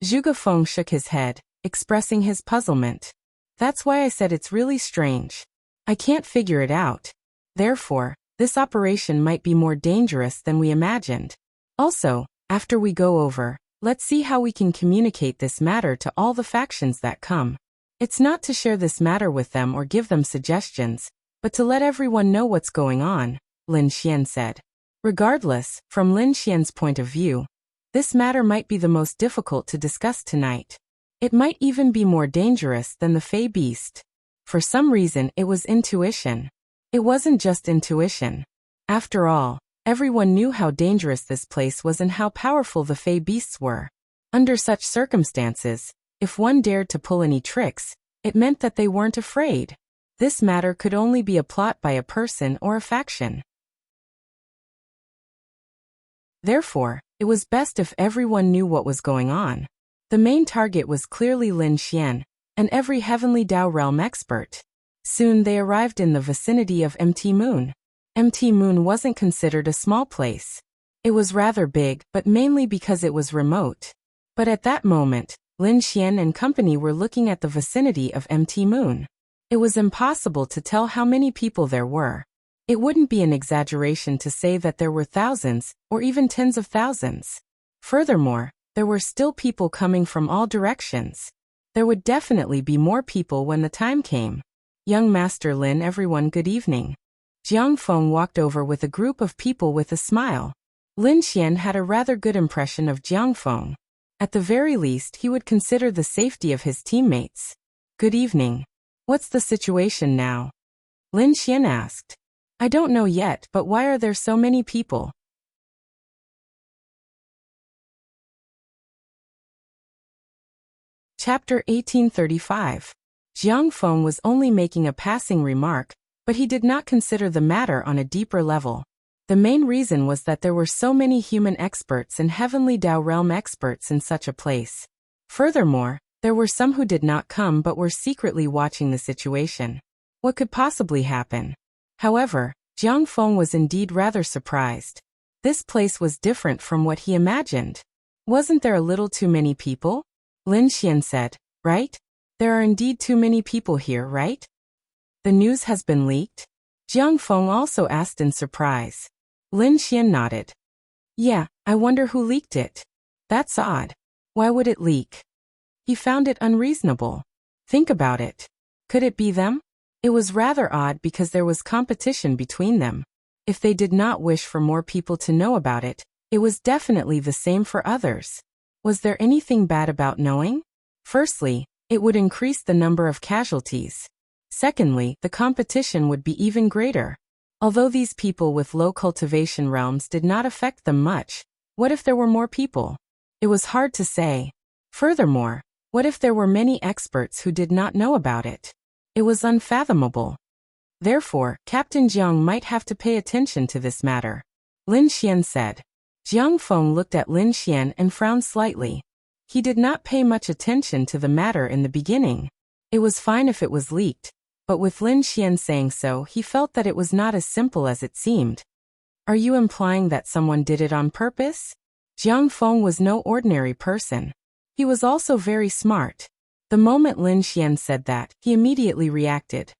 Zhuge Feng shook his head, expressing his puzzlement. That's why I said it's really strange. I can't figure it out. Therefore, this operation might be more dangerous than we imagined. Also, after we go over, let's see how we can communicate this matter to all the factions that come. It's not to share this matter with them or give them suggestions, but to let everyone know what's going on, Lin Xian said. Regardless, from Lin Xian's point of view, this matter might be the most difficult to discuss tonight. It might even be more dangerous than the Fey Beast. For some reason, it was intuition. It wasn't just intuition. After all, everyone knew how dangerous this place was and how powerful the Fey Beasts were. Under such circumstances, if one dared to pull any tricks, it meant that they weren't afraid. This matter could only be a plot by a person or a faction. Therefore, it was best if everyone knew what was going on. The main target was clearly Lin Xian, and every Heavenly Dao Realm expert. Soon they arrived in the vicinity of MT Moon. MT Moon wasn't considered a small place. It was rather big, but mainly because it was remote. But at that moment, Lin Xian and company were looking at the vicinity of MT Moon. It was impossible to tell how many people there were. It wouldn't be an exaggeration to say that there were thousands, or even tens of thousands. Furthermore, there were still people coming from all directions. There would definitely be more people when the time came. Young Master Lin, everyone, good evening. Jiang Feng walked over with a group of people with a smile. Lin Xian had a rather good impression of Jiang Feng. At the very least, he would consider the safety of his teammates. Good evening. What's the situation now? Lin Xian asked. I don't know yet, but why are there so many people? Chapter 1835. Jiang Feng was only making a passing remark, but he did not consider the matter on a deeper level. The main reason was that there were so many human experts and Heavenly Dao Realm experts in such a place. Furthermore, there were some who did not come but were secretly watching the situation. What could possibly happen? However, Jiang Feng was indeed rather surprised. This place was different from what he imagined. Wasn't there a little too many people? Lin Xian said, right? There are indeed too many people here, right? The news has been leaked? Jiang Feng also asked in surprise. Lin Xian nodded. Yeah, I wonder who leaked it. That's odd. Why would it leak? He found it unreasonable. Think about it. Could it be them? It was rather odd because there was competition between them. If they did not wish for more people to know about it, it was definitely the same for others. Was there anything bad about knowing? Firstly, it would increase the number of casualties. Secondly, the competition would be even greater. Although these people with low cultivation realms did not affect them much, What if there were more people? It was hard to say. Furthermore, what if there were many experts who did not know about it? It was unfathomable. Therefore, Captain Jiang might have to pay attention to this matter. Lin Xian said. Jiang Feng looked at Lin Xian and frowned slightly. He did not pay much attention to the matter in the beginning. It was fine if it was leaked, but with Lin Xian saying so, he felt that it was not as simple as it seemed. Are you implying that someone did it on purpose? Jiang Feng was no ordinary person. He was also very smart. The moment Lin Xian said that, he immediately reacted.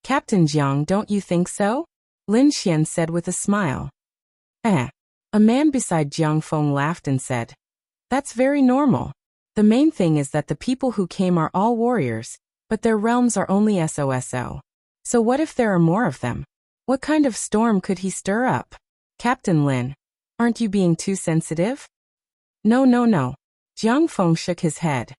Captain Jiang, don't you think so? Lin Xian said with a smile. A man beside Jiang Feng laughed and said, that's very normal. The main thing is that the people who came are all warriors, but their realms are only SOSO. So what if there are more of them? What kind of storm could he stir up? Captain Lin, aren't you being too sensitive? No. Jiang Feng shook his head.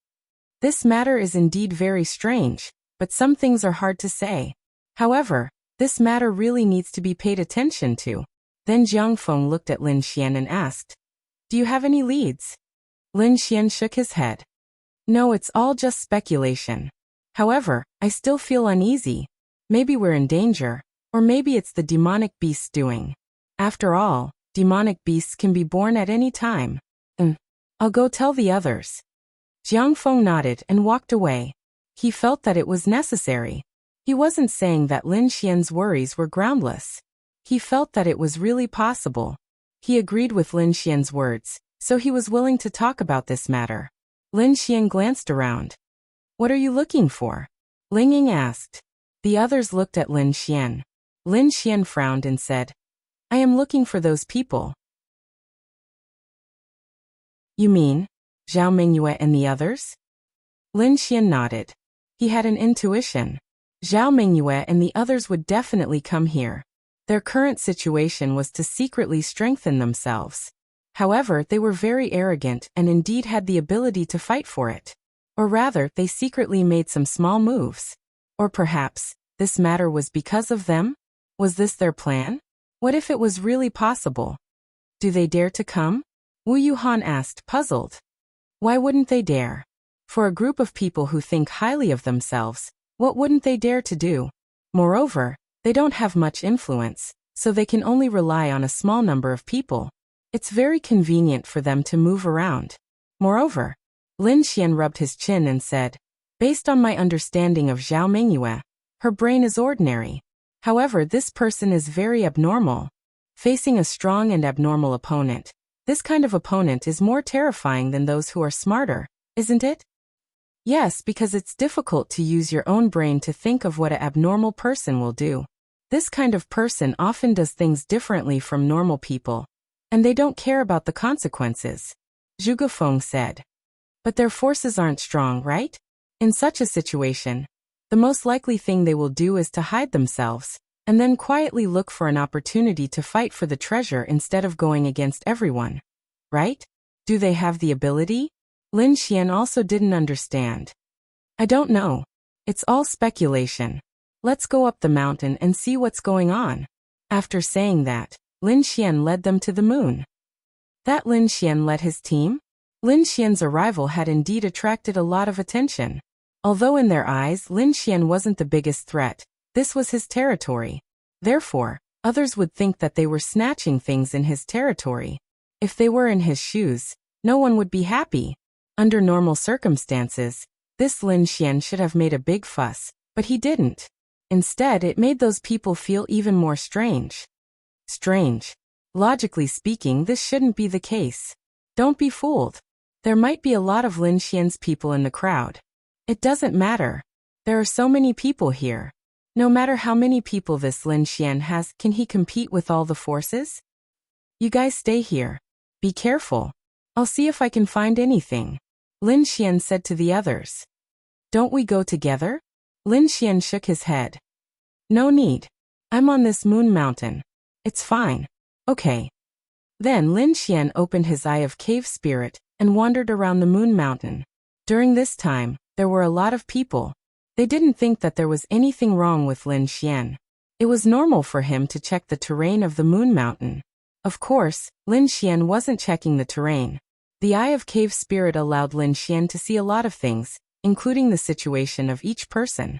This matter is indeed very strange, but some things are hard to say. However, this matter really needs to be paid attention to. Then Jiang Feng looked at Lin Xian and asked, do you have any leads? Lin Xian shook his head. No, it's all just speculation. However, I still feel uneasy. Maybe we're in danger, or maybe it's the demonic beast's doing. After all, demonic beasts can be born at any time. I'll go tell the others. Jiang Feng nodded and walked away. He felt that it was necessary. He wasn't saying that Lin Xian's worries were groundless. He felt that it was really possible. He agreed with Lin Xian's words, so he was willing to talk about this matter. Lin Xian glanced around. What are you looking for? Ling Ying asked. The others looked at Lin Xian. Lin Xian frowned and said, I am looking for those people. You mean Zhao Mingyue and the others? Lin Xian nodded. He had an intuition. Zhao Mingyue and the others would definitely come here. Their current situation was to secretly strengthen themselves. However, they were very arrogant and indeed had the ability to fight for it. Or rather, they secretly made some small moves. Or perhaps, this matter was because of them? Was this their plan? What if it was really possible? Do they dare to come? Wu Yuhan asked, puzzled. Why wouldn't they dare? For a group of people who think highly of themselves, what wouldn't they dare to do? Moreover, they don't have much influence, so they can only rely on a small number of people. It's very convenient for them to move around. Moreover, Lin Xian rubbed his chin and said, based on my understanding of Zhao Mingyue, her brain is ordinary. However, this person is very abnormal. Facing a strong and abnormal opponent, this kind of opponent is more terrifying than those who are smarter, isn't it? Yes, because it's difficult to use your own brain to think of what an abnormal person will do. This kind of person often does things differently from normal people, and they don't care about the consequences. Zhuge Feng said. But their forces aren't strong, right? In such a situation, the most likely thing they will do is to hide themselves, and then quietly look for an opportunity to fight for the treasure instead of going against everyone. Right? Do they have the ability? Lin Xian also didn't understand. I don't know. It's all speculation. Let's go up the mountain and see what's going on. After saying that, Lin Xian led them to the moon. That Lin Xian led his team? Lin Xian's arrival had indeed attracted a lot of attention. Although in their eyes Lin Xian wasn't the biggest threat, this was his territory. Therefore, others would think that they were snatching things in his territory. If they were in his shoes, no one would be happy. Under normal circumstances, this Lin Xian should have made a big fuss, but he didn't. Instead, it made those people feel even more strange. Strange. Logically speaking, this shouldn't be the case. Don't be fooled. There might be a lot of Lin Xian's people in the crowd. It doesn't matter. There are so many people here. No matter how many people this Lin Xian has, can he compete with all the forces? You guys stay here. Be careful. I'll see if I can find anything. Lin Xian said to the others. Don't we go together? Lin Xian shook his head. No need. I'm on this moon mountain. It's fine. Okay. Then Lin Xian opened his eye of cave spirit and wandered around the moon mountain. During this time, there were a lot of people. They didn't think that there was anything wrong with Lin Xian. It was normal for him to check the terrain of the moon mountain. Of course, Lin Xian wasn't checking the terrain. The Eye of Cave Spirit allowed Lin Xian to see a lot of things, including the situation of each person.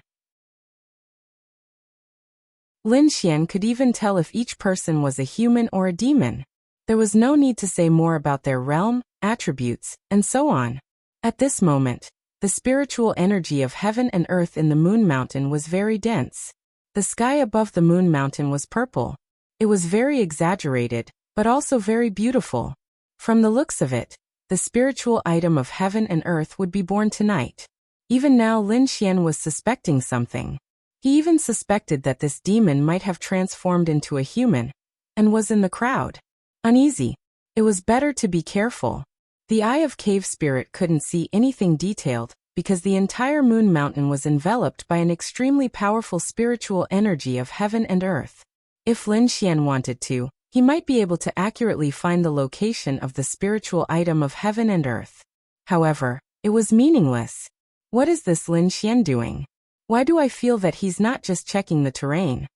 Lin Xian could even tell if each person was a human or a demon. There was no need to say more about their realm, attributes, and so on. At this moment, the spiritual energy of heaven and earth in the Moon Mountain was very dense. The sky above the Moon Mountain was purple. It was very exaggerated, but also very beautiful. From the looks of it, the spiritual item of heaven and earth would be born tonight. Even now Lin Xian was suspecting something. He even suspected that this demon might have transformed into a human, and was in the crowd. Uneasy. It was better to be careful. The Eye of Cave Spirit couldn't see anything detailed, because the entire Moon Mountain was enveloped by an extremely powerful spiritual energy of heaven and earth. If Lin Xian wanted to, he might be able to accurately find the location of the spiritual item of heaven and earth. However, it was meaningless. What is this Lin Xian doing? Why do I feel that he's not just checking the terrain?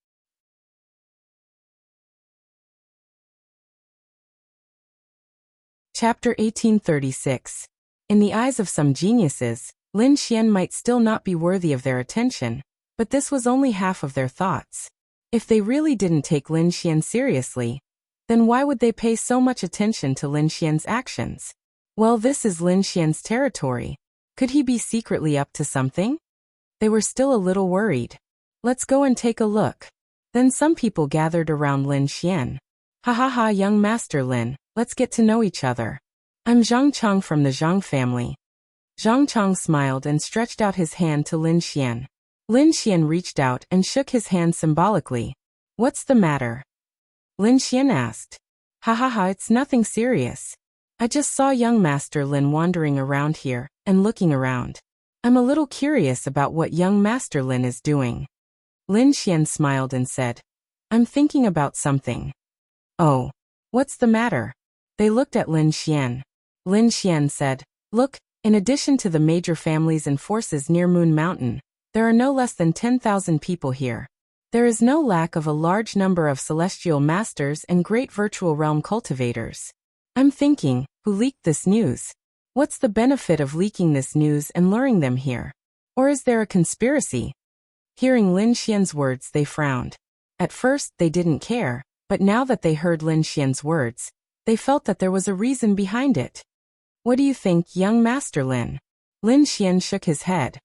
Chapter 1836. In the eyes of some geniuses, Lin Xian might still not be worthy of their attention, but this was only half of their thoughts. If they really didn't take Lin Xian seriously, then why would they pay so much attention to Lin Xian's actions? Well, this is Lin Xian's territory. Could he be secretly up to something? They were still a little worried. Let's go and take a look. Then some people gathered around Lin Xian. Ha ha ha, young Master Lin, let's get to know each other. I'm Zhang Chang from the Zhang family. Zhang Chang smiled and stretched out his hand to Lin Xian. Lin Xian reached out and shook his hand symbolically. What's the matter? Lin Xian asked. Ha ha ha, it's nothing serious. I just saw young Master Lin wandering around here, and looking around. I'm a little curious about what young Master Lin is doing. Lin Xian smiled and said, I'm thinking about something. Oh, what's the matter? They looked at Lin Xian. Lin Xian said, Look, in addition to the major families and forces near Moon Mountain, there are no less than 10,000 people here. There is no lack of a large number of celestial masters and great virtual realm cultivators. I'm thinking, who leaked this news? What's the benefit of leaking this news and luring them here? Or is there a conspiracy? Hearing Lin Xian's words, they frowned. At first, they didn't care, but now that they heard Lin Xian's words, they felt that there was a reason behind it. What do you think, young Master Lin? Lin Xian shook his head.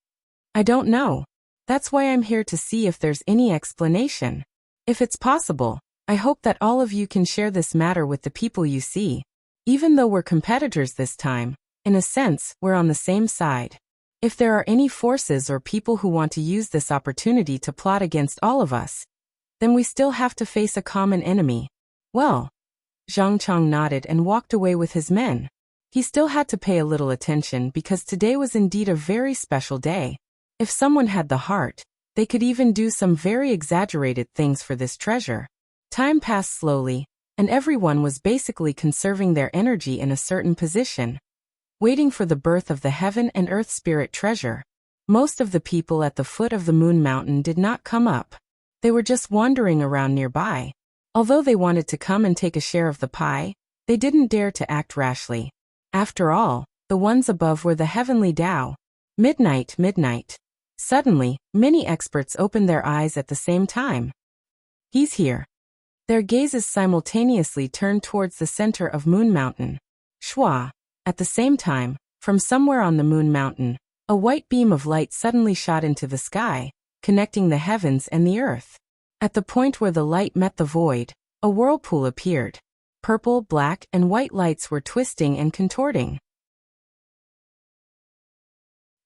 I don't know. That's why I'm here to see if there's any explanation. If it's possible, I hope that all of you can share this matter with the people you see. Even though we're competitors this time, in a sense, we're on the same side. If there are any forces or people who want to use this opportunity to plot against all of us, then we still have to face a common enemy. Well, Zhang Chang nodded and walked away with his men. He still had to pay a little attention because today was indeed a very special day. If someone had the heart, they could even do some very exaggerated things for this treasure. Time passed slowly, and everyone was basically conserving their energy in a certain position, waiting for the birth of the heaven and earth spirit treasure. Most of the people at the foot of the Moon Mountain did not come up. They were just wandering around nearby. Although they wanted to come and take a share of the pie, they didn't dare to act rashly. After all, the ones above were the heavenly Tao. Midnight. Suddenly, many experts opened their eyes at the same time. He's here. Their gazes simultaneously turned towards the center of Moon Mountain. Shwa. At the same time, from somewhere on the Moon Mountain, a white beam of light suddenly shot into the sky, connecting the heavens and the earth. At the point where the light met the void, a whirlpool appeared. Purple, black, and white lights were twisting and contorting.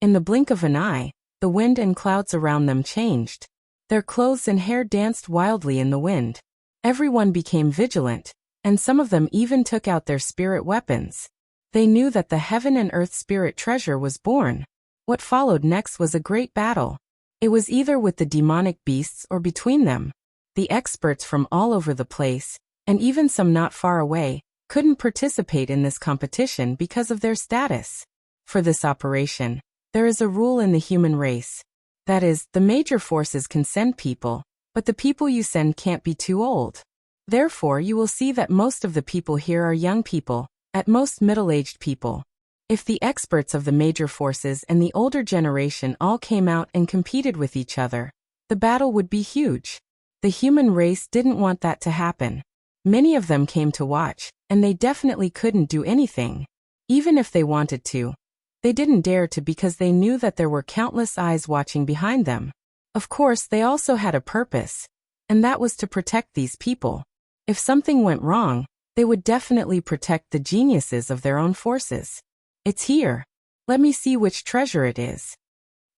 In the blink of an eye, the wind and clouds around them changed. Their clothes and hair danced wildly in the wind. Everyone became vigilant, and some of them even took out their spirit weapons. They knew that the heaven and earth spirit treasure was born. What followed next was a great battle. It was either with the demonic beasts or between them. The experts from all over the place, and even some not far away, couldn't participate in this competition because of their status. For this operation, there is a rule in the human race. That is, the major forces can send people, but the people you send can't be too old. Therefore, you will see that most of the people here are young people, at most middle-aged people. If the experts of the major forces and the older generation all came out and competed with each other, the battle would be huge. The human race didn't want that to happen. Many of them came to watch, and they definitely couldn't do anything. Even if they wanted to, they didn't dare to because they knew that there were countless eyes watching behind them. Of course, they also had a purpose, and that was to protect these people. If something went wrong, they would definitely protect the geniuses of their own forces. It's here. Let me see which treasure it is.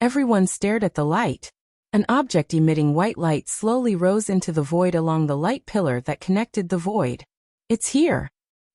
Everyone stared at the light. An object emitting white light slowly rose into the void along the light pillar that connected the void. It's here.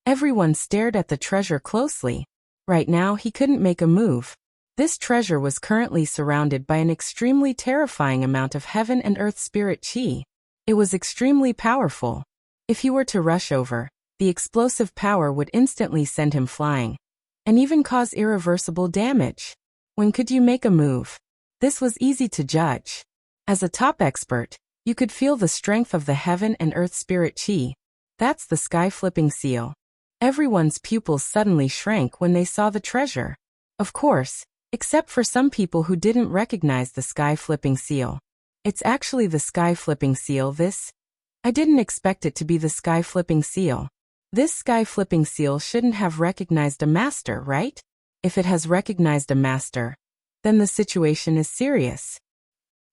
Everyone stared at the treasure closely. Right now, he couldn't make a move. This treasure was currently surrounded by an extremely terrifying amount of heaven and earth spirit chi. It was extremely powerful. If he were to rush over, the explosive power would instantly send him flying, and even cause irreversible damage. When could you make a move? This was easy to judge. As a top expert, you could feel the strength of the heaven and earth spirit chi. That's the sky-flipping seal. Everyone's pupils suddenly shrank when they saw the treasure. Of course, except for some people who didn't recognize the sky-flipping seal. It's actually the sky-flipping seal. I didn't expect it to be the sky-flipping seal. This sky-flipping seal shouldn't have recognized a master, right? If it has recognized a master, then the situation is serious.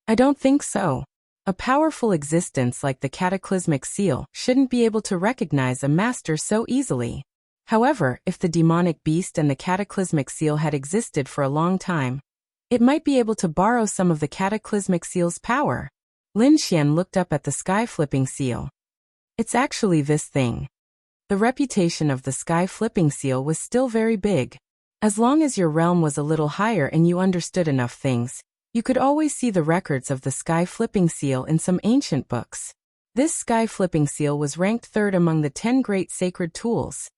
I don't think so. A powerful existence like the cataclysmic seal shouldn't be able to recognize a master so easily. However, if the demonic beast and the cataclysmic seal had existed for a long time, it might be able to borrow some of the cataclysmic seal's power. Lin Xian looked up at the sky-flipping seal. It's actually this thing. The reputation of the sky-flipping seal was still very big. As long as your realm was a little higher and you understood enough things, you could always see the records of the sky-flipping seal in some ancient books. This sky-flipping seal was ranked third among the 10 great sacred tools.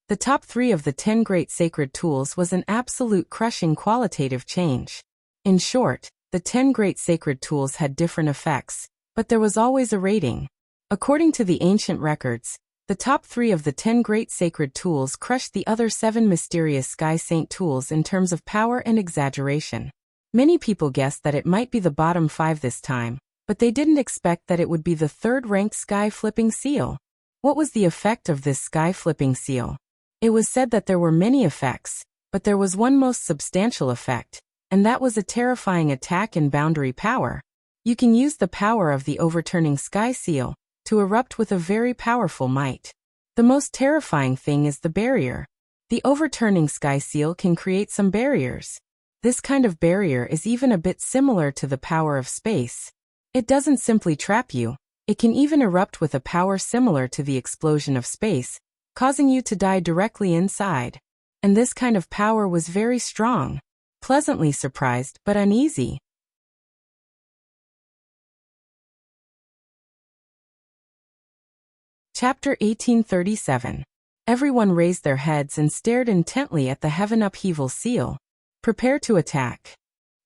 The top 3 of the 10 great sacred tools was an absolute crushing qualitative change. In short, the 10 great sacred tools had different effects, but there was always a rating. According to the ancient records, the top 3 of the 10 great sacred tools crushed the other 7 mysterious sky saint tools in terms of power and exaggeration. Many people guessed that it might be the bottom 5 this time, but they didn't expect that it would be the third-ranked sky-flipping seal. What was the effect of this sky-flipping seal? It was said that there were many effects, but there was one most substantial effect, and that was a terrifying attack and boundary power. You can use the power of the overturning sky seal to erupt with a very powerful might. The most terrifying thing is the barrier. The overturning sky seal can create some barriers. This kind of barrier is even a bit similar to the power of space. It doesn't simply trap you, it can even erupt with a power similar to the explosion of space, causing you to die directly inside. And this kind of power was very strong. Pleasantly surprised but uneasy. Chapter 1837. Everyone raised their heads and stared intently at the heaven upheaval seal. Prepare to attack.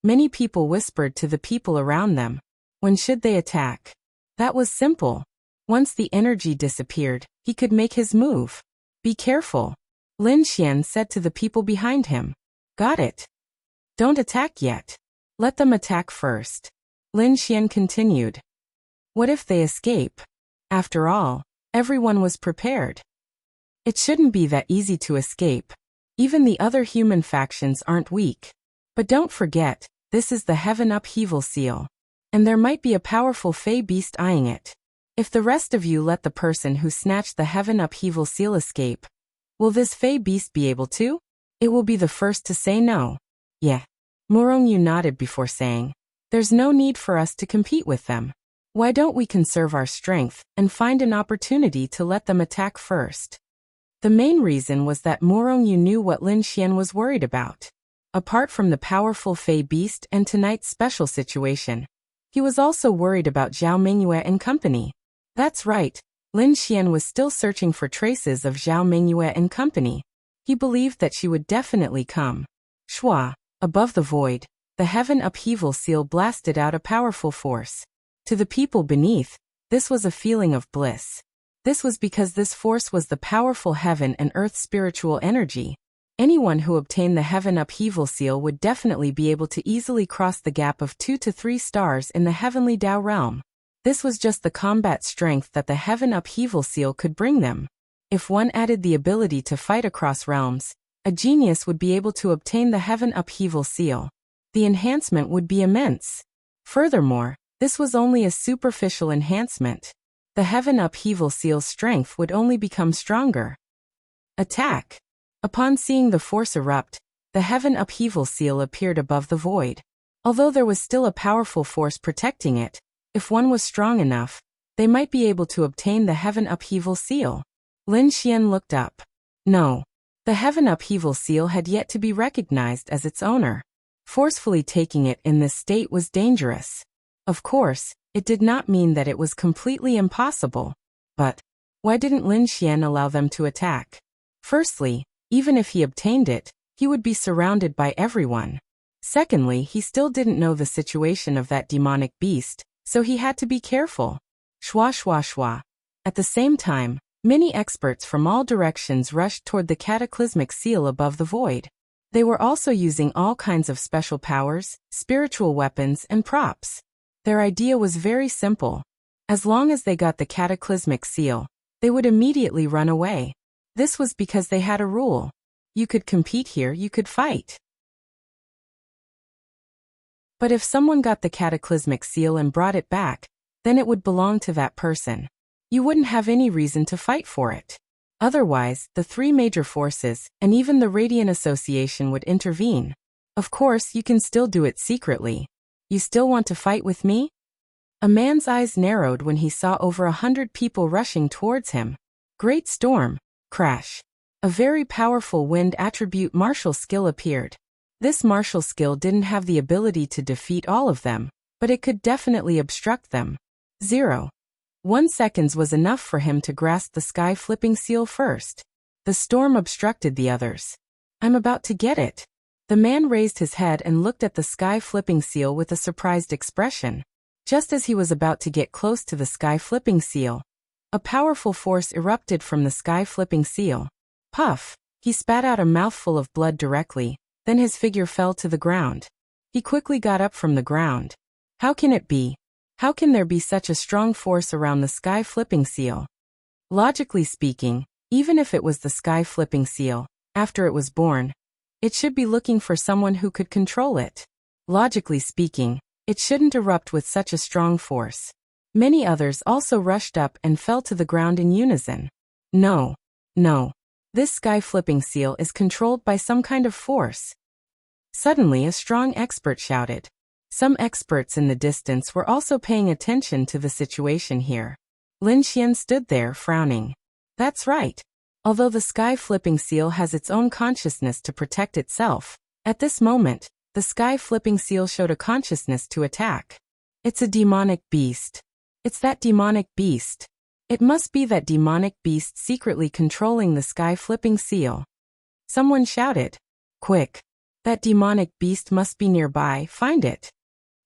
Many people whispered to the people around them. When should they attack? That was simple. Once the energy disappeared, he could make his move. Be careful. Lin Xian said to the people behind him. Got it. Don't attack yet. Let them attack first. Lin Xian continued. What if they escape? After all, everyone was prepared. It shouldn't be that easy to escape. Even the other human factions aren't weak. But don't forget, this is the heaven upheaval seal. And there might be a powerful fey beast eyeing it. If the rest of you let the person who snatched the heaven upheaval seal escape, will this fey beast be able to? It will be the first to say no. Yeah. Morongyu nodded before saying, there's no need for us to compete with them. Why don't we conserve our strength and find an opportunity to let them attack first? The main reason was that Morongyu knew what Lin Xian was worried about. Apart from the powerful fey beast and tonight's special situation, he was also worried about Zhao Mingyue and company. That's right, Lin Xian was still searching for traces of Zhao Mingyue and company. He believed that she would definitely come. Shua, above the void, the heaven upheaval seal blasted out a powerful force. To the people beneath, This was a feeling of bliss. This was because this force was the powerful heaven and earth spiritual energy. Anyone who obtained the heaven upheaval seal would definitely be able to easily cross the gap of 2 to 3 stars in the heavenly Tao realm. This was just the combat strength that the heaven upheaval seal could bring them. If one added the ability to fight across realms, a genius would be able to obtain the heaven upheaval seal. The enhancement would be immense. Furthermore, this was only a superficial enhancement. The heaven upheaval seal's strength would only become stronger. Attack. Upon seeing the force erupt, the heaven upheaval seal appeared above the void. Although there was still a powerful force protecting it, if one was strong enough, they might be able to obtain the heaven upheaval seal. Lin Xian looked up. No. The heaven upheaval seal had yet to be recognized as its owner. Forcefully taking it in this state was dangerous. Of course, it did not mean that it was completely impossible. But why didn't Lin Xian allow them to attack? Firstly, even if he obtained it, he would be surrounded by everyone. Secondly, he still didn't know the situation of that demonic beast, so he had to be careful. Shwa shwa shwa. At the same time, many experts from all directions rushed toward the cataclysmic seal above the void. They were also using all kinds of special powers, spiritual weapons, and props. Their idea was very simple. As long as they got the cataclysmic seal, they would immediately run away. This was because they had a rule. You could compete here, you could fight. But if someone got the cataclysmic seal and brought it back, then it would belong to that person. You wouldn't have any reason to fight for it. Otherwise, the 3 major forces, and even the Radiant Association would intervene. Of course, you can still do it secretly. You still want to fight with me? A man's eyes narrowed when he saw over 100 people rushing towards him. Great storm. Crash. A very powerful wind attribute martial skill appeared. This martial skill didn't have the ability to defeat all of them, but it could definitely obstruct them. 0.1 seconds was enough for him to grasp the sky-flipping seal first. The storm obstructed the others. I'm about to get it. The man raised his head and looked at the sky-flipping seal with a surprised expression. Just as he was about to get close to the sky-flipping seal, a powerful force erupted from the sky-flipping seal. Puff! He spat out a mouthful of blood directly, then his figure fell to the ground. He quickly got up from the ground. How can it be? How can there be such a strong force around the sky-flipping seal? Logically speaking, even if it was the sky-flipping seal, after it was born, it should be looking for someone who could control it. Logically speaking, it shouldn't erupt with such a strong force. Many others also rushed up and fell to the ground in unison. No. This sky-flipping seal is controlled by some kind of force. Suddenly a strong expert shouted. Some experts in the distance were also paying attention to the situation here. Lin Xian stood there frowning. That's right. Although the sky-flipping seal has its own consciousness to protect itself, at this moment, the sky-flipping seal showed a consciousness to attack. It's a demonic beast. It's that demonic beast. It must be that demonic beast secretly controlling the sky-flipping seal. Someone shouted. Quick! That demonic beast must be nearby, find it.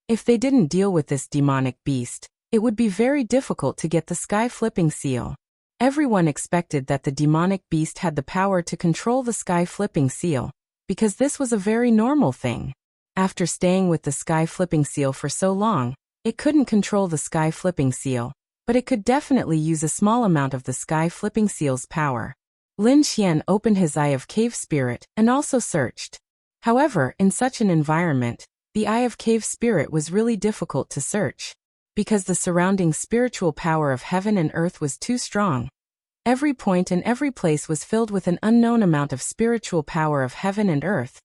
If they didn't deal with this demonic beast, it would be very difficult to get the sky-flipping seal. Everyone expected that the demonic beast had the power to control the sky-flipping seal, because this was a very normal thing. After staying with the sky-flipping seal for so long, it couldn't control the sky-flipping seal, but it could definitely use a small amount of the sky-flipping seal's power. Lin Xian opened his Eye of Cave Spirit and also searched. However, in such an environment, the Eye of Cave Spirit was really difficult to search, because the surrounding spiritual power of heaven and earth was too strong. Every point and every place was filled with an unknown amount of spiritual power of heaven and earth,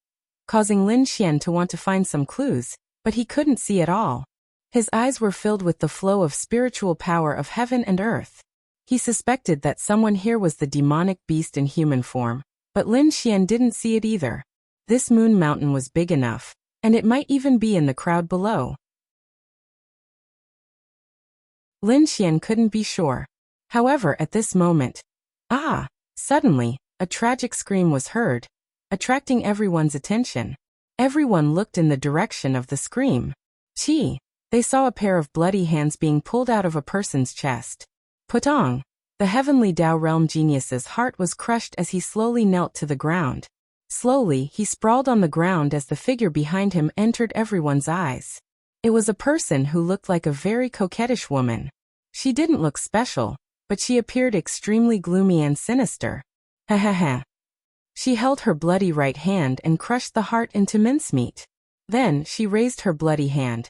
causing Lin Xian to want to find some clues, but he couldn't see at all. His eyes were filled with the flow of spiritual power of heaven and earth. He suspected that someone here was the demonic beast in human form, but Lin Xian didn't see it either. This moon mountain was big enough, and it might even be in the crowd below. Lin Xian couldn't be sure. However, at this moment, suddenly, a tragic scream was heard, attracting everyone's attention. Everyone looked in the direction of the scream. Chi! They saw a pair of bloody hands being pulled out of a person's chest. Potong! The heavenly Tao realm genius's heart was crushed as he slowly knelt to the ground. Slowly, he sprawled on the ground as the figure behind him entered everyone's eyes. It was a person who looked like a very coquettish woman. She didn't look special, but she appeared extremely gloomy and sinister. Ha ha ha. She held her bloody right hand and crushed the heart into mincemeat. Then, she raised her bloody hand,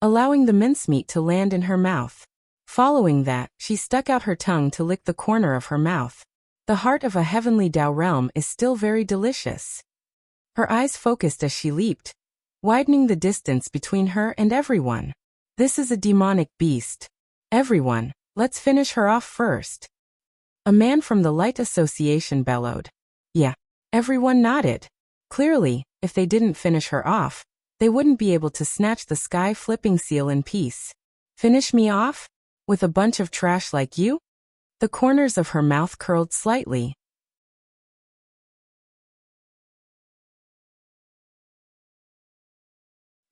allowing the mincemeat to land in her mouth. Following that, she stuck out her tongue to lick the corner of her mouth. The heart of a heavenly Tao realm is still very delicious. Her eyes focused as she leaped, widening the distance between her and everyone. This is a demonic beast. Everyone, let's finish her off first. A man from the Light Association bellowed. Yeah. Everyone nodded. Clearly, if they didn't finish her off, they wouldn't be able to snatch the sky-flipping seal in peace. Finish me off? With a bunch of trash like you? The corners of her mouth curled slightly.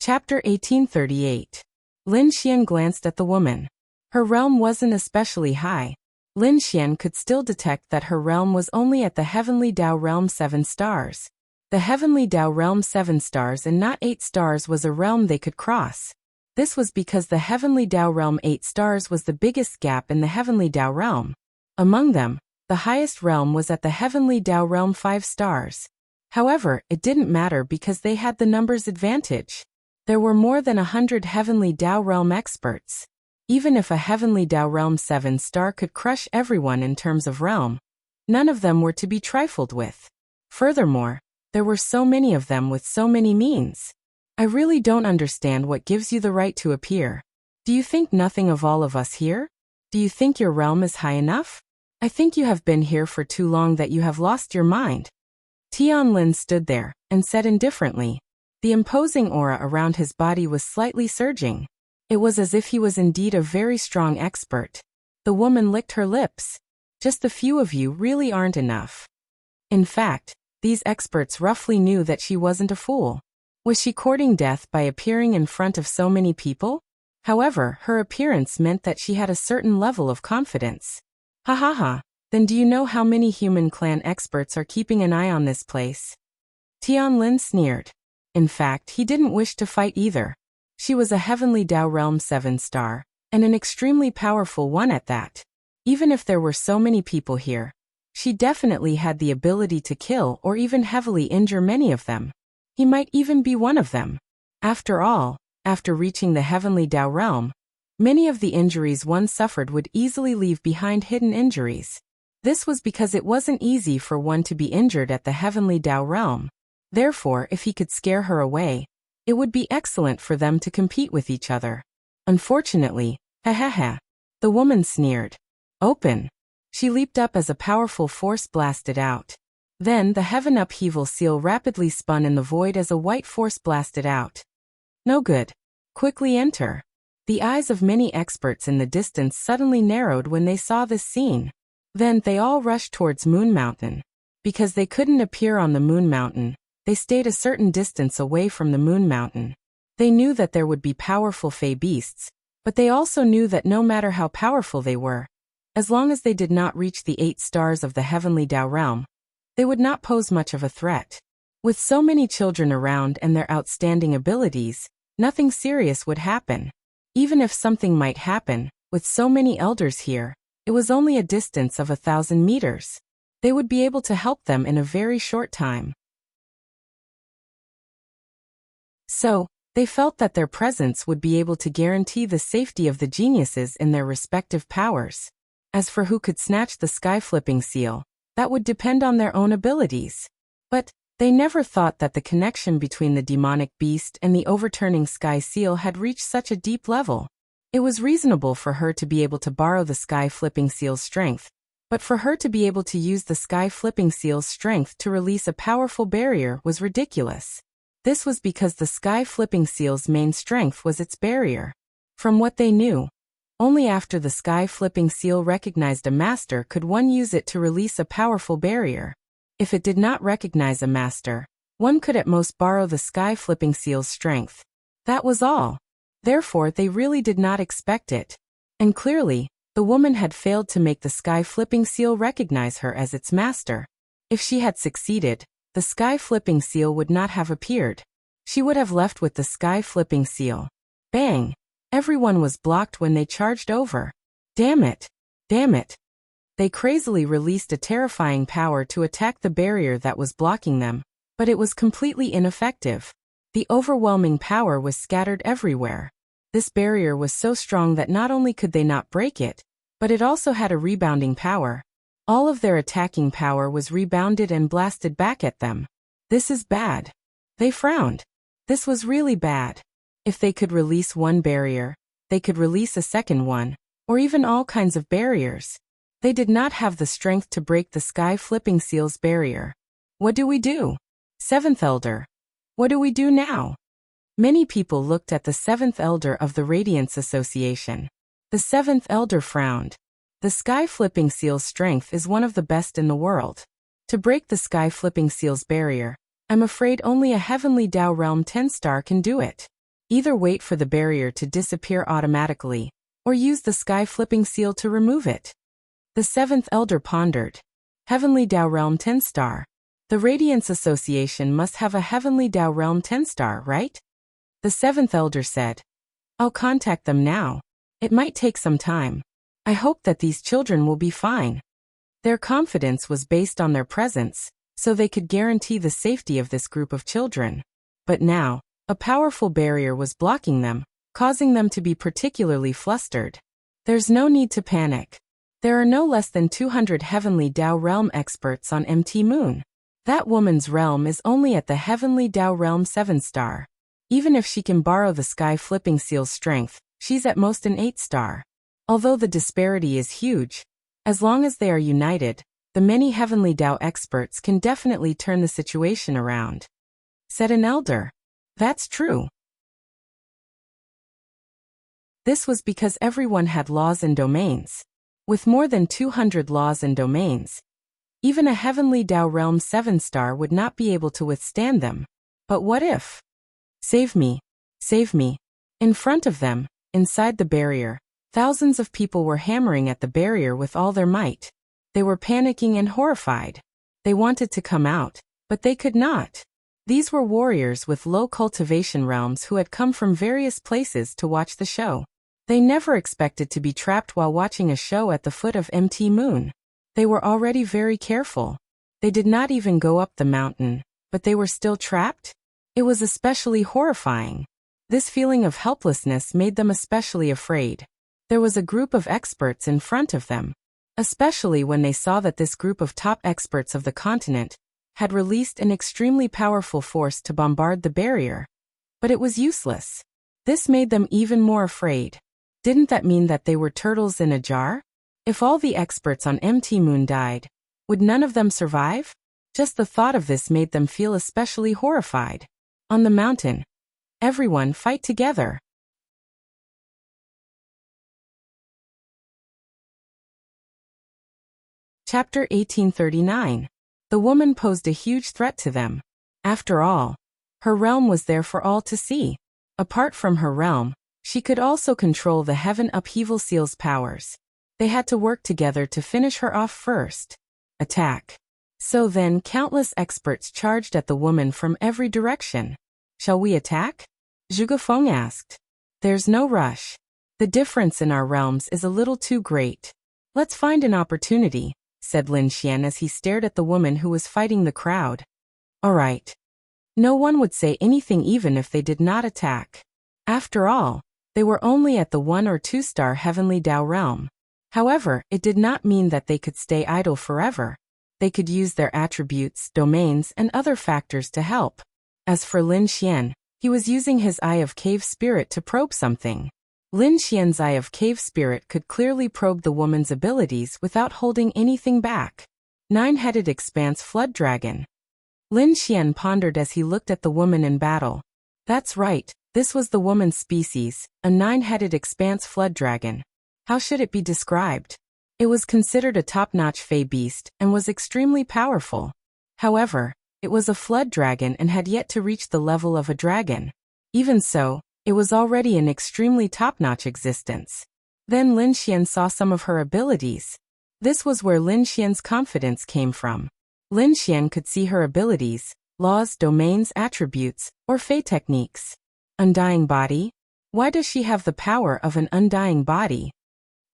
Chapter 1838. Lin Xian glanced at the woman. Her realm wasn't especially high. Lin Xian could still detect that her realm was only at the Heavenly Tao Realm 7 stars. The Heavenly Tao Realm 7 stars and not 8 stars was a realm they could cross. This was because the Heavenly Tao Realm 8 stars was the biggest gap in the Heavenly Tao Realm. Among them, the highest realm was at the Heavenly Tao Realm 5 stars. However, it didn't matter because they had the numbers advantage. There were more than 100 Heavenly Tao Realm experts. Even if a Heavenly Tao Realm 7 star could crush everyone in terms of realm, none of them were to be trifled with. Furthermore, there were so many of them with so many means. I really don't understand what gives you the right to appear. Do you think nothing of all of us here? Do you think your realm is high enough? I think you have been here for too long that you have lost your mind. Tianlin stood there and said indifferently. The imposing aura around his body was slightly surging. It was as if he was indeed a very strong expert. The woman licked her lips. Just a few of you really aren't enough. In fact, these experts roughly knew that she wasn't a fool. Was she courting death by appearing in front of so many people? However, her appearance meant that she had a certain level of confidence. Ha ha ha, then do you know how many human clan experts are keeping an eye on this place? Tianlin sneered. In fact, he didn't wish to fight either. She was a Heavenly Tao Realm 7 star, and an extremely powerful one at that. Even if there were so many people here, she definitely had the ability to kill or even heavily injure many of them. He might even be one of them. After all, after reaching the Heavenly Tao Realm, many of the injuries one suffered would easily leave behind hidden injuries. This was because it wasn't easy for one to be injured at the Heavenly Tao Realm. Therefore, if he could scare her away, it would be excellent for them to compete with each other. Unfortunately, the woman sneered. Open. She leaped up as a powerful force blasted out. Then the heaven upheaval seal rapidly spun in the void as a white force blasted out. No good. Quickly enter. The eyes of many experts in the distance suddenly narrowed when they saw this scene. Then they all rushed towards Moon Mountain. Because they couldn't appear on the Moon Mountain, they stayed a certain distance away from the Moon Mountain. They knew that there would be powerful Fey beasts, but they also knew that no matter how powerful they were, as long as they did not reach the 8 stars of the Heavenly Tao Realm, they would not pose much of a threat. With so many children around and their outstanding abilities, nothing serious would happen. Even if something might happen, with so many elders here, it was only a distance of 1,000 meters. They would be able to help them in a very short time. So, they felt that their presence would be able to guarantee the safety of the geniuses in their respective powers. As for who could snatch the sky-flipping seal, that would depend on their own abilities. But they never thought that the connection between the demonic beast and the overturning sky seal had reached such a deep level. It was reasonable for her to be able to borrow the sky-flipping seal's strength, but for her to be able to use the sky-flipping seal's strength to release a powerful barrier was ridiculous. This was because the sky-flipping seal's main strength was its barrier. From what they knew, only after the sky-flipping seal recognized a master could one use it to release a powerful barrier. If it did not recognize a master, one could at most borrow the sky-flipping seal's strength. That was all. Therefore, they really did not expect it. And clearly, the woman had failed to make the sky-flipping seal recognize her as its master. If she had succeeded, the sky-flipping seal would not have appeared. She would have left with the sky-flipping seal. Bang! Everyone was blocked when they charged over. Damn it! Damn it! They crazily released a terrifying power to attack the barrier that was blocking them, but it was completely ineffective. The overwhelming power was scattered everywhere. This barrier was so strong that not only could they not break it, but it also had a rebounding power. All of their attacking power was rebounded and blasted back at them. This is bad. They frowned. This was really bad. If they could release one barrier, they could release a second one, or even all kinds of barriers. They did not have the strength to break the sky-flipping seal's barrier. What do we do? Seventh Elder. What do we do now? Many people looked at the seventh elder of the Radiance Association. The seventh elder frowned. The sky-flipping seal's strength is one of the best in the world. To break the sky-flipping seal's barrier, I'm afraid only a Heavenly Tao Realm 10-star can do it. Either wait for the barrier to disappear automatically, or use the sky-flipping seal to remove it. The seventh elder pondered. Heavenly Tao Realm 10-star. The Radiance Association must have a Heavenly Tao Realm 10-star, right? The seventh elder said, I'll contact them now. It might take some time. I hope that these children will be fine. Their confidence was based on their presence, so they could guarantee the safety of this group of children. But now, a powerful barrier was blocking them, causing them to be particularly flustered. There's no need to panic. There are no less than 200 Heavenly Tao Realm experts on MT Moon. That woman's realm is only at the Heavenly Tao Realm 7-star. Even if she can borrow the sky-flipping seal's strength, she's at most an 8-star. Although the disparity is huge, as long as they are united, the many Heavenly Tao experts can definitely turn the situation around. Said an elder. That's true. This was because everyone had laws and domains. With more than 200 laws and domains, even a Heavenly Tao Realm 7-star would not be able to withstand them. But what if? Save me. Save me. In front of them, inside the barrier, thousands of people were hammering at the barrier with all their might. They were panicking and horrified. They wanted to come out, but they could not. These were warriors with low cultivation realms who had come from various places to watch the show. They never expected to be trapped while watching a show at the foot of MT Moon. They were already very careful. They did not even go up the mountain, but they were still trapped? It was especially horrifying. This feeling of helplessness made them especially afraid. There was a group of experts in front of them, especially when they saw that this group of top experts of the continent had released an extremely powerful force to bombard the barrier. But it was useless. This made them even more afraid. Didn't that mean that they were turtles in a jar? If all the experts on MT Moon died, would none of them survive? Just the thought of this made them feel especially horrified. On the mountain, everyone fight together. Chapter 1839. The woman posed a huge threat to them. After all, her realm was there for all to see. Apart from her realm, she could also control the heaven upheaval seal's powers. They had to work together to finish her off first. Attack. So then countless experts charged at the woman from every direction. Shall we attack? Zhuge Feng asked. There's no rush. The difference in our realms is a little too great. Let's find an opportunity, said Lin Xian as he stared at the woman who was fighting the crowd. All right. No one would say anything even if they did not attack. After all, they were only at the 1 or 2-star Heavenly Tao realm. However, it did not mean that they could stay idle forever. They could use their attributes, domains, and other factors to help. As for Lin Xian, he was using his Eye of Cave Spirit to probe something. Lin Xian's Eye of Cave Spirit could clearly probe the woman's abilities without holding anything back. 9-headed Expanse Flood Dragon. Lin Xian pondered as he looked at the woman in battle. That's right, this was the woman's species, a 9-headed Expanse Flood Dragon. How should it be described? It was considered a top-notch fey beast and was extremely powerful. However, it was a flood dragon and had yet to reach the level of a dragon. Even so, It was already an extremely top-notch existence. Then Lin Xian saw some of her abilities. This was where Lin Xian's confidence came from. Lin Xian could see her abilities, laws, domains, attributes, or fey techniques. Undying body? Why does she have the power of an undying body?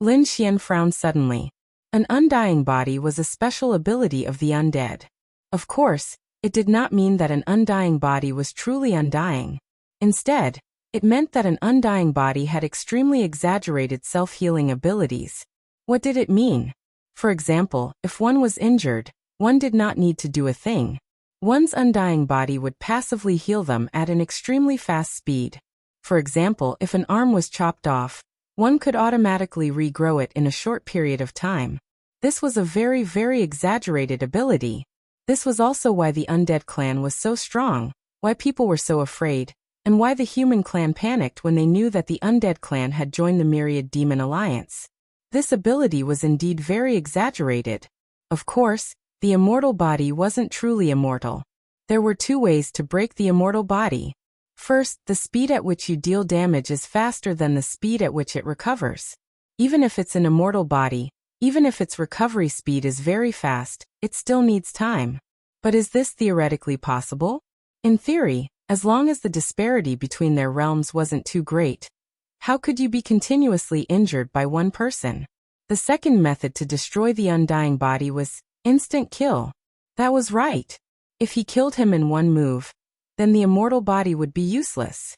Lin Xian frowned suddenly. An undying body was a special ability of the undead. Of course, it did not mean that an undying body was truly undying. Instead, it meant that an undying body had extremely exaggerated self-healing abilities. What did it mean? For example, if one was injured, one did not need to do a thing. One's undying body would passively heal them at an extremely fast speed. For example, if an arm was chopped off, one could automatically regrow it in a short period of time. This was a very, very exaggerated ability. This was also why the undead clan was so strong, why people were so afraid, and why the human clan panicked when they knew that the undead clan had joined the Myriad Demon Alliance. This ability was indeed very exaggerated. Of course, the immortal body wasn't truly immortal. There were two ways to break the immortal body. First, the speed at which you deal damage is faster than the speed at which it recovers. Even if it's an immortal body, even if its recovery speed is very fast, it still needs time. But is this theoretically possible? In theory, as long as the disparity between their realms wasn't too great. How could you be continuously injured by one person? The second method to destroy the undying body was instant kill. That was right. If he killed him in one move, then the immortal body would be useless.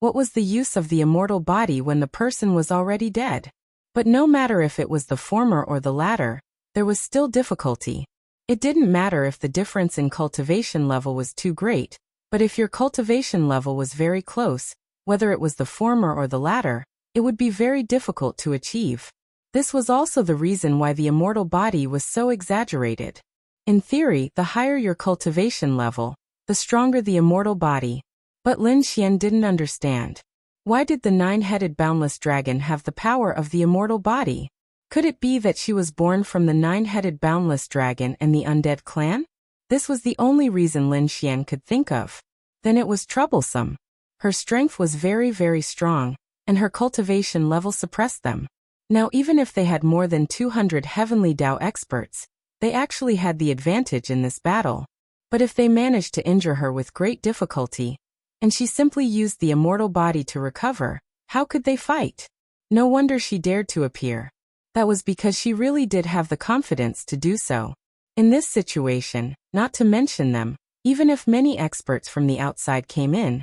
What was the use of the immortal body when the person was already dead? But no matter if it was the former or the latter, there was still difficulty. It didn't matter if the difference in cultivation level was too great, but if your cultivation level was very close, whether it was the former or the latter, it would be very difficult to achieve. This was also the reason why the immortal body was so exaggerated. In theory, the higher your cultivation level, the stronger the immortal body. But Lin Xian didn't understand. Why did the nine-headed boundless dragon have the power of the immortal body? Could it be that she was born from the nine-headed boundless dragon and the undead clan? This was the only reason Lin Xian could think of. Then it was troublesome. Her strength was very, very strong, and her cultivation level suppressed them. Now even if they had more than 200 heavenly Dao experts, they actually had the advantage in this battle. But if they managed to injure her with great difficulty, and she simply used the immortal body to recover, how could they fight? No wonder she dared to appear. That was because she really did have the confidence to do so. In this situation, not to mention them, even if many experts from the outside came in,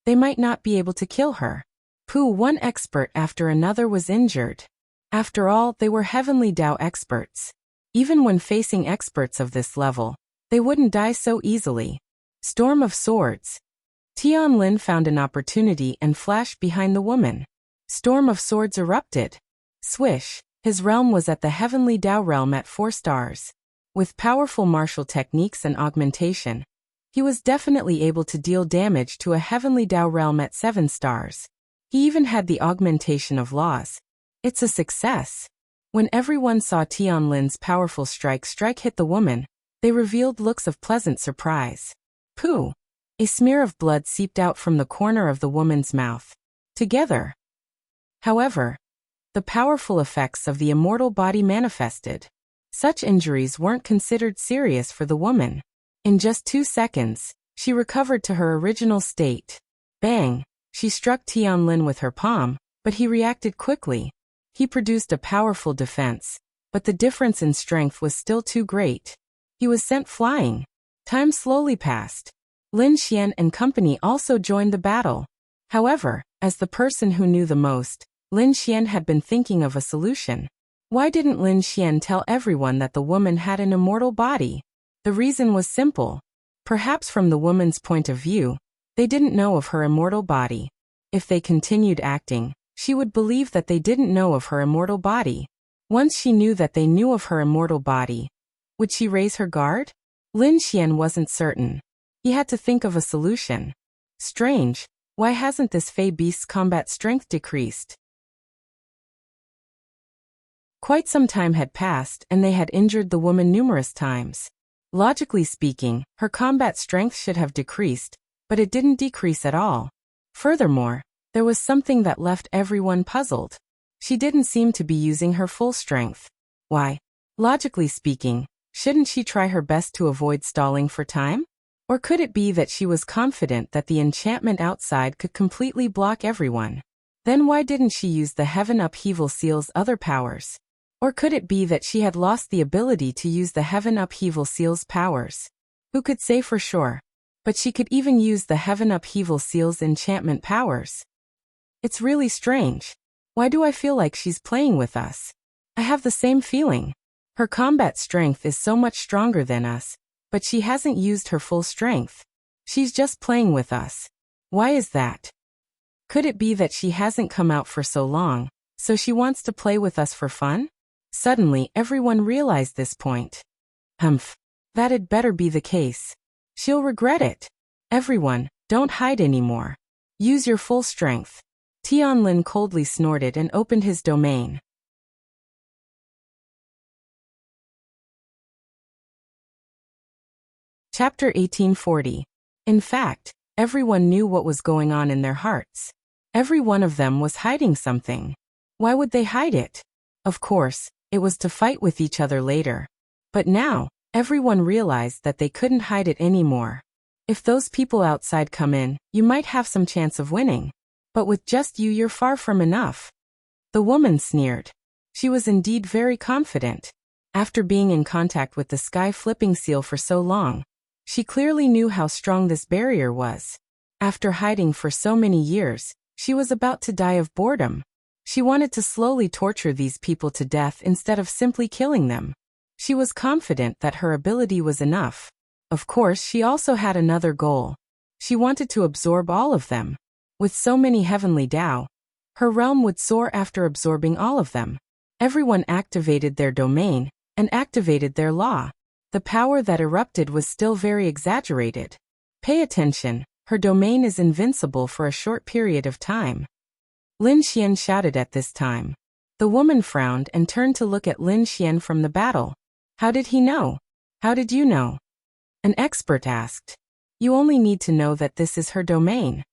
they might not be able to kill her. One expert after another was injured. After all, they were heavenly Dao experts. Even when facing experts of this level, they wouldn't die so easily. Storm of swords. Tian Lin found an opportunity and flashed behind the woman. Storm of swords erupted. Swish. His realm was at the heavenly Dao realm at 4 stars. With powerful martial techniques and augmentation, he was definitely able to deal damage to a heavenly Dao realm at 7 stars. He even had the augmentation of laws. It's a success. When everyone saw Tian Lin's powerful strike hit the woman, they revealed looks of pleasant surprise. Pooh! A smear of blood seeped out from the corner of the woman's mouth. Together. However, the powerful effects of the immortal body manifested. Such injuries weren't considered serious for the woman. In just 2 seconds, she recovered to her original state. Bang! She struck Tian Lin with her palm, but he reacted quickly. He produced a powerful defense, but the difference in strength was still too great. He was sent flying. Time slowly passed. Lin Xian and company also joined the battle. However, as the person who knew the most, Lin Xian had been thinking of a solution. Why didn't Lin Xian tell everyone that the woman had an immortal body? The reason was simple. Perhaps from the woman's point of view, they didn't know of her immortal body. If they continued acting, she would believe that they didn't know of her immortal body. Once she knew that they knew of her immortal body, would she raise her guard? Lin Xian wasn't certain. He had to think of a solution. Strange, why hasn't this Fey beast's combat strength decreased? Quite some time had passed and they had injured the woman numerous times. Logically speaking, her combat strength should have decreased, but it didn't decrease at all. Furthermore, there was something that left everyone puzzled. She didn't seem to be using her full strength. Why? Logically speaking, shouldn't she try her best to avoid stalling for time? Or could it be that she was confident that the enchantment outside could completely block everyone? Then why didn't she use the Heaven Upheaval Seal's other powers? Or could it be that she had lost the ability to use the Heaven Upheaval Seal's powers? Who could say for sure? But she could even use the Heaven Upheaval Seal's enchantment powers. It's really strange. Why do I feel like she's playing with us? I have the same feeling. Her combat strength is so much stronger than us, but she hasn't used her full strength. She's just playing with us. Why is that? Could it be that she hasn't come out for so long, so she wants to play with us for fun? Suddenly, everyone realized this point. Humph. That'd better be the case. She'll regret it. Everyone, don't hide anymore. Use your full strength. Tianlin coldly snorted and opened his domain. Chapter 1840. In fact, everyone knew what was going on in their hearts. Every one of them was hiding something. Why would they hide it? Of course, it was to fight with each other later. But now, everyone realized that they couldn't hide it anymore. If those people outside come in, you might have some chance of winning. But with just you, you're far from enough. The woman sneered. She was indeed very confident. After being in contact with the sky flipping seal for so long, she clearly knew how strong this barrier was. After hiding for so many years, she was about to die of boredom. She wanted to slowly torture these people to death instead of simply killing them. She was confident that her ability was enough. Of course, she also had another goal. She wanted to absorb all of them. With so many heavenly Tao, her realm would soar after absorbing all of them. Everyone activated their domain and activated their law. The power that erupted was still very exaggerated. Pay attention, her domain is invincible for a short period of time. Lin Xian shouted at this time. The woman frowned and turned to look at Lin Xian from the battle. How did he know? How did you know? An expert asked. You only need to know that this is her domain.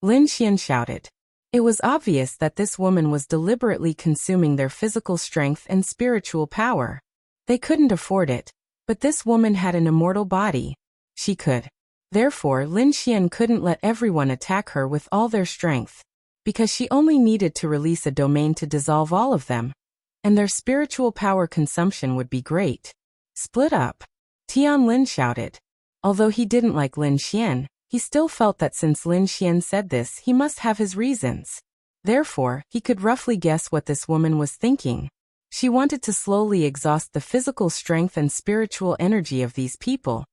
Lin Xian shouted. It was obvious that this woman was deliberately consuming their physical strength and spiritual power. They couldn't afford it, but this woman had an immortal body. She could. Therefore, Lin Xian couldn't let everyone attack her with all their strength, because she only needed to release a domain to dissolve all of them, and their spiritual power consumption would be great. Split up. Tianlin shouted. Although he didn't like Lin Xian, he still felt that since Lin Xian said this, he must have his reasons. Therefore, he could roughly guess what this woman was thinking. She wanted to slowly exhaust the physical strength and spiritual energy of these people,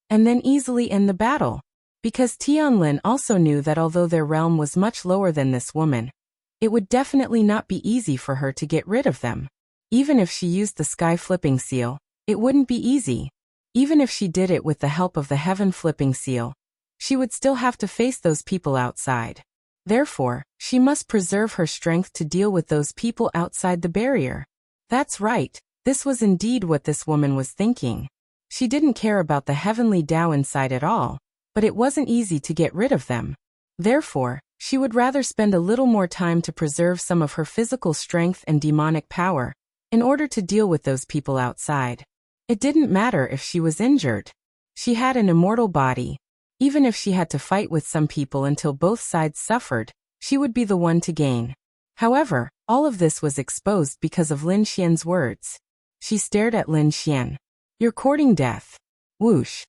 and then easily end the battle. Because Tianlin also knew that although their realm was much lower than this woman, it would definitely not be easy for her to get rid of them. Even if she used the sky flipping seal, it wouldn't be easy. Even if she did it with the help of the heaven flipping seal, she would still have to face those people outside. Therefore, she must preserve her strength to deal with those people outside the barrier. That's right, this was indeed what this woman was thinking. She didn't care about the heavenly Tao inside at all, but it wasn't easy to get rid of them. Therefore, she would rather spend a little more time to preserve some of her physical strength and demonic power, in order to deal with those people outside. It didn't matter if she was injured. She had an immortal body. Even if she had to fight with some people until both sides suffered, she would be the one to gain. However, all of this was exposed because of Lin Xian's words. She stared at Lin Xian. You're courting death. Whoosh.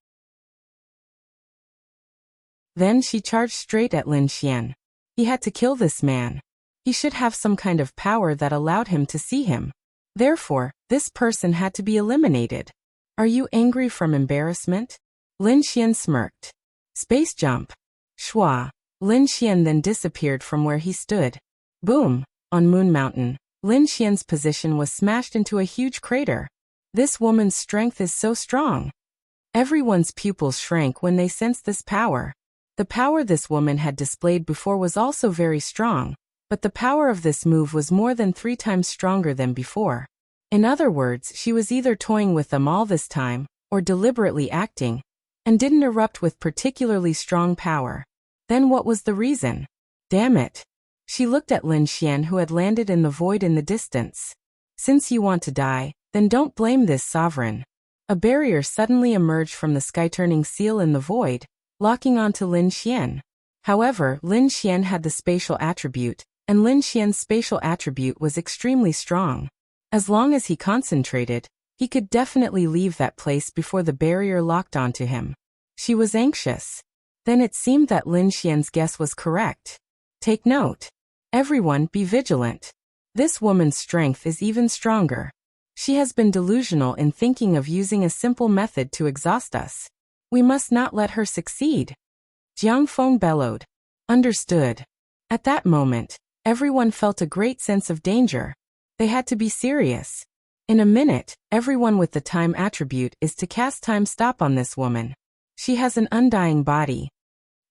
Then she charged straight at Lin Xian. He had to kill this man. He should have some kind of power that allowed him to see him. Therefore, this person had to be eliminated. Are you angry from embarrassment? Lin Xian smirked. Space jump. Shwa. Lin Xian then disappeared from where he stood. Boom. On Moon Mountain, Lin Xian's position was smashed into a huge crater. This woman's strength is so strong. Everyone's pupils shrank when they sensed this power. The power this woman had displayed before was also very strong, but the power of this move was more than 3 times stronger than before. In other words, she was either toying with them all this time, or deliberately acting, and didn't erupt with particularly strong power. Then what was the reason? Damn it. She looked at Lin Xian, who had landed in the void in the distance. Since you want to die, then don't blame this sovereign. A barrier suddenly emerged from the sky, turning seal in the void, locking onto Lin Xian. However, Lin Xian had the spatial attribute, and Lin Xian's spatial attribute was extremely strong. As long as he concentrated, he could definitely leave that place before the barrier locked onto him. She was anxious. Then it seemed that Lin Xian's guess was correct. Take note. Everyone be vigilant. This woman's strength is even stronger. She has been delusional in thinking of using a simple method to exhaust us. We must not let her succeed. Jiang Feng bellowed. Understood. At that moment, everyone felt a great sense of danger. They had to be serious. In a minute, everyone with the time attribute is to cast time stop on this woman. She has an undying body.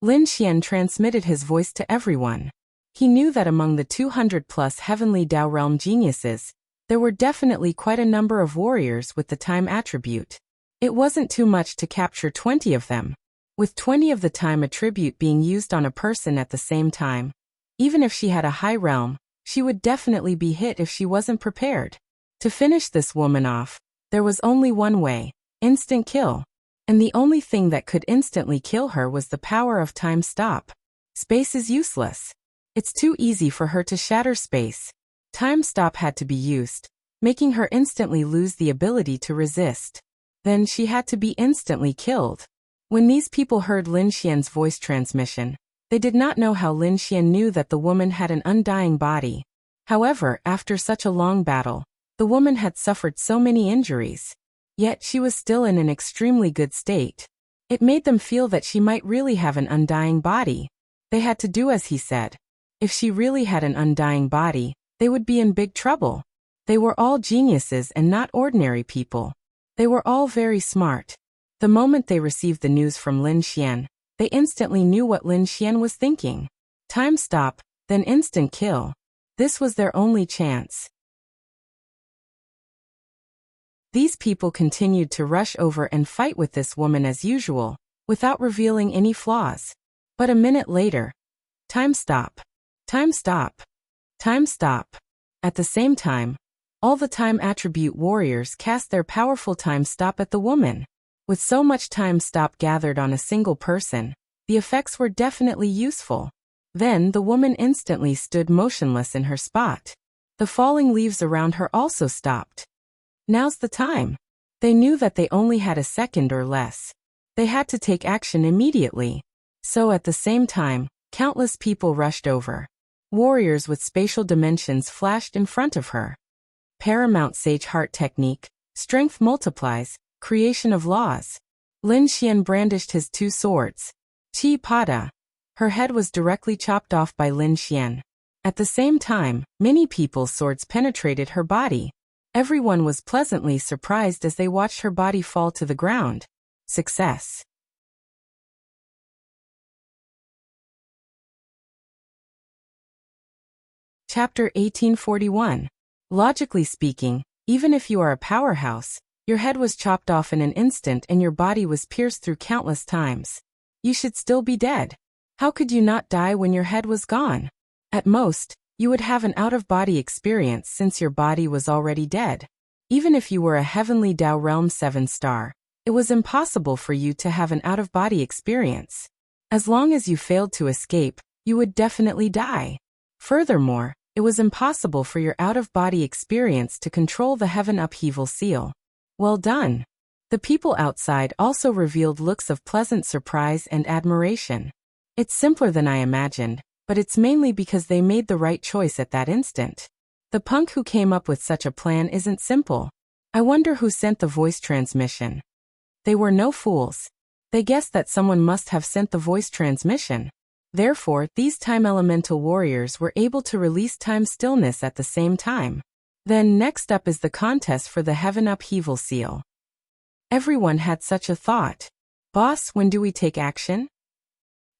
Lin Xian transmitted his voice to everyone. He knew that among the 200+ heavenly Tao realm geniuses, there were definitely quite a number of warriors with the time attribute. It wasn't too much to capture 20 of them, with 20 of the time attribute being used on a person at the same time. Even if she had a high realm, she would definitely be hit if she wasn't prepared. To finish this woman off, there was only one way: instant kill. And the only thing that could instantly kill her was the power of time stop. Space is useless. It's too easy for her to shatter space. Time stop had to be used, making her instantly lose the ability to resist. Then she had to be instantly killed. When these people heard Lin Xian's voice transmission, they did not know how Lin Xian knew that the woman had an undying body. However, after such a long battle, the woman had suffered so many injuries. Yet she was still in an extremely good state. It made them feel that she might really have an undying body. They had to do as he said. If she really had an undying body, they would be in big trouble. They were all geniuses and not ordinary people. They were all very smart. The moment they received the news from Lin Xian, they instantly knew what Lin Xian was thinking. Time stop, then instant kill. This was their only chance. These people continued to rush over and fight with this woman as usual, without revealing any flaws. But a minute later, time stop. Time stop. Time stop. At the same time, all the time attribute warriors cast their powerful time stop at the woman. With so much time stop gathered on a single person, the effects were definitely useful. Then the woman instantly stood motionless in her spot. The falling leaves around her also stopped. Now's the time. They knew that they only had a second or less. They had to take action immediately. So at the same time, countless people rushed over. Warriors with spatial dimensions flashed in front of her. Paramount Sage Heart Technique, Strength Multiplies, Creation of Laws. Lin Xian brandished his two swords. Chi Pada. Her head was directly chopped off by Lin Xian. At the same time, many people's swords penetrated her body. Everyone was pleasantly surprised as they watched her body fall to the ground. Success. Chapter 1841. Logically speaking, even if you are a powerhouse, your head was chopped off in an instant and your body was pierced through countless times. You should still be dead. How could you not die when your head was gone? At most, you would have an out-of-body experience since your body was already dead. Even if you were a heavenly Tao realm 7-star, it was impossible for you to have an out-of-body experience. As long as you failed to escape, you would definitely die. Furthermore, it was impossible for your out-of-body experience to control the heaven upheaval seal. Well done. The people outside also revealed looks of pleasant surprise and admiration. It's simpler than I imagined, but it's mainly because they made the right choice at that instant. The punk who came up with such a plan isn't simple. I wonder who sent the voice transmission. They were no fools. They guessed that someone must have sent the voice transmission. Therefore, these time elemental warriors were able to release time stillness at the same time. Then next up is the contest for the heaven upheaval seal. Everyone had such a thought. Boss, when do we take action?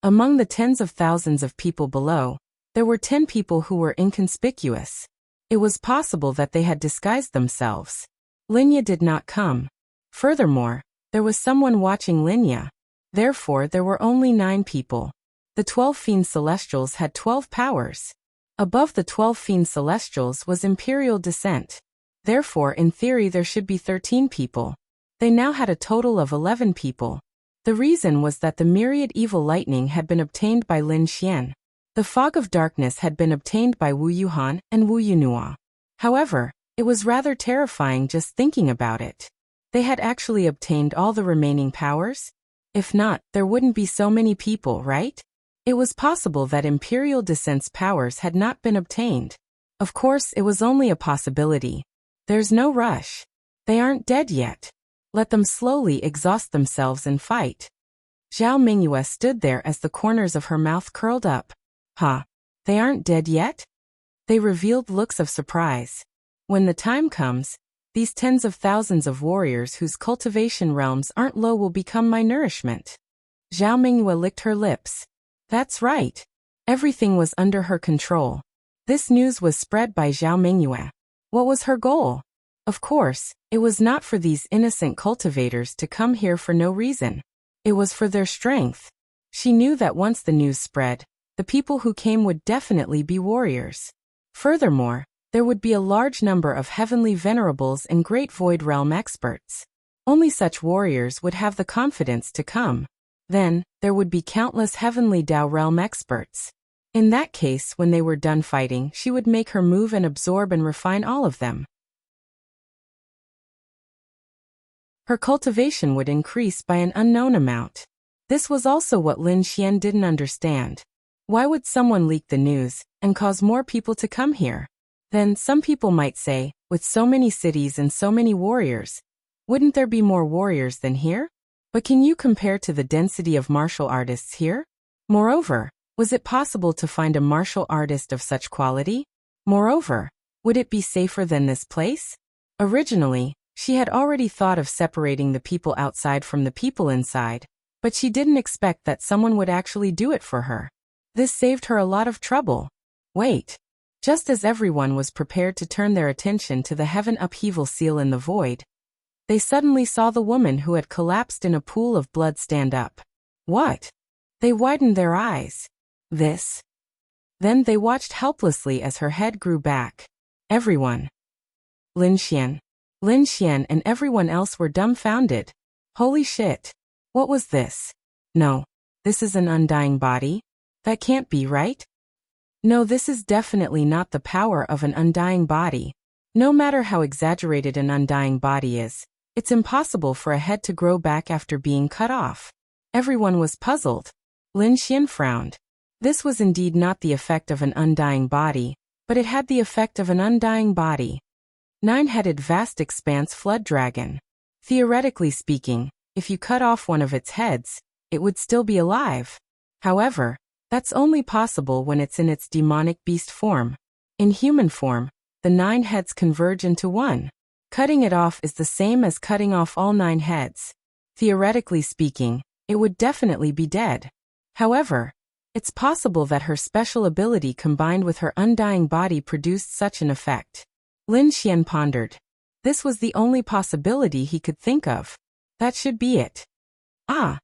Among the tens of thousands of people below, there were 10 people who were inconspicuous. It was possible that they had disguised themselves. Linya did not come. Furthermore, there was someone watching Linya. Therefore there were only 9 people. The 12 fiend celestials had 12 powers. Above the 12 fiend celestials was imperial descent. Therefore in theory there should be 13 people. They now had a total of 11 people. The reason was that the myriad evil lightning had been obtained by Lin Xian. The fog of darkness had been obtained by Wu Yuhan and Wu Yunhua. However, it was rather terrifying just thinking about it. They had actually obtained all the remaining powers? If not, there wouldn't be so many people, right? It was possible that Imperial Descent's powers had not been obtained. Of course, it was only a possibility. There's no rush. They aren't dead yet. Let them slowly exhaust themselves and fight. Zhao Mingyue stood there as the corners of her mouth curled up. Huh? They aren't dead yet? They revealed looks of surprise. When the time comes, these tens of thousands of warriors whose cultivation realms aren't low will become my nourishment. Zhao Mingyue licked her lips. That's right. Everything was under her control. This news was spread by Zhao Mingyue. What was her goal? Of course, it was not for these innocent cultivators to come here for no reason. It was for their strength. She knew that once the news spread, the people who came would definitely be warriors. Furthermore, there would be a large number of heavenly venerables and great void realm experts. Only such warriors would have the confidence to come. Then, there would be countless heavenly Dao realm experts. In that case, when they were done fighting, she would make her move and absorb and refine all of them. Her cultivation would increase by an unknown amount. This was also what Lin Xian didn't understand. Why would someone leak the news and cause more people to come here? Then some people might say, with so many cities and so many warriors, wouldn't there be more warriors than here? But can you compare to the density of martial artists here? Moreover, was it possible to find a martial artist of such quality? Moreover, would it be safer than this place? Originally, she had already thought of separating the people outside from the people inside, but she didn't expect that someone would actually do it for her. This saved her a lot of trouble. Wait. Just as everyone was prepared to turn their attention to the heaven upheaval seal in the void, they suddenly saw the woman who had collapsed in a pool of blood stand up. What? They widened their eyes. This? Then they watched helplessly as her head grew back. Everyone. Lin Xian and everyone else were dumbfounded. Holy shit. What was this? No. This is an undying body? That can't be right? No, this is definitely not the power of an undying body. No matter how exaggerated an undying body is, it's impossible for a head to grow back after being cut off. Everyone was puzzled. Lin Xian frowned. This was indeed not the effect of an undying body, but it had the effect of an undying body. 9-headed vast expanse flood dragon. Theoretically speaking, if you cut off one of its heads, it would still be alive. However, that's only possible when it's in its demonic beast form. In human form, the 9 heads converge into one. Cutting it off is the same as cutting off all 9 heads. Theoretically speaking, it would definitely be dead. However, it's possible that her special ability combined with her undying body produced such an effect. Lin Xian pondered. This was the only possibility he could think of. That should be it. Ah!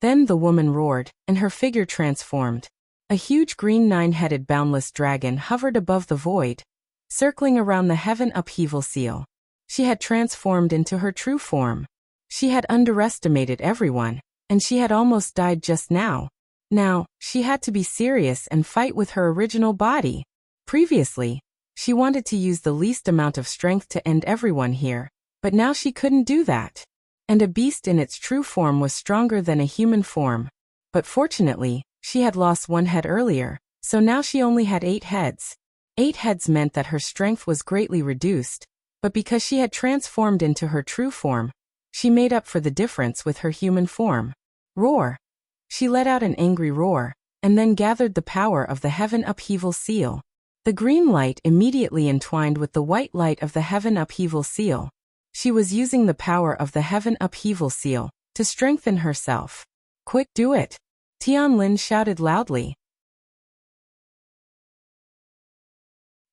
Then the woman roared, and her figure transformed. A huge green 9-headed boundless dragon hovered above the void, circling around the heaven upheaval seal. She had transformed into her true form. She had underestimated everyone, and she had almost died just now. Now, she had to be serious and fight with her original body. Previously, she wanted to use the least amount of strength to end everyone here, but now she couldn't do that. And a beast in its true form was stronger than a human form. But fortunately, she had lost 1 head earlier, so now she only had 8 heads. 8 heads meant that her strength was greatly reduced, but because she had transformed into her true form, she made up for the difference with her human form. Roar! She let out an angry roar, and then gathered the power of the heaven upheaval seal. The green light immediately entwined with the white light of the heaven upheaval seal. She was using the power of the heaven upheaval seal to strengthen herself. Quick, do it! Tianlin shouted loudly.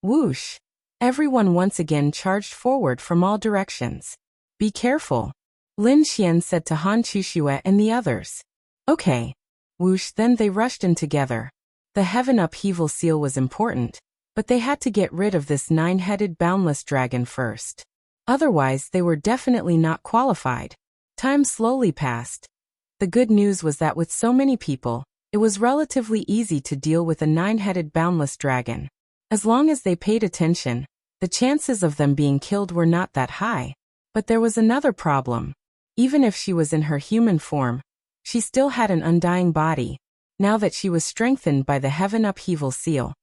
Whoosh! Everyone once again charged forward from all directions. Be careful, Lin Xian said to Han Chuxue and the others. Okay. Whoosh, then they rushed in together. The heaven upheaval seal was important, but they had to get rid of this 9-headed boundless dragon first. Otherwise, they were definitely not qualified. Time slowly passed. The good news was that with so many people, it was relatively easy to deal with a 9-headed boundless dragon. As long as they paid attention, the chances of them being killed were not that high. But there was another problem. Even if she was in her human form, she still had an undying body, now that she was strengthened by the heaven upheaval seal.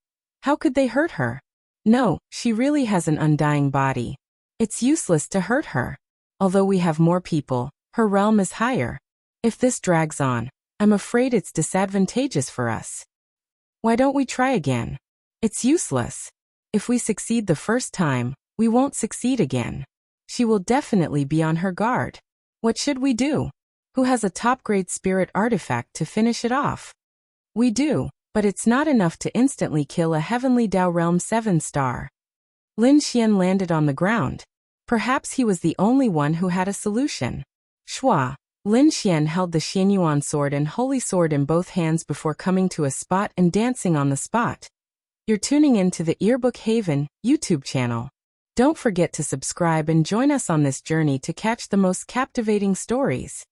How could they hurt her? No, she really has an undying body. It's useless to hurt her. Although we have more people, her realm is higher. If this drags on, I'm afraid it's disadvantageous for us. Why don't we try again? It's useless. If we succeed the first time, we won't succeed again. She will definitely be on her guard. What should we do? Who has a top-grade spirit artifact to finish it off? We do, but it's not enough to instantly kill a Heavenly Tao Realm 7-star. Lin Xian landed on the ground. Perhaps he was the only one who had a solution. Shua. Lin Xian held the Xianyuan sword and holy sword in both hands before coming to a spot and dancing on the spot. You're tuning in to the Earbook Haven YouTube channel. Don't forget to subscribe and join us on this journey to catch the most captivating stories.